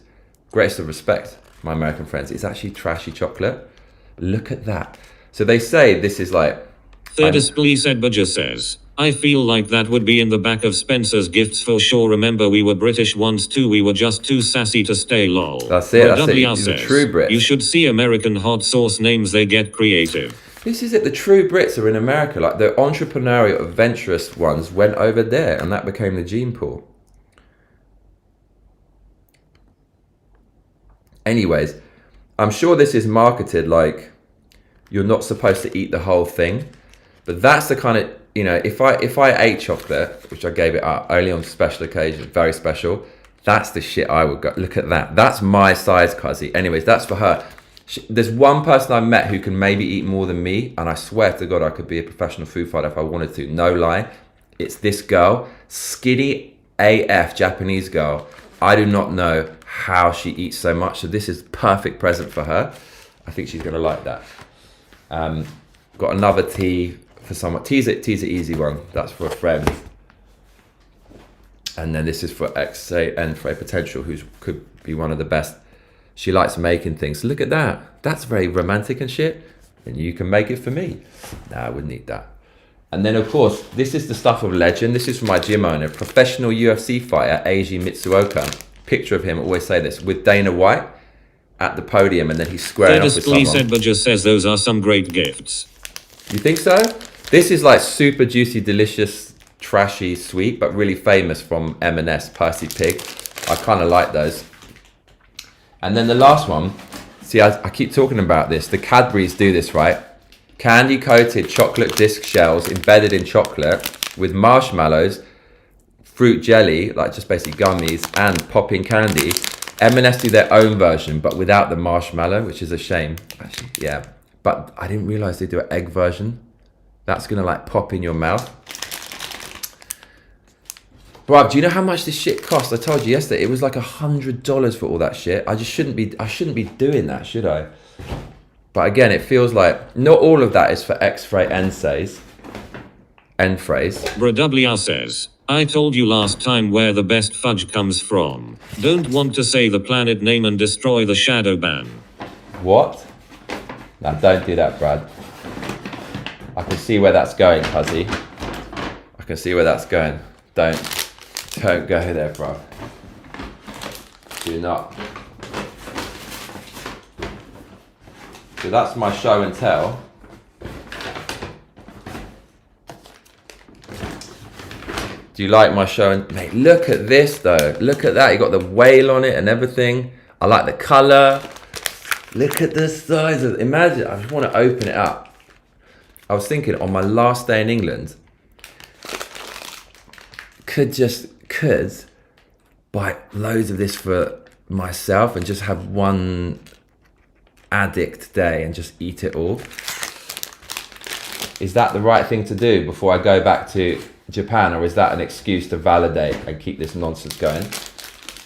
greatest of respect, my American friends. It's actually trashy chocolate. Look at that. So they say this is like... Third display said, Budger says, I feel like that would be in the back of Spencer's gifts for sure. Remember, we were British once too. We were just too sassy to stay, lol. That's it, that's it. WR He's a says, true Brit. You should see American hot sauce names, they get creative. This is it. The true Brits are in America. Like the entrepreneurial, adventurous ones went over there, and that became the gene pool. Anyways, I'm sure this is marketed like you're not supposed to eat the whole thing, but that's the kind of, you know, if I ate chocolate, which I gave it up only on special occasions, very special, that's the shit I would go. Look at that. That's my size, cuzzy. Anyways, that's for her. There's one person I've met who can maybe eat more than me, and I swear to God I could be a professional food fighter if I wanted to. No lie. It's this girl, skinny AF Japanese girl. I do not know how she eats so much, so this is perfect present for her. I think she's going to like that. Got another tea for someone. Tea's an easy one. That's for a friend. And then this is for XA for a potential who could be one of the best. She likes making things. Look at that. That's very romantic and shit. And you can make it for me. Nah, I wouldn't need that. And then, of course, this is the stuff of legend. This is from my gym owner, professional UFC fighter, Eiji Mitsuoka. Picture of him, I always say this, with Dana White at the podium, and then he's squaring off with someone. Said, but just says those are some great gifts. You think so? This is like super juicy, delicious, trashy, sweet, but really famous from M&S, Percy Pig. I kind of like those. And then the last one, see, I keep talking about this. The Cadburys do this, right? Candy-coated chocolate disc shells embedded in chocolate with marshmallows, fruit jelly, like just basically gummies, and popping candy. M&S do their own version, but without the marshmallow, which is a shame. Actually, yeah. But I didn't realize they do an egg version. That's gonna like pop in your mouth. Bruv, do you know how much this shit cost? I told you yesterday, it was like $100 for all that shit. I shouldn't be doing that, should I? But again, it feels like not all of that is for X-ray end phrase. Bro WR says, I told you last time where the best fudge comes from. Don't want to say the planet name and destroy the shadow ban. What? No, don't do that, Brad. I can see where that's going, Cuzzy. I can see where that's going. Don't go there, bro. Do not. So that's my show and tell. Do you like my show and... Mate, look at this though. Look at that. You got the whale on it and everything. I like the colour. Look at the size of... Imagine, I just want to open it up. I was thinking on my last day in England, could buy loads of this for myself and just have one addict day and just eat it all. Is that the right thing to do before I go back to Japan, or is that an excuse to validate and keep this nonsense going?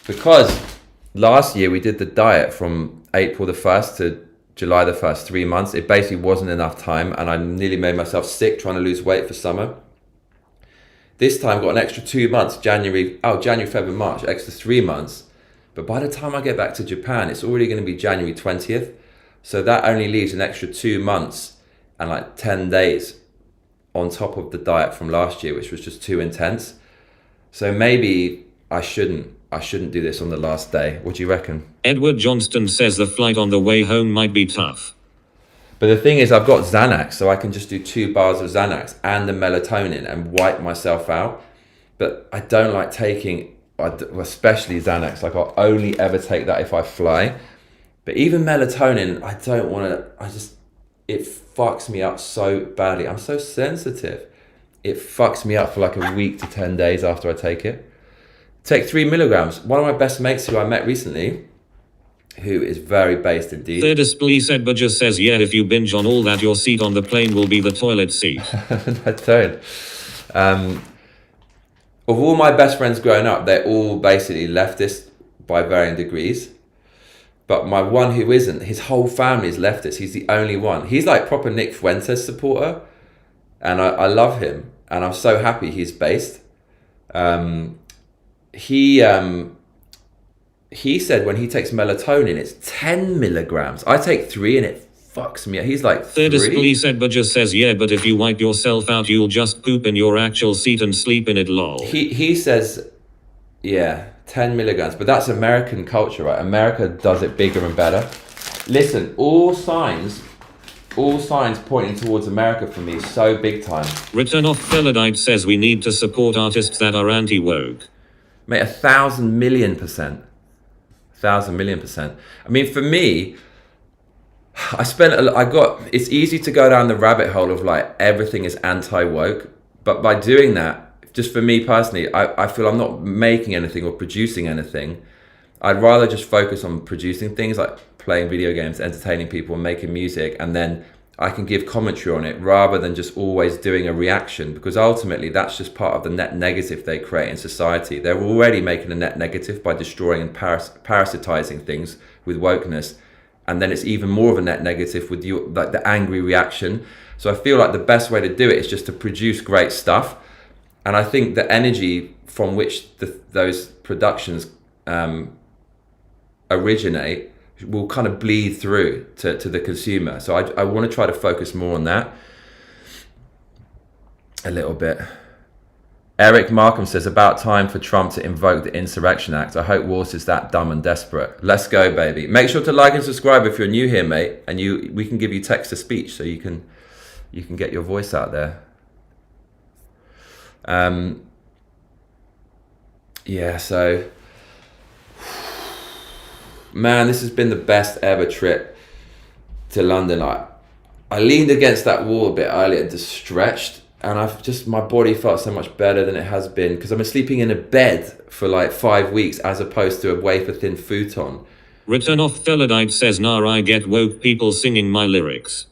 Because last year we did the diet from April the 1st to July the 1st, 3 months. It basically wasn't enough time and I nearly made myself sick trying to lose weight for summer. This time got an extra 2 months, January, February, March, extra 3 months. But by the time I get back to Japan, it's already going to be January 20th. So that only leaves an extra 2 months and like 10 days on top of the diet from last year, which was just too intense. So maybe I shouldn't do this on the last day. What do you reckon? Edward Johnston says the flight on the way home might be tough. But the thing is, I've got Xanax, so I can just do 2 bars of Xanax and the melatonin and wipe myself out. But I don't like taking, especially Xanax. Like I'll only ever take that if I fly. But even melatonin, I don't want to, it fucks me up so badly. I'm so sensitive. It fucks me up for like a week to 10 days after I take it. Take 3 milligrams. One of my best mates who I met recently, who is very based indeed. Their display said, but just says, yeah, if you binge on all that, your seat on the plane will be the toilet seat. I don't. Of all my best friends growing up, they're all basically leftist by varying degrees. But my one who isn't, his whole family is leftist. He's the only one. He's like proper Nick Fuentes supporter. And I love him. And I'm so happy he's based. He said when he takes melatonin, it's 10 milligrams. I take 3 and it fucks me up. He's like 3. Their display said, but just says, yeah, but if you wipe yourself out, you'll just poop in your actual seat and sleep in it, lol. He says, yeah, 10 milligrams. But that's American culture, right? America does it bigger and better. Listen, all signs pointing towards America for me so big time. Return of Felodite says we need to support artists that are anti-woke. Mate, 1,000,000,000%. 1,000,000,000%. I mean, for me, it's easy to go down the rabbit hole of like everything is anti-woke, but by doing that, just for me personally, I feel I'm not making anything or producing anything. I'd rather just focus on producing things like playing video games, entertaining people and making music, and then I can give commentary on it rather than just always doing a reaction, because ultimately that's just part of the net negative they create in society. They're already making a net negative by destroying and parasitizing things with wokeness, and then it's even more of a net negative with like the angry reaction. So I feel like the best way to do it is just to produce great stuff, and I think the energy from which those productions originate will kind of bleed through to the consumer. So I want to try to focus more on that a little bit. Eric Markham says, about time for Trump to invoke the Insurrection Act. I hope Walz is that dumb and desperate. Let's go, baby. Make sure to like and subscribe if you're new here, mate. And we can give you text to speech so you can get your voice out there. Yeah, so... Man, this has been the best ever trip to London. I leaned against that wall a bit earlier and just stretched, and my body felt so much better than it has been, because I've been sleeping in a bed for like 5 weeks as opposed to a wafer-thin futon. Return of Felodite says, nah, I get woke people singing my lyrics.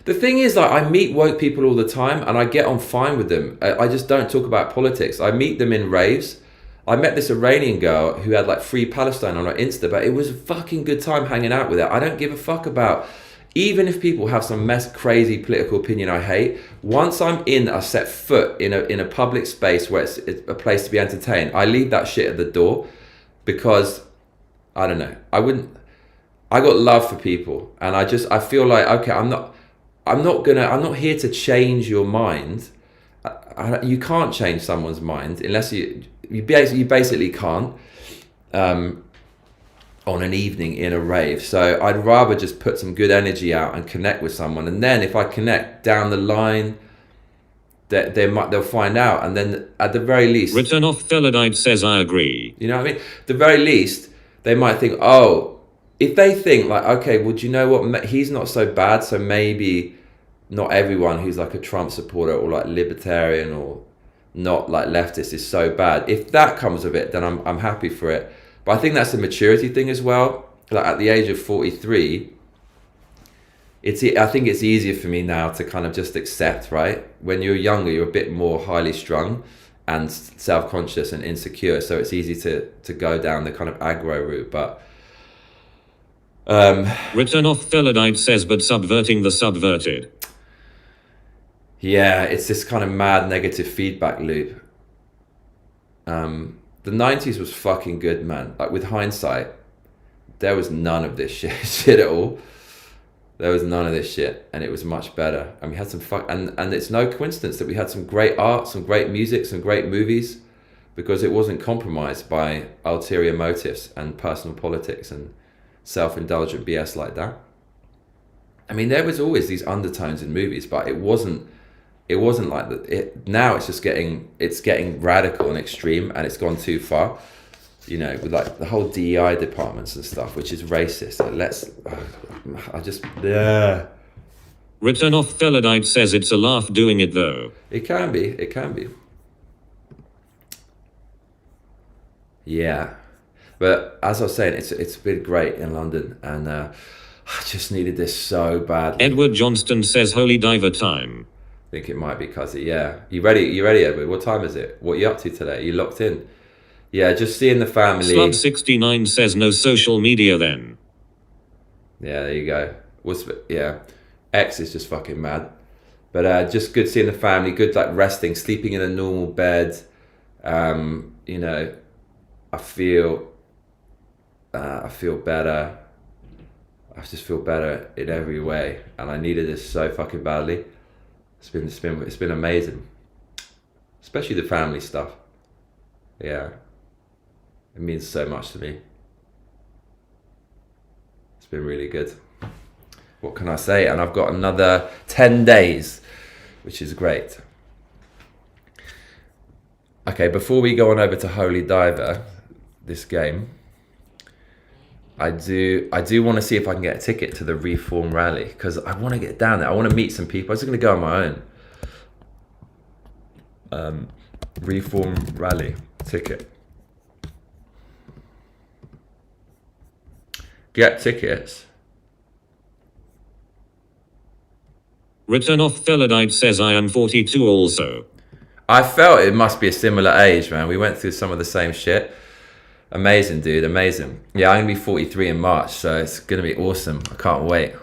The thing is, like, I meet woke people all the time and I get on fine with them. I just don't talk about politics. I meet them in raves. I met this Iranian girl who had like Free Palestine on her Insta, but it was a fucking good time hanging out with her. I don't give a fuck about, even if people have some crazy political opinion I hate, once I'm in a set foot in a public space where it's a place to be entertained, I leave that shit at the door because, I don't know, I got love for people, and I feel like, okay, I'm not here to change your mind. You can't change someone's mind unless you basically can't on an evening in a rave. So I'd rather just put some good energy out and connect with someone, and then if I connect down the line, they'll find out, and then at the very least, Return off Theladite says I agree. you know what I mean? At the very least, they might think, oh, if they think like, okay, well, do you know what? He's not so bad, so maybe not everyone who's like a Trump supporter or like libertarian or not like leftist is so bad. If that comes of it, then I'm happy for it. But I think that's a maturity thing as well. Like at the age of 43, I think it's easier for me now to kind of just accept, right? When you're younger, you're a bit more highly strung and self-conscious and insecure, so it's easy to go down the kind of aggro route. But Return off Theladite says, but subverting the subverted. yeah, it's this kind of mad negative feedback loop. The 90s was fucking good, man. Like with hindsight, there was none of this shit at all. There was none of this shit, and it was much better. And we had some and it's no coincidence that we had some great art, some great music, some great movies, because it wasn't compromised by ulterior motives and personal politics and self-indulgent BS like that. I mean, there was always these undertones in movies, but it wasn't like that. Now it's just getting radical and extreme, and it's gone too far. You know, with like the whole DEI departments and stuff, which is racist. Yeah. Return off Theladite says it's a laugh doing it though. It can be. Yeah. But as I was saying, it's been great in London, and I just needed this so badly. Edward Johnston says holy diver time. I think it might be Cuzzy, yeah. You ready, Edward? What time is it? What are you up to today? You locked in? Yeah, just seeing the family. Slug69 says no social media then. Yeah, there you go. X is just fucking mad. But just good seeing the family, good like resting, sleeping in a normal bed. You know, I feel better. I just feel better in every way, and I needed this so fucking badly. It's been amazing, especially the family stuff. Yeah, it means so much to me. It's been really good. What can I say? And I've got another 10 days, which is great. Okay, before we go on over to Holy Diver, this game, I do want to see if I can get a ticket to the Reform rally, because I want to get down there. I want to meet some people. I'm just going to go on my own. Reform rally ticket. Get tickets. Return off Theladite says I am 42 also. I felt it must be a similar age, man. We went through some of the same shit. Amazing, dude. Amazing. Yeah, I'm going to be 43 in March, so it's going to be awesome. I can't wait.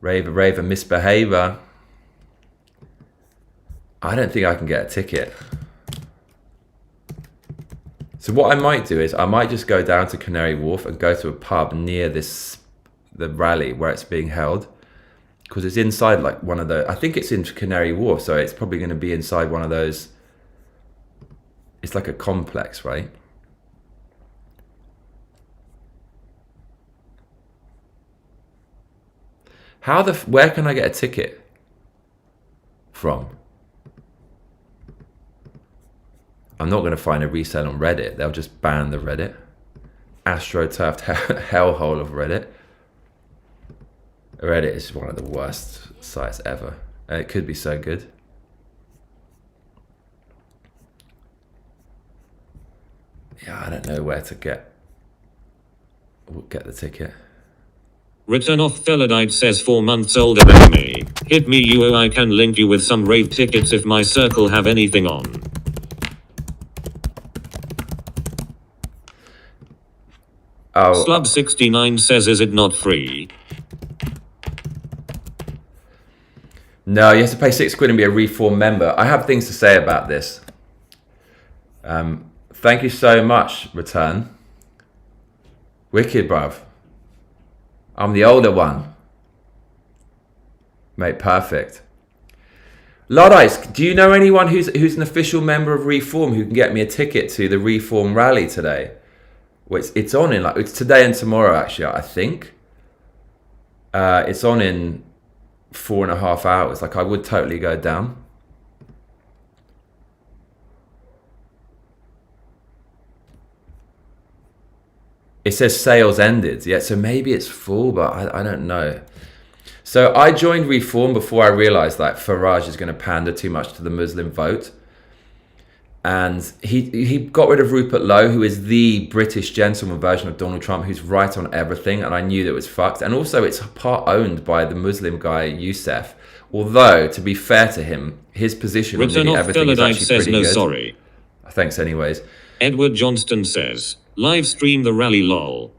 Raver, misbehavior. I don't think I can get a ticket. So what I might do is I might just go down to Canary Wharf and go to a pub near the rally where it's being held, because it's inside like one of the, I think it's in Canary Wharf, so it's probably going to be inside one of those. It's like a complex, right? Where can I get a ticket from? I'm not going to find a resale on Reddit. They'll just ban the Reddit. AstroTurfed hellhole of Reddit. Reddit is one of the worst sites ever. And it could be so good. Yeah, I don't know where to get the ticket. Return off Thelodite says 4 months older than me. Hit me UO, I can link you with some raid tickets if my circle have anything on. Oh, Slub69 says is it not free? no, you have to pay £6 and be a Reform member. I have things to say about this. Thank you so much, Return. Wicked, bruv. I'm the older one. Mate, perfect. Luddites, do you know anyone who's an official member of Reform who can get me a ticket to the Reform rally today? Well, it's on in it's today and tomorrow, actually, I think. It's on in 4.5 hours. Like, I would totally go down. It says sales ended. Yeah, so maybe it's full, but I don't know. So I joined Reform before I realized that Farage is going to pander too much to the Muslim vote. And he got rid of Rupert Lowe, who is the British gentleman version of Donald Trump, who's right on everything. And I knew that it was fucked. And also it's part owned by the Muslim guy, Youssef. Although, to be fair to him, his position on Return off everything is Thelodite actually says pretty no good. sorry. Thanks anyways. Edward Johnston says, live stream the rally lol.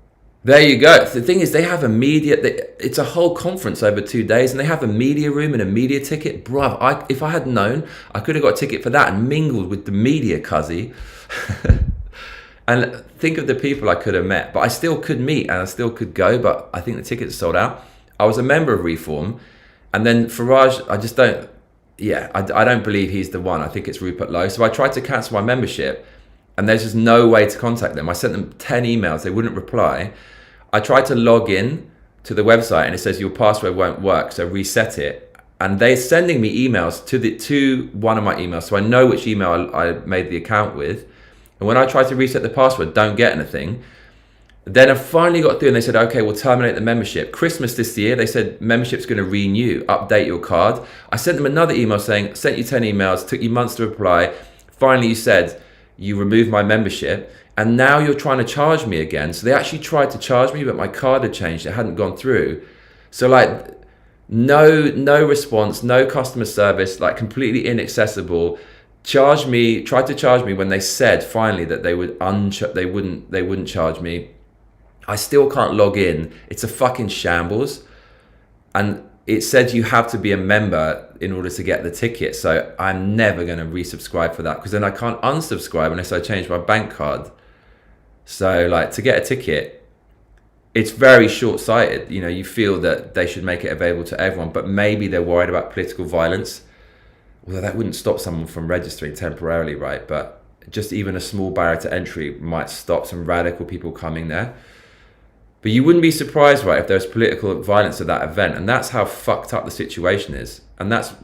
There you go. The thing is, they have a media... It's a whole conference over 2 days, and they have a media room and a media ticket. Bruv, if I had known, I could have got a ticket for that and mingled with the media, cuzzy. And think of the people I could have met. But I still could meet, and I still could go, but I think the tickets are sold out. I was a member of Reform, and then Farage, I just don't... Yeah, I don't believe he's the one. I think it's Rupert Lowe. So I tried to cancel my membership, and there's just no way to contact them. I sent them 10 emails. They wouldn't reply. I tried to log in to the website and it says your password won't work, so reset it. And they're sending me emails to one of my emails, so I know which email I made the account with. And when I try to reset the password, don't get anything. Then I finally got through and they said, okay, we'll terminate the membership. Christmas this year, they said membership's going to renew, update your card. I sent them another email saying, sent you 10 emails, took you months to reply. Finally, you said, you removed my membership. And now you're trying to charge me again. So they actually tried to charge me, but my card had changed. It hadn't gone through. So like, no response, no customer service, like completely inaccessible. Tried to charge me when they said finally that they wouldn't charge me. I still can't log in. It's a fucking shambles. And it said you have to be a member in order to get the ticket. So I'm never going to resubscribe for that, because then I can't unsubscribe unless I change my bank card. So like, to get a ticket, it's very short-sighted. You know, you feel that they should make it available to everyone, but maybe they're worried about political violence. Although that wouldn't stop someone from registering temporarily, right? But just even a small barrier to entry might stop some radical people coming there. But you wouldn't be surprised, right, if there's political violence at that event. And that's how fucked up the situation is. And that's,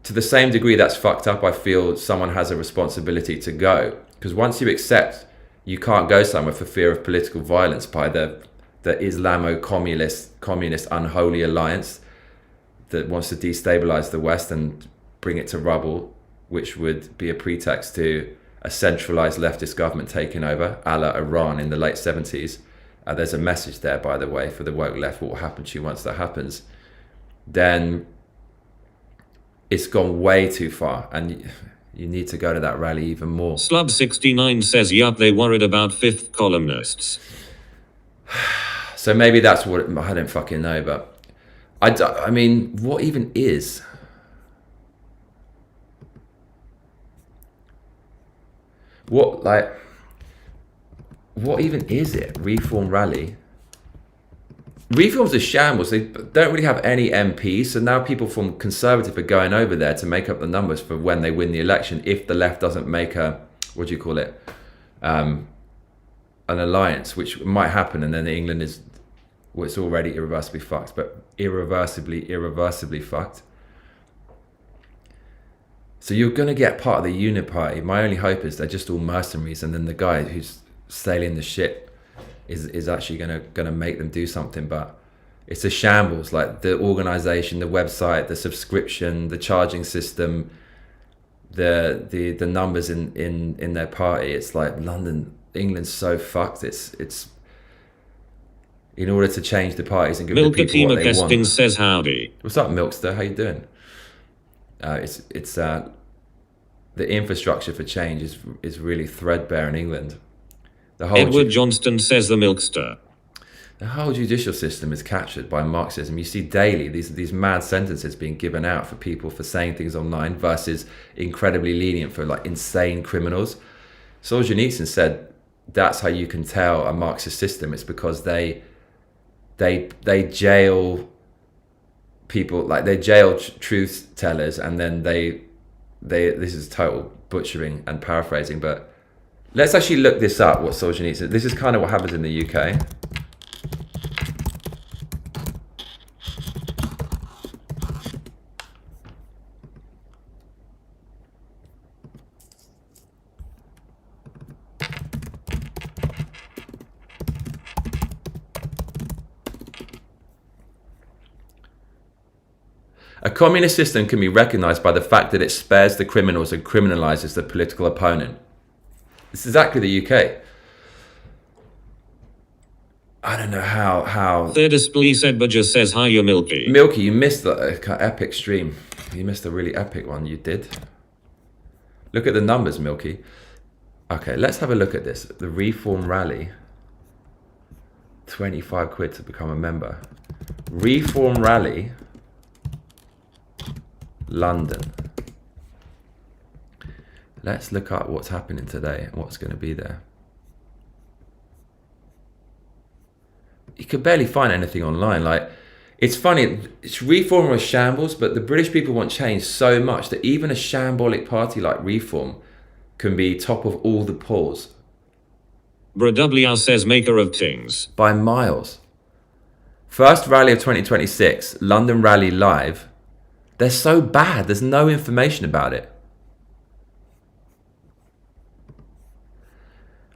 to the same degree that's fucked up, I feel someone has a responsibility to go. Because once you accept you can't go somewhere for fear of political violence by the Islamo-communist unholy alliance that wants to destabilize the West and bring it to rubble, which would be a pretext to a centralized leftist government taking over, a la Iran in the late 70s. There's a message there, by the way, for the woke left, what will happen to you once that happens. Then it's gone way too far, and you need to go to that rally even more. Slub69 says, yup, they worried about fifth columnists. So maybe that's what I don't fucking know, but I mean, what even is? What even is it? Reform rally? Reform's a shambles. They don't really have any MPs, so now people from Conservative are going over there to make up the numbers for when they win the election, if the left doesn't make a, what do you call it, an alliance, which might happen, and then England is, well, it's already irreversibly fucked, but irreversibly fucked. So you're going to get part of the Uniparty. My only hope is they're just all mercenaries, and then the guy who's sailing the ship is actually gonna make them do something. But it's a shambles. Like the organization, the website, the subscription, the charging system, the numbers in their party. It's like England's so fucked. It's in order to change the parties and give the people Milkatima what they Kesting want. says howdy. What's up, Milkster? How you doing? It's the infrastructure for change is really threadbare in England. The whole Edward Johnston says the Milkster. the whole judicial system is captured by Marxism. You see daily these mad sentences being given out for people for saying things online versus incredibly lenient for like insane criminals. Solzhenitsyn said that's how you can tell a Marxist system. It's because they jail people, like they jail truth tellers, and then they this is total butchering and paraphrasing, but let's actually look this up, what Solzhenitsyn. This is kind of what happens in the UK. A communist system can be recognized by the fact that it spares the criminals and criminalizes the political opponent. It's exactly the UK. I don't know how... Third display said Budger says hi, you're Milky. Milky, you missed the epic stream. You missed a really epic one, you did. Look at the numbers, Milky. Okay, let's have a look at this. The Reform Rally. 25 quid to become a member. Reform Rally... London. Let's look up what's happening today and what's going to be there. You could barely find anything online. Like, it's funny, it's Reform or shambles, but the British people want change so much that even a shambolic party like Reform can be top of all the polls. Bradw says maker of things. By miles. First rally of 2026, London Rally Live. They're so bad. There's no information about it.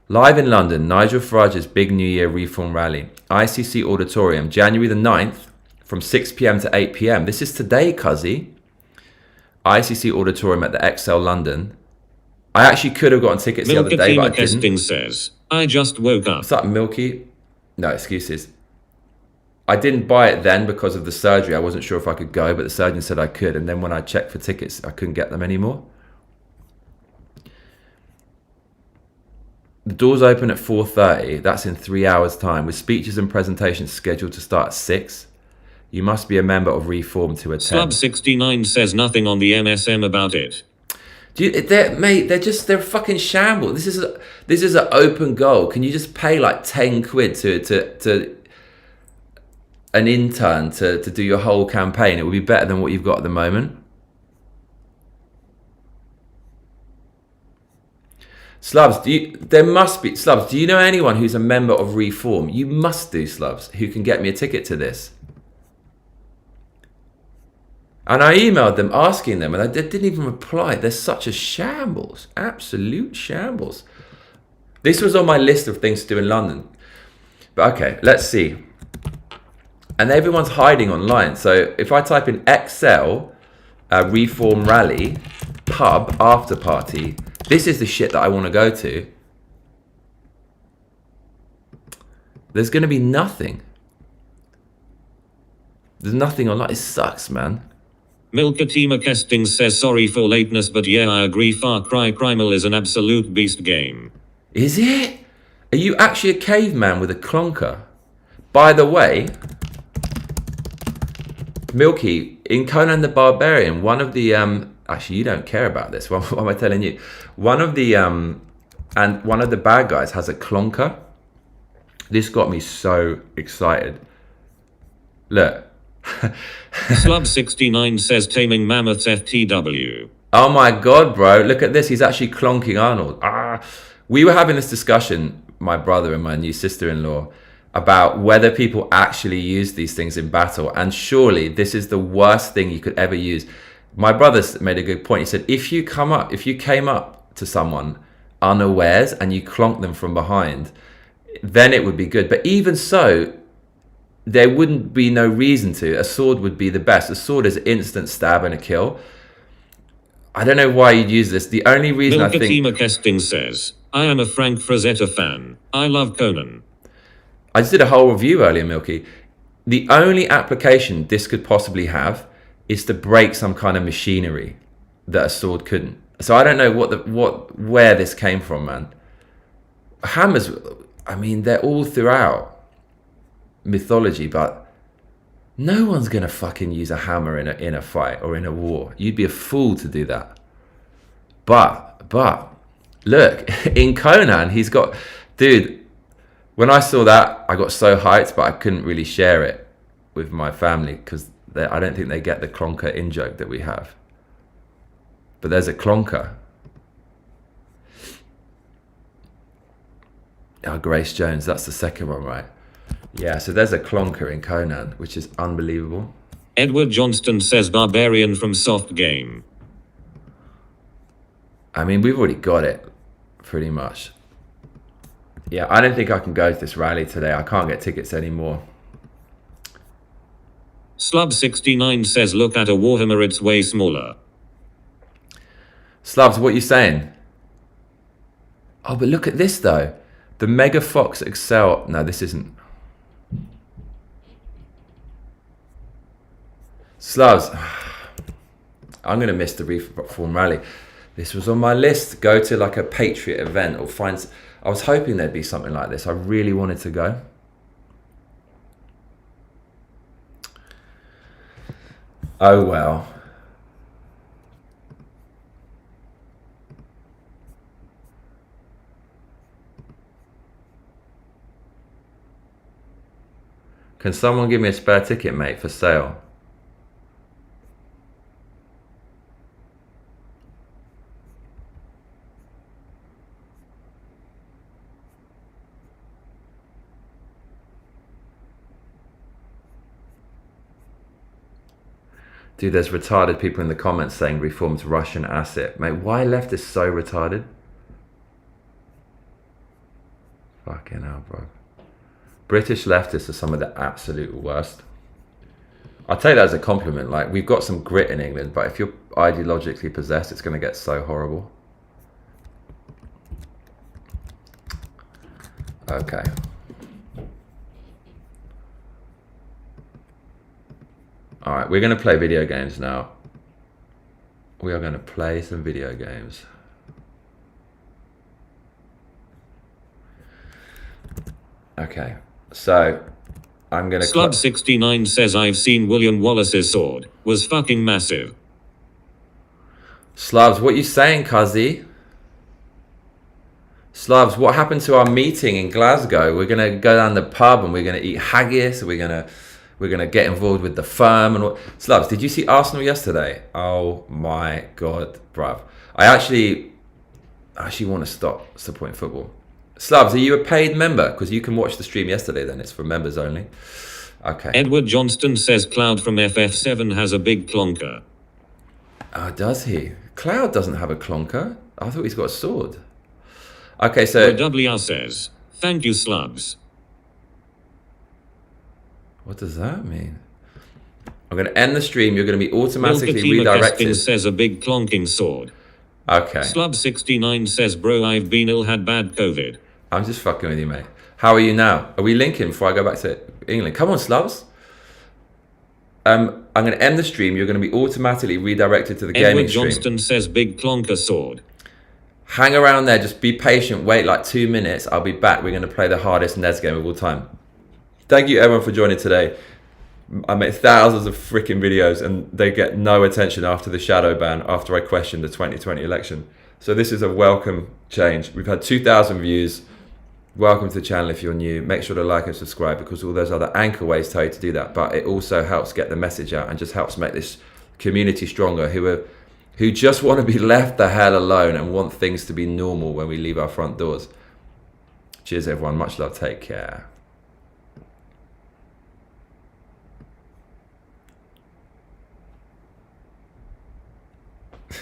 Live in London, Nigel Farage's big New Year Reform Rally. ICC Auditorium, January the 9th, from 6 p.m. to 8 p.m. This is today, cuzzy. ICC Auditorium at the XL London. I actually could have gotten tickets the other day, but I didn't. Kesting says, I just woke up. What's up, Milky? No excuses. I didn't buy it then because of the surgery. I wasn't sure if I could go, but the surgeon said I could. And then when I checked for tickets, I couldn't get them anymore. The doors open at 4:30. That's in 3 hours' time, with speeches and presentations scheduled to start at 6. You must be a member of Reform to attend. Slub69 says nothing on the MSM about it. Mate, they're fucking shambles. This is an open goal. Can you just pay like 10 quid to an intern to do your whole campaign? It would be better than what you've got at the moment. Slubs, do you know anyone who's a member of Reform? You must do, Slubs, who can get me a ticket to this. And I emailed them asking them, and they didn't even reply. They're such a shambles, absolute shambles. This was on my list of things to do in London. But okay, let's see. And everyone's hiding online. So if I type in XL, Reform Rally, pub, after party, this is the shit that I want to go to. There's going to be nothing. There's nothing online. It sucks, man. Milkatima Kesting says sorry for lateness, but yeah, I agree. Far Cry Primal is an absolute beast game. Is it? Are you actually a caveman with a clonker? By the way, Milky, in Conan the Barbarian, one of the actually, you don't care about this. What am I telling you? One of the bad guys has a clonker. This got me so excited. Look. Slub69 says taming mammoths FTW. Oh my god, bro. Look at this. He's actually clonking Arnold. We were having this discussion, my brother and my new sister-in-law, about whether people actually use these things in battle. And surely this is the worst thing you could ever use. My brother made a good point. He said, if you came up to someone unawares and you clonk them from behind, then it would be good. But even so, there wouldn't be no reason to. A sword would be the best. A sword is instant stab and a kill. I don't know why you'd use this. The only reason I think... Milkatima Kesting says, I am a Frank Frazetta fan. I love Conan. I just did a whole review earlier, Milky. The only application this could possibly have is to break some kind of machinery that a sword couldn't. So I don't know where this came from, man. Hammers, I mean, they're all throughout mythology, but no one's gonna fucking use a hammer in a fight or in a war. You'd be a fool to do that. But look, in Conan, he's got, dude. When I saw that, I got so hyped, but I couldn't really share it with my family because I don't think they get the clonker in joke that we have. But there's a clonker. Oh, Grace Jones, that's the second one, right? Yeah, so there's a clonker in Conan, which is unbelievable. Edward Johnston says Barbarian from Soft Game. I mean, we've already got it, pretty much. Yeah, I don't think I can go to this rally today. I can't get tickets anymore. Slub69 says look at a Warhammer, it's way smaller. Slubs, what are you saying? Oh, but look at this though. The Mega Fox Excel. No, this isn't. Slubs, I'm going to miss the Reform rally. This was on my list. Go to like a Patriot event or find... I was hoping there'd be something like this. I really wanted to go. Oh well. Can someone give me a spare ticket, mate, for sale? Dude, there's retarded people in the comments saying Reform's Russian asset. Mate, why left is so retarded? Fucking hell, bro. British leftists are some of the absolute worst. I'll take that as a compliment. Like, we've got some grit in England, but if you're ideologically possessed, it's going to get so horrible. Okay. All right, we're going to play video games now. We are going to play some video games. Okay, so I'm going to... Slub69 says I've seen William Wallace's sword. Was fucking massive. Slubs, what you saying, cuzzy? Slubs, what happened to our meeting in Glasgow? We're going to go down the pub and we're going to eat haggis. We're going to get involved with the firm and what. Slubs, did you see Arsenal yesterday? Oh my God, bruv. I actually want to stop supporting football. Slubs, are you a paid member? Because you can watch the stream yesterday then. It's for members only. Okay. Edward Johnston says Cloud from FF7 has a big clonker. Oh, does he? Cloud doesn't have a clonker. I thought he's got a sword. Okay, so... WR says, thank you, Slubs. What does that mean? I'm going to end the stream. You're going to be automatically Milkatima redirected. Keskin says a big clonking sword. Okay. Slub69 says, bro, I've been ill, had bad COVID. I'm just fucking with you, mate. How are you now? Are we linking before I go back to England? Come on, Slubs. I'm going to end the stream. You're going to be automatically redirected to the gaming stream. Edward Johnston says big clonker sword. Hang around there. Just be patient. Wait like 2 minutes. I'll be back. We're going to play the hardest NES game of all time. Thank you, everyone, for joining today. I made thousands of freaking videos, and they get no attention after the shadow ban, after I questioned the 2020 election. So this is a welcome change. We've had 2,000 views. Welcome to the channel if you're new. Make sure to like and subscribe, because all those other anchor ways tell you to do that. But it also helps get the message out and just helps make this community stronger, who just want to be left the hell alone and want things to be normal when we leave our front doors. Cheers, everyone. Much love. Take care.